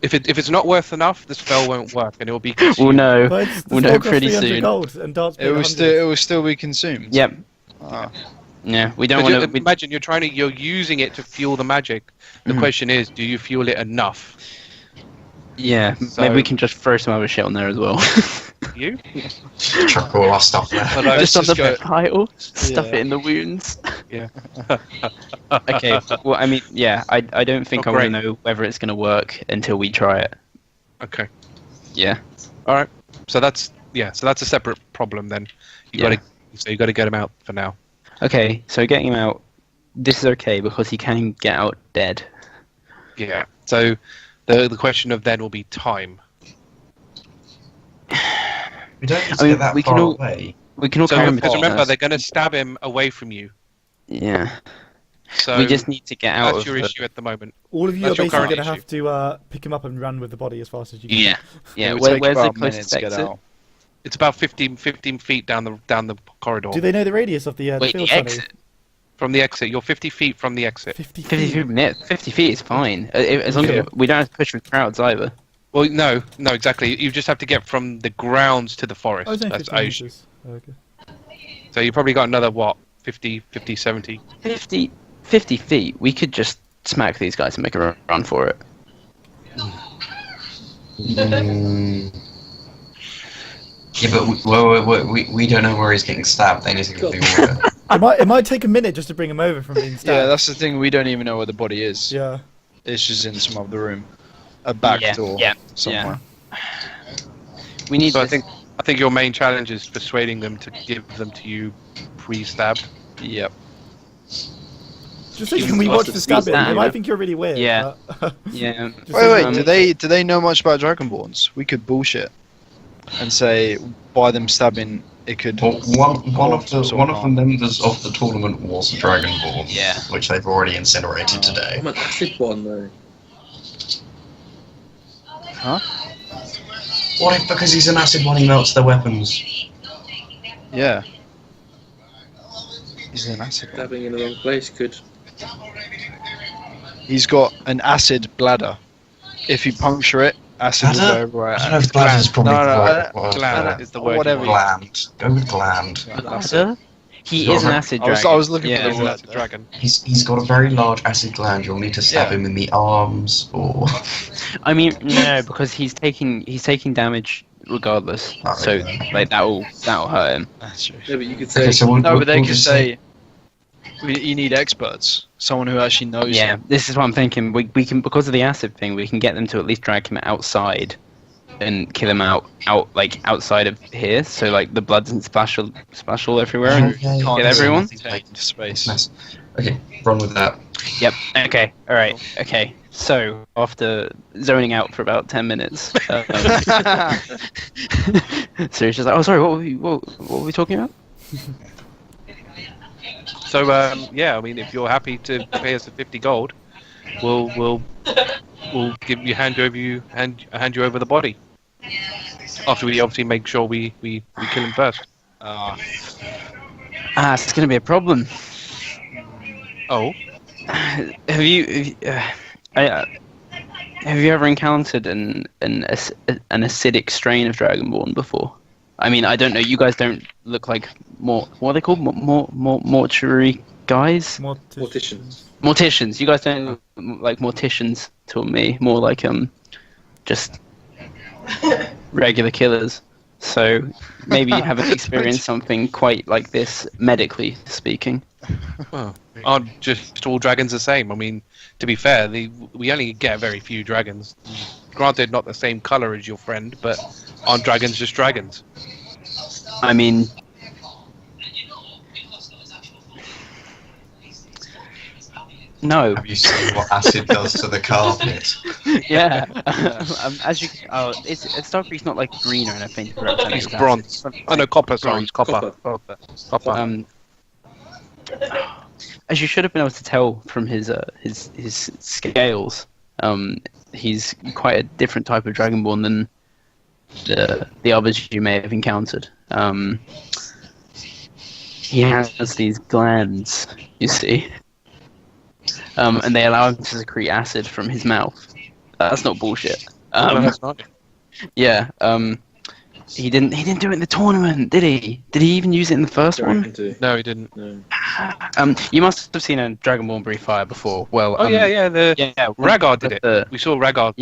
If it's not worth enough, the spell won't work, and it will be. We'll consumed. know. But it's, the We'll spell know costs pretty 300 soon. gold and darts It will still be consumed. Yep. Ah. Yeah, we don't But want to. imagine you're using it to fuel the magic. The Mhm. question is, do you fuel it enough? Yeah, So- maybe we can just throw some other shit on there as well. You? Chuck all our stuff there. But I- just on the just go- pile, stuff Yeah. it in the wounds. Yeah. Okay. Well, I mean, yeah, I don't think Oh, I want to great. know whether it's going to work until we try it. Okay. Yeah. All right. So that's a separate problem then. You Yeah. got to get him out for now. Okay, so getting him out, this is okay because he can get out dead. Yeah. So the question of then will be time. We don't need to I mean, get that we can far all- away. We can all So carry him because between remember us. they're going to stab him away from you. Yeah. So We just need to get out that's of your the... issue at the moment. All of you are That's your basically current going to issue. have to pick him up and run with the body as fast as you can. Yeah. Yeah. It would Where's take the about a minute closest to get exit? out. It's about 15 feet down the corridor. Do they know the radius of the Wait, field the exit? From the exit. You're 50 feet from the exit. 50 50 feet. feet, 50 feet is fine. As long Okay. as we don't have to push with crowds either. Well, no, exactly. You just have to get from the grounds to the forest. Oh, it's only That's 50 Aish. meters. Oh, okay. So you probably got another, what, 50, 70? 50 feet, we could just smack these guys and make a run for it. Yeah, but we don't know where he's getting stabbed. They need to go through all of it. It might take a minute just to bring him over from being Yeah, stabbed. that's the thing. We don't even know where the body is. Yeah. It's just in some other room, a back Yeah, door yeah, somewhere. We need So this- I think your main challenge is persuading them to give them to you pre-stabbed. Yep. Just think, can we watch the stabbing? They might think you're really weird. Yeah. but- Yeah. Just Wait, um, do they know much about Dragonborns? We could bullshit and say by them stabbing it could. Well, one of cause the some one of the harm. members of the tournament was a Dragonborn, Yeah. which they've already incinerated today. I'm an acid one though. What if because he's an acid one he melts their weapons? Yeah. He's an acid one. Stabbing in the wrong place could. He's got an acid bladder. If you puncture it, acid will go Bladder? everywhere. I don't know if bladder's probably No, no, the I right don't- word. Gland is the word. whatever. Gland. Go with gland. Bladder? He Got is an her. acid I dragon. was looking yeah. for He's the an word. acid dragon. He's got a very large acid gland. You'll need to stab Yeah. him in the arms or. I mean, no, because he's taking damage regardless. Oh, So yeah. like that'll hurt him. That's true. Yeah, but you could say. Okay, so No, but they we'll could just say you need experts, someone who actually knows. Yeah, him. this is what I'm thinking. We can, because of the acid thing, we can get them to at least drag him outside and kill him outside of here. So like the blood doesn't splash all everywhere and Okay. Can't get everyone. take space. Nice. Okay, run with that. Yep. Okay. All right. Okay. So after zoning out for about 10 minutes, so it's just like, oh, sorry, what were we talking about? So yeah, I mean, if you're happy to pay us the 50 gold, we'll hand you over the body. After we obviously make sure we kill him first. It's going to be a problem. Oh, Have you ever encountered an acidic strain of Dragonborn before? I mean, I don't know. You guys don't look like what are they called? Mortuary guys? Morticians. Morticians. You guys don't look like morticians to me. More like just regular killers. So maybe you haven't experienced something quite like this, medically speaking. well, aren't just all dragons the same? I mean, to be fair, we only get very few dragons. Granted, not the same color as your friend, but aren't dragons just dragons? I mean, no. Have you seen what acid does to the carpet? Yeah. As you, it's Starkriek's not like green or anything. to represent He's his bronze. Oh no, copper. Sorry, Bronze, copper. Copper. acid. As you should have been able to tell from his scales, he's quite a different type of Dragonborn than the others you may have encountered. He has these glands, you see. and they allow him to secrete acid from his mouth. That's not bullshit. No, that's not. Yeah. He didn't do it in the tournament, did he? Did he even use it in the first one? No, he didn't. No. You must have seen a Dragonborn Brief Fire before. Well, Oh yeah. Rhaegar did it. We saw Rhaegar.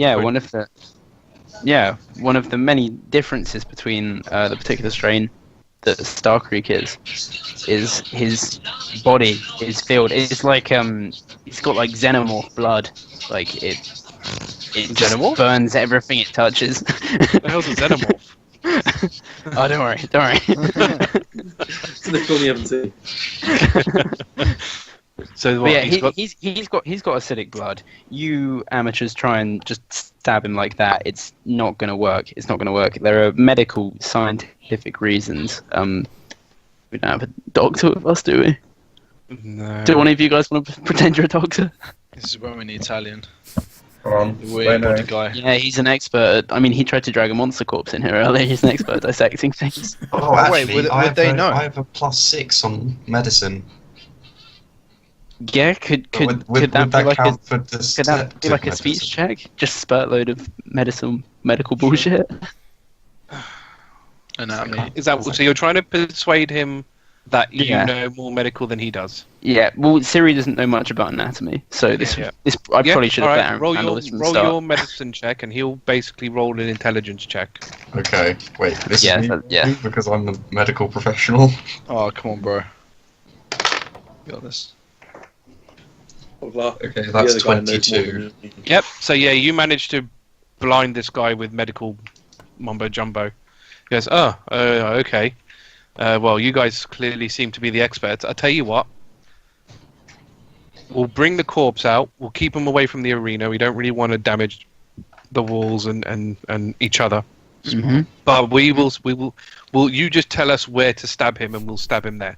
Yeah, one of the many differences between the particular strain that Starkriek is his body is filled. It's like it's got like xenomorph blood. Like it just Xenomorph? burns everything it touches. What the hell's a xenomorph? Oh, don't worry. It's the film you haven't seen. So But what? yeah, he's got. he's got acidic blood. You amateurs try and just stab him like that. It's not gonna work. It's not gonna work. There are medical, scientific reasons. We don't have a doctor with us, do we? No. Do one of you guys want to pretend you're a doctor? This is when we need Talion. Come on. The weird body guy. Yeah, he's an expert. I mean, he tried to drag a monster corpse in here earlier. He's an expert at dissecting things. Oh, actually, wait, would they know? I have a +6 on medicine. Yeah, could Would that be like a count for could that be like a speech check? Just spurt load of medical bullshit. Anatomy. Is that so? You're trying to persuade him that you Yeah. know more medical than he does. Yeah, well, Siri doesn't know much about anatomy, so this Yeah. I probably should have let him roll handle your this from the roll start. your medicine check, and he'll basically roll an intelligence check. Okay, wait, this Yeah, is me yeah. because I'm a medical professional. Oh, come on, bro. Got this. Okay, that's 22. Yep. So yeah, you managed to blind this guy with medical mumbo jumbo. He goes, okay. Well, you guys clearly seem to be the experts. I'll tell you what. We'll bring the corpse out. We'll keep him away from the arena. We don't really want to damage the walls and each other. Mhm. But we'll you just tell us where to stab him, and we'll stab him there.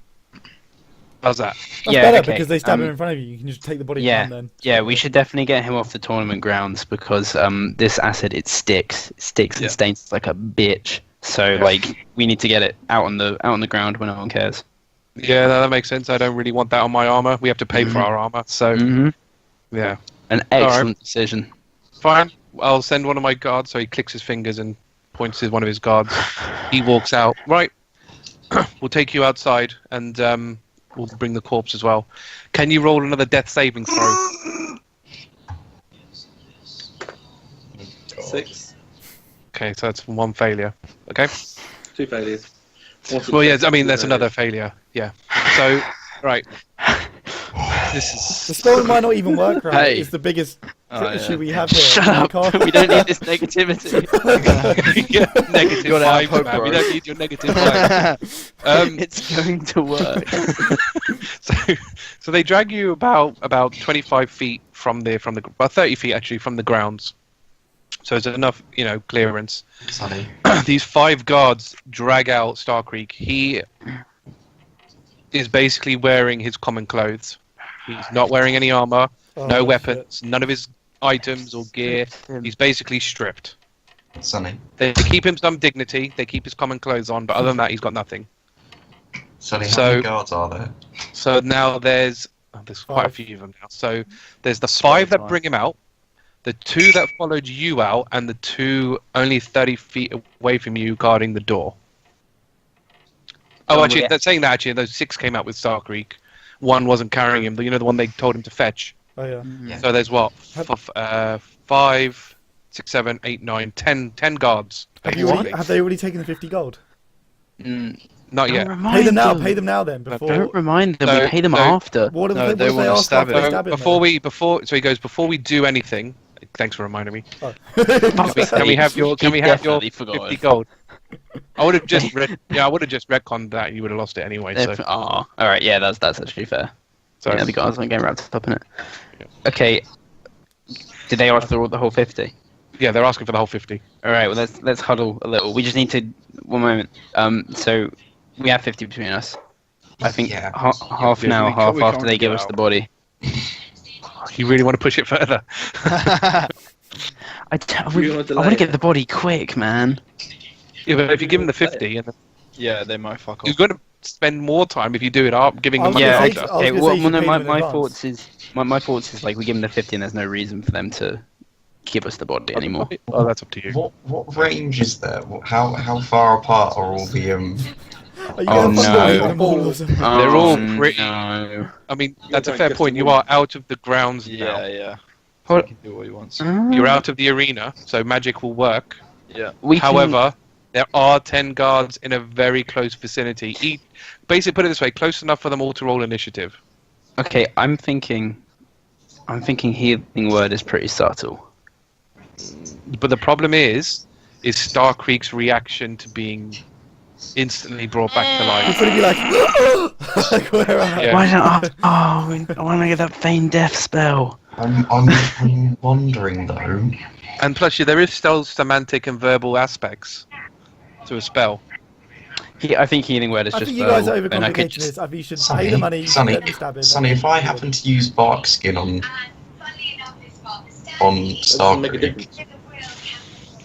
How's that? That's Yeah, better okay, because they stab him in front of you. You can just take the body yeah. down then. Yeah, we should definitely get him off the tournament grounds because this acid it sticks Yeah. and stains like a bitch. So like we need to get it out on the ground when no one cares. Yeah, that makes sense. I don't really want that on my armor. We have to pay for our armor, so Mm-hmm. yeah. An excellent decision. Fine. I'll send one of my guards. So he clicks his fingers and points to one of his guards. He walks out. Right. We'll take you outside and we'll bring the corpse as well. Can you roll another death saving throw? 6. Okay, so that's one failure. Okay. 2 failures. Well, yeah. I mean, that's another failure. Yeah. So, right. This is. The spell might not even work right. Hey. It's the biggest Oh, issue yeah. we have here. Shut We up! can't- We don't need this negativity. Negative Gotta have vibes, hope, man. We bro. don't need your negative vibes. It's going to work. So they drag you about 25 feet from the well 30 feet actually from the grounds. So it's enough, clearance. Sunny. These 5 guards drag out Starkriek. He is basically wearing his common clothes. He's not wearing any armor, Oh, no shit. weapons, none of his items or gear. He's basically stripped. Sunny. They keep him some dignity. They keep his common clothes on, but other than that, he's got nothing. Sunny, how So- many guards are there? So now there's quite a Five. few of them now. So there's the Sorry, 5 that fine. bring him out, the 2 that followed you out, and the 2 only 30 feet away from you guarding the door. Oh, Oh, actually, yeah. saying that, actually, those 6 came out with Starkriek. 1 wasn't carrying him. The one they told him to fetch. Oh yeah. Yeah. So there's what? Have- 5, 6, 7, 8, 9, 10 guards. Have they already taken the 50 gold? Not Don't yet. remind Pay them now. them. Pay them now then. Before. Don't remind them. No, we pay them no. after. What if No, they, they what if they wanna ask stab after they him. stab him? So he goes, before we do anything, thanks for reminding me. Oh. Can we have your Definitely forgot 50 it. gold? I would have just retconned that, and you would have lost it anyway. So, All right. Yeah, that's actually fair. so Yeah, the guys aren't getting wrapped up in it. Yeah. Okay. Did they ask for the whole 50? yeah, they're asking for the whole 50. All right. Well, let's huddle a little. We just need to. One moment. So we have 50 between us. I think Yeah. half Yeah, now, we half can't after they get give us out. the body. You really want to push it further? I We wanna want delay to it. get the body quick, man. Yeah, but if you give him the 50, and Yeah, they might fuck off. you're going to spend more time if you do it giving them money Yeah, after. I was Okay. gonna Well, say you should no, pay my, them in my advance. thoughts is my thoughts is like we give them the 50 and there's no reason for them to give us the body anymore. Oh, that's up to you. What range is there? How far apart are all the Are you Oh, gonna no. thunderweight them all or something? They're all pretty- No. I mean, You're that's a going fair just point. the You wall. are out of the grounds now. Yeah. Hold- He can do what he wants. You're out of the arena, so magic will work. Yeah. We can- However, there are 10 guards in a very close vicinity. Basically, put it this way, close enough for them all to roll initiative. Okay, I'm thinking healing word is pretty subtle. But the problem is Starkriek's reaction to being instantly brought back to You'd life. probably be like, like where am I? Yeah. Why don't I want to get that feign death spell? I'm wondering though. And plus, there is still semantic and verbal aspects to a spell. I think healing word is I just think you guys are verbal, and I could overcomplicating just- this. I think you should pay the money, Sonny, let me stab him. Sonny, if I happen to use bark skin on Doesn't make a Starkriek, difference.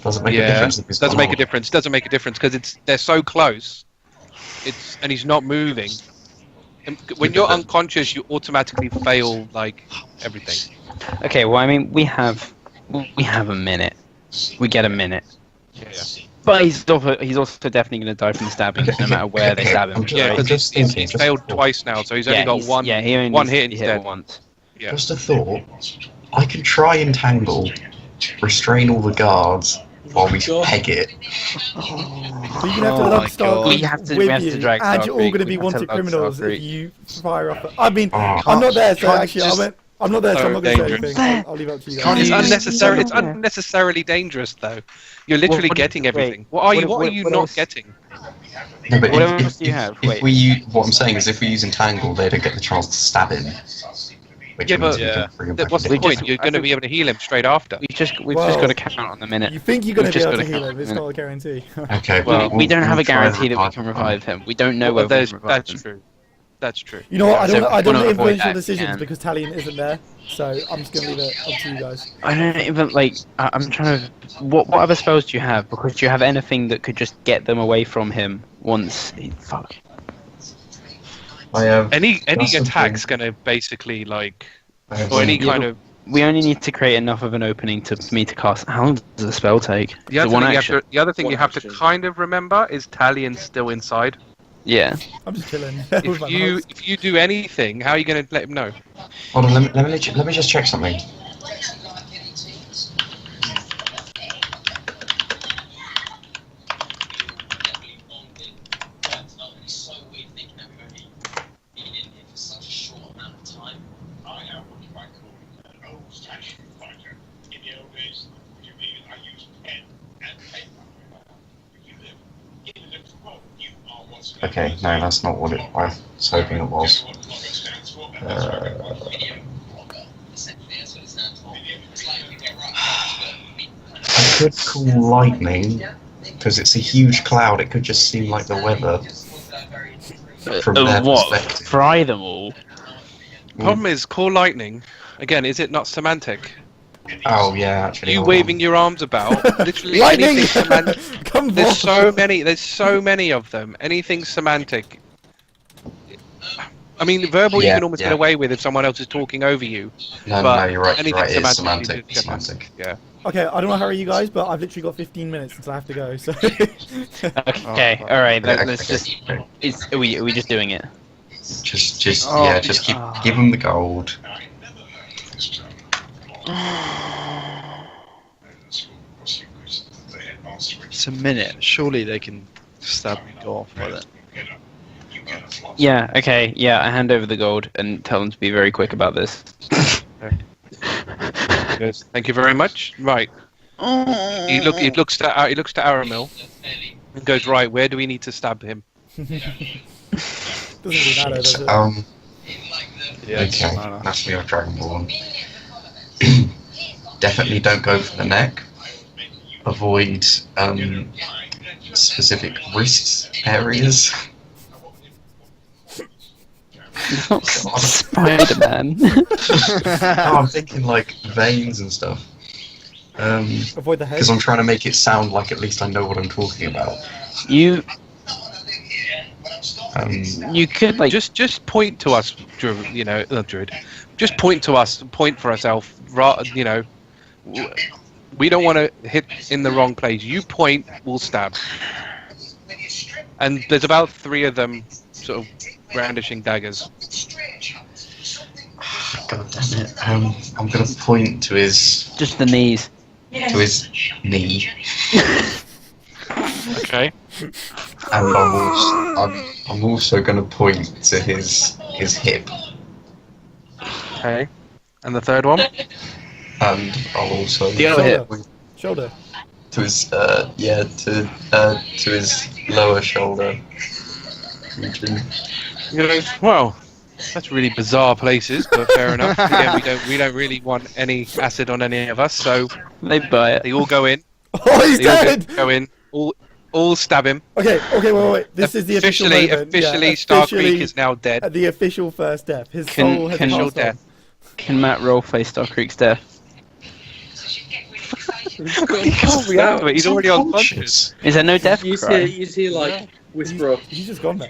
does it make a Yeah, difference? If he's doesn't gone make a on? difference. Doesn't make a difference because they're so close. And he's not moving. And when you're unconscious, you automatically fail like everything. Okay, well, I mean, we have a minute. We get a minute. Yeah. But he's also definitely going to die from the stabbing, no matter where they stab him. Yeah, I'm because just he's thinking, just failed a thought. twice now, so he's only got one. Yeah, he only one needs hit to hit instead. once. Yeah. Just a thought. I can try entangle, restrain all the guards while we God. peg it. But you're gonna have to Oh lump my Starkriek God. We have to with drag you, and you're all Starkriek. gonna We be have to wanted lug criminals Starkriek. if you fire up. I mean, Oh, I'm not there, so can't actually, just- I'm not there, so I'm not gonna say dangerous. anything. I'll leave it up to you Can't guys. you- It's unnecessary. It's Yeah. unnecessarily dangerous, though. You're literally what- getting wait, everything. What are you? what- What are you what not else? getting? No, but What if, else do you have? if Wait. what I'm saying is if we use entangle, they don't get the chance to stab him. Which Yeah, means but- we can bring him back What's in. the We point? just- You're I going to think- be able to heal him straight after. We've just Well, got to count on the minute. You think you're gonna We've be just able to gotta heal count him? It's on not a guarantee. Okay, Well, we don't have a try guarantee that we revive can him. revive him. We don't know Well, whether we can revive that's him. true. That's true. You know what? I So don't. if I we don't wanna make avoid influential that, decisions can. because Talion isn't there. So I'm just gonna leave it up to you guys. I don't even like. I'm trying to. What other spells do you have? Because do you have anything that could just get them away from him once? Fuck. I have. Any That's something. attack's going to basically like, I have or any Yeah, kind but- of. We only need to create enough of an opening for me to cast. How long does the spell take? The Is other, it one thing you action? have to, the other thing One you have to action. kind of remember is Talion's still inside. Yeah. I'm just chilling with my mouse. If you do anything, how are you going to let him know? Hold on, let me just check something. Okay, no, that's not what I was hoping it was. I could call lightning because it's a huge cloud. It could just seem like the weather from their perspective. Fry them all. Problem is, call lightning. Again, is it not semantic? Oh yeah, actually. You hold waving on. your arms about, literally Lightning! anything semantic. Come on! There's so many. There's so many of them. Anything semantic. I mean, verbal you Yeah, can almost yeah. get away with if someone else is talking over you. No, but you're right. You're anything right. It's semantic, semantic. you just get Semantic. Yeah. Okay, I don't want to hurry you guys, but I've literally got 15 minutes until I have to go. So Okay. All right. Okay, Let's okay, just. okay. Are we just doing it? Just Oh. give them the gold. It's a minute. Surely they can stab and go off with it. Yeah. Okay. Yeah. I hand over the gold and tell them to be very quick about this. Yes. Thank you very much. Right. He looks to Aramil and goes, right, where do we need to stab him? doesn't really matter, does it? Yeah, it doesn't Okay, matter. that's me of Dragonborn. Definitely don't go for the neck. Avoid specific wrist areas. It's not Spider-Man. Oh, I'm thinking like veins and stuff. Avoid the head. Because I'm trying to make it sound like at least I know what I'm talking about. You You could like Just point to us, you know, not Druid. Just point to us, point for ourselves. You know, we don't want to hit in the wrong place. You point, we'll stab. And there's about 3 of them, sort of brandishing daggers. God damn it. I'm going to point to his just the knees. knee. Okay. And I'm also going to point to his hip. Okay. And the third one? And I'll also The other hip. Shoulder. to his to his lower shoulder region. You know, well, that's really bizarre places, but fair enough. Again, we don't really want any acid on any of us, so They buy it. they all go in. Oh, he's They all dead! go in. All stab him. Okay, wait. This is the official moment. Officially, Yeah, Starkriek is now dead. the official first death. His Can- soul has can- passed Official on. death. Can Matt roleplay Starkriek's death? He can't react. He's already unconscious. Is there no death You cry? see, like, whisper of, He's just gone now.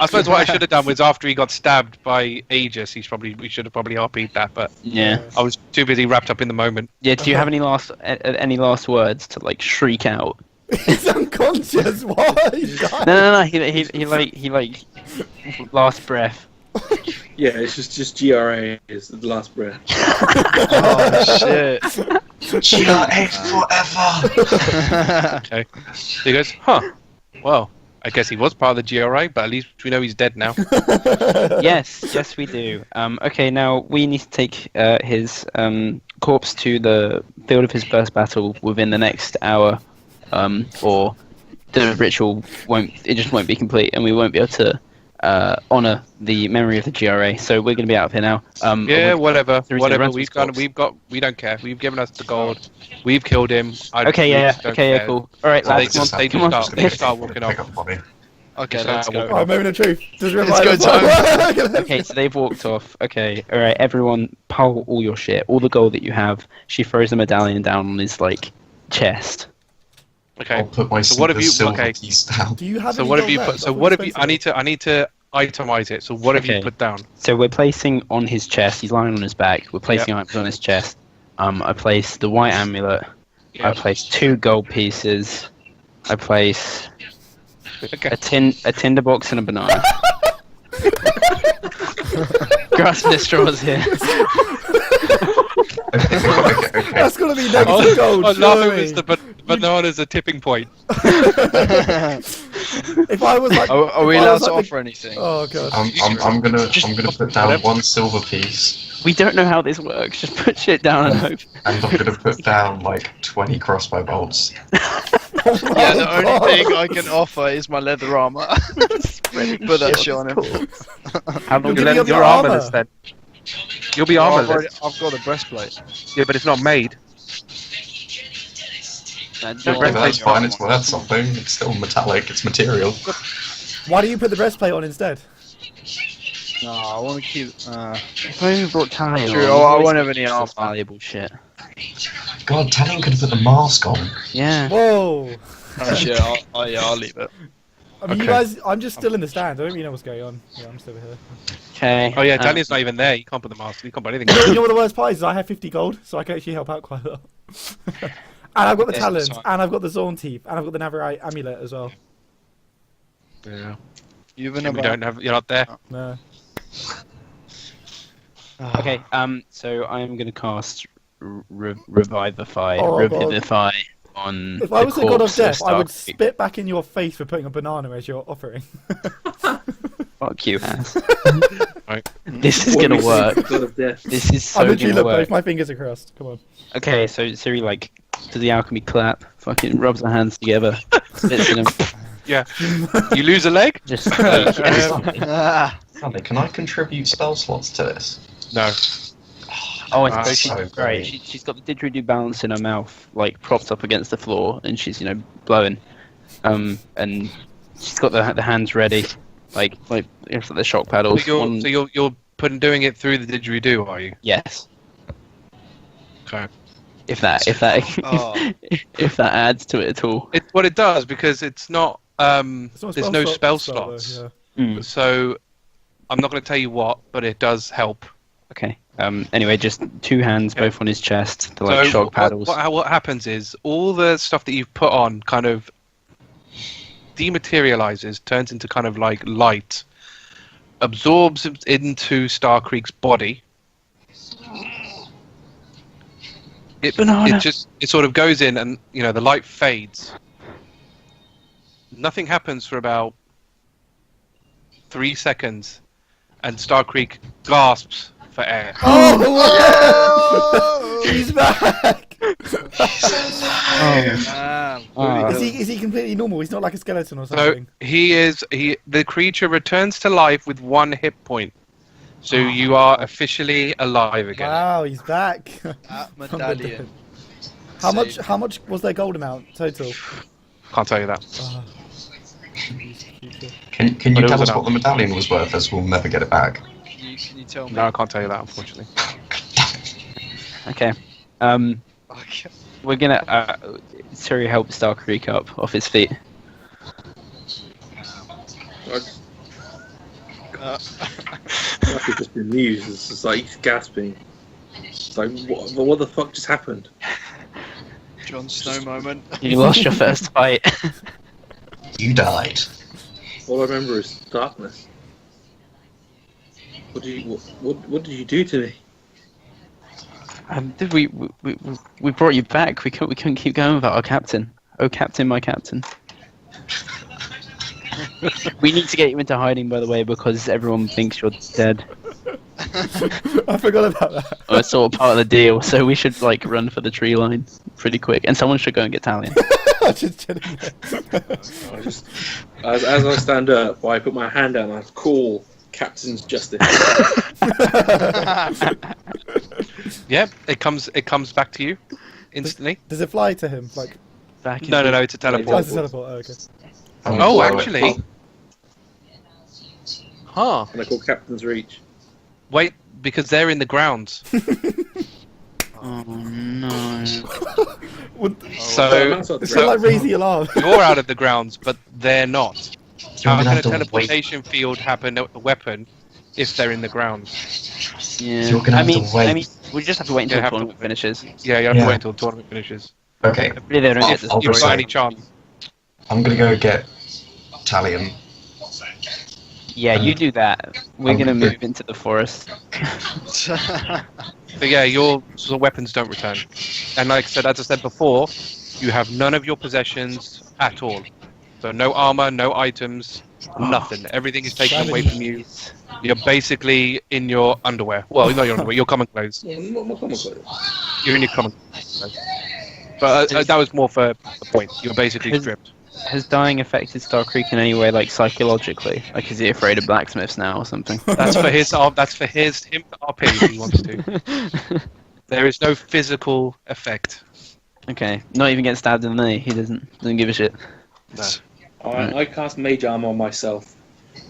I suppose what I should have done was after he got stabbed by Aegis, we should have probably RP'd that, but Yeah. I was too busy wrapped up in the moment. Yeah. Do you have any last words to like shriek out? He's unconscious. Why? He's died. No. He like last breath. yeah, it's just GRA is the last breath. Oh shit! GRA forever. Okay. So he goes, huh. Well, I guess he was part of the GRA, but at least we know he's dead now. Yes, we do. Okay, now we need to take his corpse to the field of his first battle within the next hour, or the ritual won't be complete, and we won't be able to honor the memory of the GRA. So we're going to be out of here now. Yeah, whatever. There is Whatever. no We've Ransom got. We don't care. We've given us the gold. We've killed him. Okay, yeah, cool. All right, So they lads, just come on. they start walking Pick off. up the body. Okay, So let's we'll go. Oh, moment of truth. Just Let's remind go, us. Okay, so they've walked off. Okay, all right, everyone, pile all your shit, all the gold that you have. She throws the medallion down on his like chest. Okay. I'll put my So what have you? silver Okay. piece down. Do you have So any what have gold you left? put? So That's what have you? expensive. I need to itemize it. So what have you Okay. put down? So we're placing on his chest. He's lying on his back. We're placing items on his chest. I place the white amulet. I place 2 gold pieces. I place Okay. a tinderbox and a banana. Grasping at straws here. Okay. That's gonna be negative gold. I'm laughing surely. as the banana's a tipping point. If I was like, Are we if I allowed was to like offer anything? Oh god. I'm gonna put down 1 silver piece, We don't know how this works. Just put shit down and hope. and I'm gonna put down like 20 crossbow bolts. Yeah, the only thing I can offer is my leather armor. Put that shit on him. How long You'll You're, give me you're your armorless armor. then. You'll be I've armorless. got a breastplate. Yeah, but it's not made. Okay, that's fine. It's worth something. It's still metallic. It's material. Why do you put the breastplate on instead? No, I want to keep. If I only brought Talion, True, he's I always won't have got any some armor. valuable shit. God, Talion could have put the mask on. Yeah. Whoa. Oh shit! I'll leave it. I mean, you Okay. guys, I'm just still in the stand. I don't really know what's going on. Yeah, I'm still here. Okay. Oh yeah, Talion's not even there. You can't put the mask. You can't put anything. You know what the worst part is? I have 50 gold, so I can actually help out quite a lot. And I've got the Yes, talons, that's and I've got the Zorn teeth, and I've got the Navarite amulet as well. Yeah. You've been And we don't have. You're not there. No. Okay. So I'm gonna cast Revivify, Oh, God. Revivify on. If I was the god of corpse death, I would Starkriek. spit back in your face for putting a banana as your offering. Fuck you, Haiss. Right. This is What gonna we say, work. God of death. This is so I literally gonna look both work. my fingers are crossed. Come on. Okay, so Ciri like does the alchemy clap? Fucking rubs her hands together, spits in them. Yeah. You lose a leg? Just like, Ah, Sally, can I contribute spell slots to this? No. oh, I Ah, suppose she's so right. great. She's got the didgeridoo balance in her mouth, like propped up against the floor, and she's blowing, and she's got the hands ready, like it's like the shock paddles. So you're doing it through the didgeridoo, are you? Yes, Okay. if that Oh. if that adds to it at all. What it does, because it's not It's not a there's no spell though, slots. yeah. Mm. So I'm not going to tell you what, but it does help. Okay. Anyway, just 2 hands, both on his chest. They're like shock paddles. What happens is all the stuff that you've put on kind of dematerializes, turns into kind of like light, absorbs into Starkriek's body. It sort of goes in, and the light fades. Nothing happens for about 3 seconds, and Starkriek gasps for air. Oh, yeah! He's back! Is he completely normal? He's not like a skeleton or So something? the creature returns to life with 1 hit point. So you are officially alive again. Wow, he's back. Medallion. How much was their gold amount total? Can't tell you that. Oh. Can But you it tell was us what the medallion was worth, as we'll never get it back? Can you tell me? No, I can't tell you that, unfortunately. Okay. We're gonna Siri help Starkriek up off his feet. I could just be amused. It's just like he's gasping. It's like, what the fuck just happened? Jon Snow moment. You lost your first fight. You died. All I remember is darkness. What did you do to me? Did we brought you back? We couldn't keep going without our captain. Oh, captain, my captain. We need to get you into hiding, by the way, because everyone thinks you're dead. I forgot about that. Oh, it's sort of part of the deal, so we should run for the tree line pretty quick, and someone should go and get Talion. I'm just chilling there. As I stand up, I put my hand out and I call Captain's Justice. Yep, it comes back to you instantly. Does it fly to him? Like, Back No, it's a oh, teleport. it's a teleport. Oh, okay. Oh, actually. Huh. And I call Captain's Reach. Wait, because they're in the grounds. Oh no. So It's like raise the alarm. you're out of the grounds, but they're not. You're How gonna can a have to wait. teleportation field happen a weapon if they're in the grounds? Yeah. You're gonna have to wait. I mean, we just have to wait until Yeah, the have to tournament wait. finishes. Yeah, you have Yeah. to wait until the tournament finishes. Okay, Hopefully they don't get this. I'll If you've got proceed. any chance. I'm gonna go get Talion. Yeah, you do that. We're I'm gonna good. move into the forest. But yeah, your weapons don't return. And like I said, as I said before, you have none of your possessions at all. So no armor, no items, nothing. Everything is taken away from you. You're basically in your underwear. Well, not your underwear, your common clothes. Yeah, what common clothes? You're in your common clothes. But that was more for the point. You're basically stripped. Has dying affected Starkriek in any way, psychologically? Is he afraid of blacksmiths now or something? That's for his him to RP if he wants to. There is no physical effect. Okay, not even get stabbed in the knee. He doesn't give a shit. No. I cast Mage Armor on myself.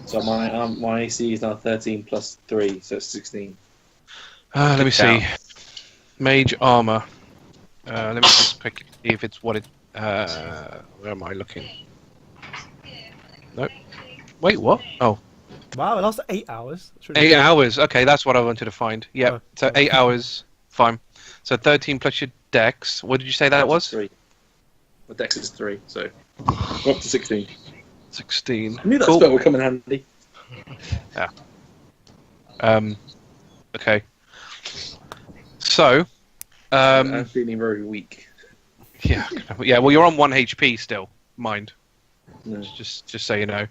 So my AC is now 13 plus 3, so it's 16. Let me see. Down. Mage armor. Let me just quickly see if it's what it. Where am I looking? Nope. Wait, what? Oh, Wow, it lasted 8 hours. That's really 8 hours. Okay, that's what I wanted to find. Yeah. Oh, So 8 hours. Fine. So 13 plus your dex. What did you say that was? 3. My dex is 3, so go up to 16. 16. I knew that Cool. spell would come in handy. Okay. So. I'm feeling very weak. Yeah. Yeah. Well, you're on 1 HP still. Mind. No. Just so you know.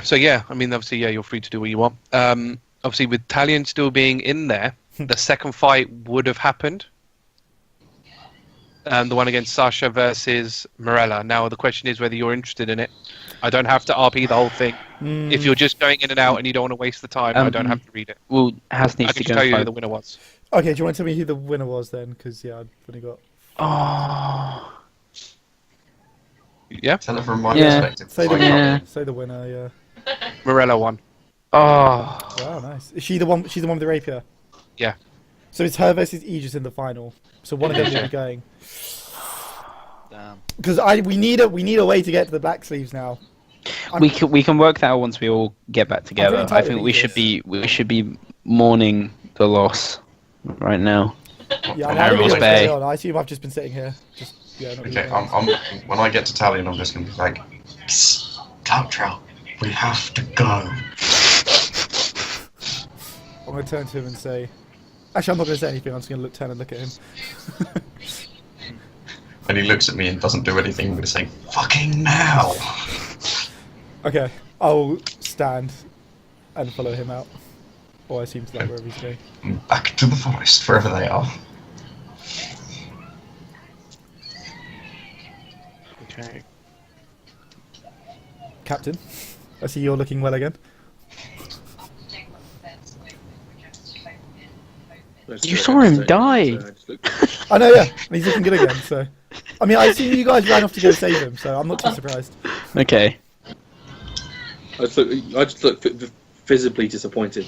So yeah, I mean, obviously, yeah, you're free to do what you want. Obviously, with Talion still being in there, the second fight would have happened. The one against Sasha versus Morella. Now, the question is whether you're interested in it. I don't have to RP the whole thing. If you're just going in and out and you don't want to waste the time, I don't have to read it. Well, Haiss I needs can to just go tell and you who fight. the winner was. Okay, do you want to tell me who the winner was then? Because yeah, I've only got. Oh. Yeah, Tell it from my Yeah. perspective. Say the Like, Yeah. winner. Say the winner. Yeah. Morella won. Oh. Wow, nice. Is she the one? She's the one with the rapier. Yeah. So it's her versus Aegis in the final. So one of them will be going. Damn. Because we need a way to get to the Black Sleeves now. We can work that out once we all get back together. really I tired think of we should be mourning the loss right now. Yeah, From I don't Aramir's know what's going Bay. on. I assume I've just been sitting here. Just not Okay, doing anything. I'm when I get to Talion, I'm just gonna be like, Cloudtrail, we have to go. I'm gonna turn to him and say. Actually, I'm not gonna say anything. I'm just gonna turn and look at him. And he looks at me and doesn't do anything. I'm gonna say, fucking now. Okay, I'll stand and follow him out. Or I assume to that wherever he's going. Back to the forest, wherever they are. Okay. Captain, I see you're looking well again. You saw him die. I know, yeah. And he's looking good again, so. I mean, I assume you guys ran off to go save him, so I'm not too surprised. Okay. I just look visibly disappointed.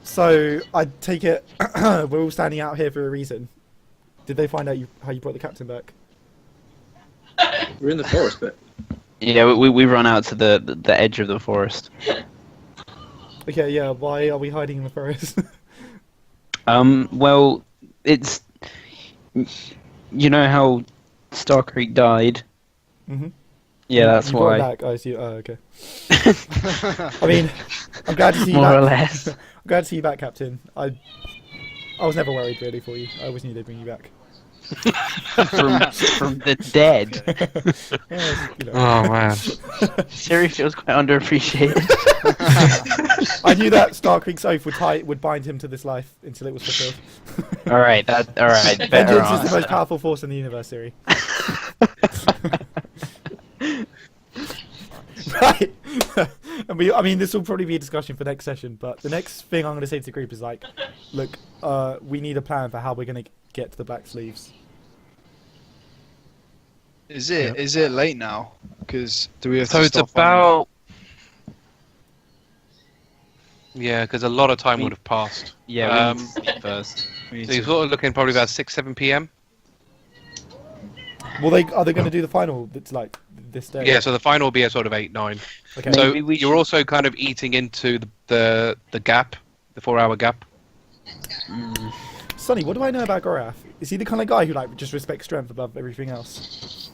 So, I take it we're all standing out here for a reason. Did they find out how you brought the captain back? We're in the forest bit. Yeah, we run out to the edge of the forest. Okay, yeah, why are we hiding in the forest? Well, it's... You know how Starkriek died? Mhm. Yeah, that's you brought him why. back, I assume. Oh, okay. I mean, I'm glad to see you More back. or less. I'm glad to see you back, Captain. I was never worried really for you. I always knew they'd bring you back. from the dead. Yeah, you know. Oh man. Siri feels quite underappreciated. I knew that Starkriek's oath would bind him to this life until it was fulfilled. Alright, better Vengeance is the answer. most powerful force in the universe, Siri. Right. And I mean, this will probably be a discussion for next session, but the next thing I'm going to say to the group is like, look, we need a plan for how we're going to get to the Black Sleeves. Is it late now? Because do we have So to it's stop about. Yeah, because a lot of time would have passed. Yeah, we need to sleep first. We need So you're to- sort of looking probably about 6-7 p.m. Well, are they going to do the final that's like this day? Yeah, so the final will be at sort of 8-9. Okay. So Maybe we you're should- also kind of eating into the gap, the 4-hour gap. Sonny, what do I know about Gorath? Is he the kind of guy who like just respects strength above everything else?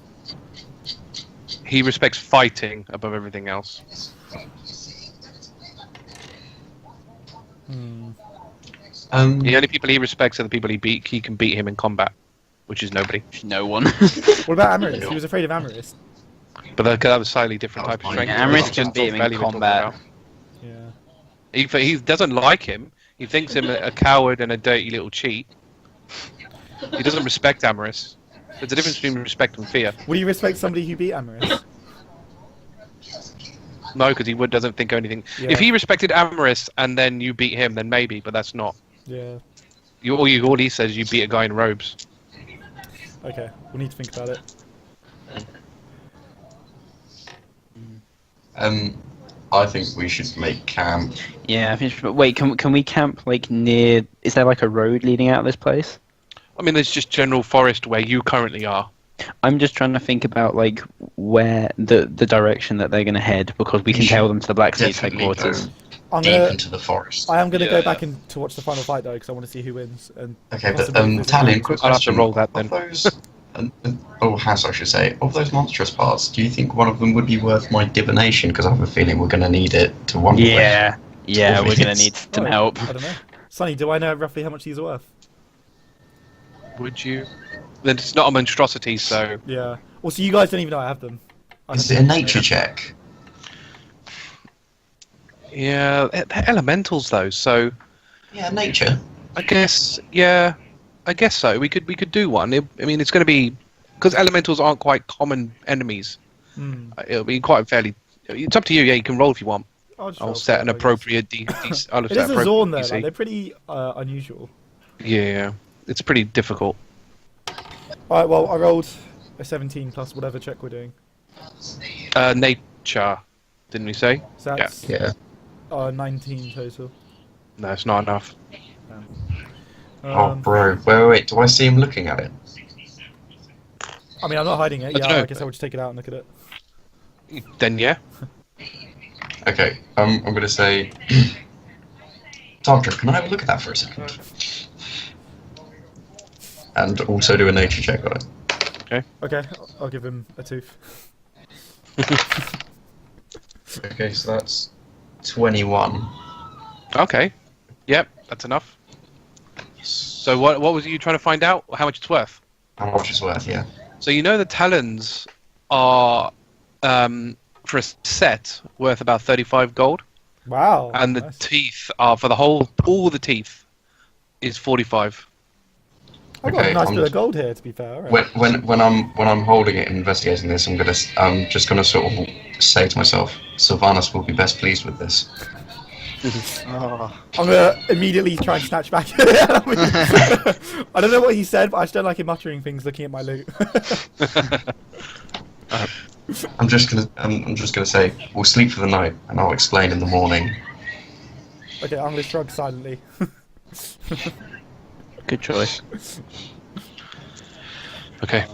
He respects fighting above everything else. Hmm. The only people he respects are the people he can beat him in combat, which is nobody. No one. What about Amaris? He was afraid of Amaris. But that was a slightly different That type was of fine. strength. Yeah, Amaris It's can just beat him in belly we're talking combat. about. Yeah. He doesn't like him. He thinks him a coward and a dirty little cheat. He doesn't respect Amaris. There's a difference between respect and fear. Would you respect somebody who beat Amaris? No, because he doesn't think anything. Yeah. If he respected Amaris and then you beat him, then maybe, but that's not. Yeah. All he says is you beat a guy in robes. Okay. We need to think about it. I think we should make camp. Yeah, I think. But wait, can we camp like near? Is there like a road leading out of this place? I mean, there's just general forest where you currently are. I'm just trying to think about like where the direction that they're going to head because we can We tell should them to the Black Sleeve Definitely headquarters. go I'm deep gonna. into the forest. I am gonna go Yeah. back and to watch the final fight though, because I want to see who wins. And Okay, but possibly visit Talion, them. quick I'll have to question. roll that then. Of those, Haiss, I should say, of those monstrous parts, do you think one of them would be worth my divination? Because I have a feeling we're going to need it to one point. Yeah, we're going to minutes. need some Oh, help. I don't know. Sonny, do I know roughly how much these are worth? Would you? Then it's not a monstrosity, so Yeah. Well, so you guys don't even know I have them. I Is don't it a know. nature check? yeah, they're elementals though. So Yeah, nature. I guess so. We could do one. I mean, it's going to be because elementals aren't quite common enemies. Hmm. It'll be quite fairly. It's up to you. Yeah, you can roll if you want. I'll, just I'll roll set for an it, I guess. appropriate I'll It set is a appropriate Zorn though. DC. Like, they're pretty unusual. Yeah, it's pretty difficult. Alright, well, I rolled a 17 plus whatever check we're doing. Nature, didn't we say? So that's Yeah. 19 total. No, it's not enough. Oh, bro. Wait. Do I see him looking at it? I mean, I'm not hiding it. I don't Yeah, know. I guess I would just take it out and look at it. Then yeah. Okay. I'm gonna say, Doctor, can I have a look at that for a second? And also do a nature check on it. Okay, I'll give him a tooth. Okay, so that's 21. Okay. Yep, that's enough. So what was you trying to find out? How much it's worth? How much it's worth? Yeah. So you know the talons are for a set worth about 35 gold, Wow. and the nice. teeth are for all the teeth is 45. I've got a Okay, nice I'm bit of just- gold here, to be fair. All right. When I'm holding it and investigating this, I'm just gonna sort of say to myself, Sylvanas will be best pleased with this. Oh, I'm gonna immediately try and snatch back. I don't know what he said, but I just don't like him muttering things looking at my loot. I'm just gonna say we'll sleep for the night, and I'll explain in the morning. Okay, I'm gonna shrug silently. Good choice. Okay.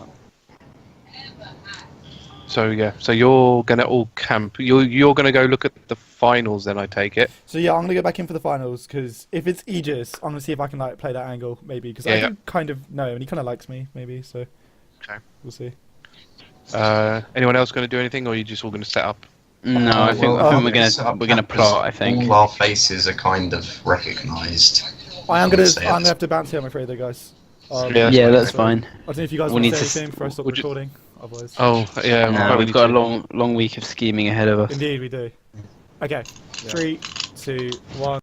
So yeah, so you're gonna all camp. You're gonna go look at the finals, then I take it. So yeah, I'm gonna go back in for the finals because if it's Aegis, I'm gonna see if I can like play that angle maybe because I Yeah, do kind of know and he kind of likes me maybe. So Okay. we'll see. Anyone else gonna do anything, or are you just all gonna set up? No, I think we're gonna plot. I think. all our faces are kind of recognised. I'm gonna gonna say I'm it. gonna have to bounce here, I'm afraid, though, guys. Yeah. Yeah, that's so- fine. I don't know if you guys We want to need say to anything before I stop would you- recording. Otherwise, Oh yeah, No, probably we've got a need to. long week of scheming ahead of us. indeed we do. Okay, 3, 2, 1.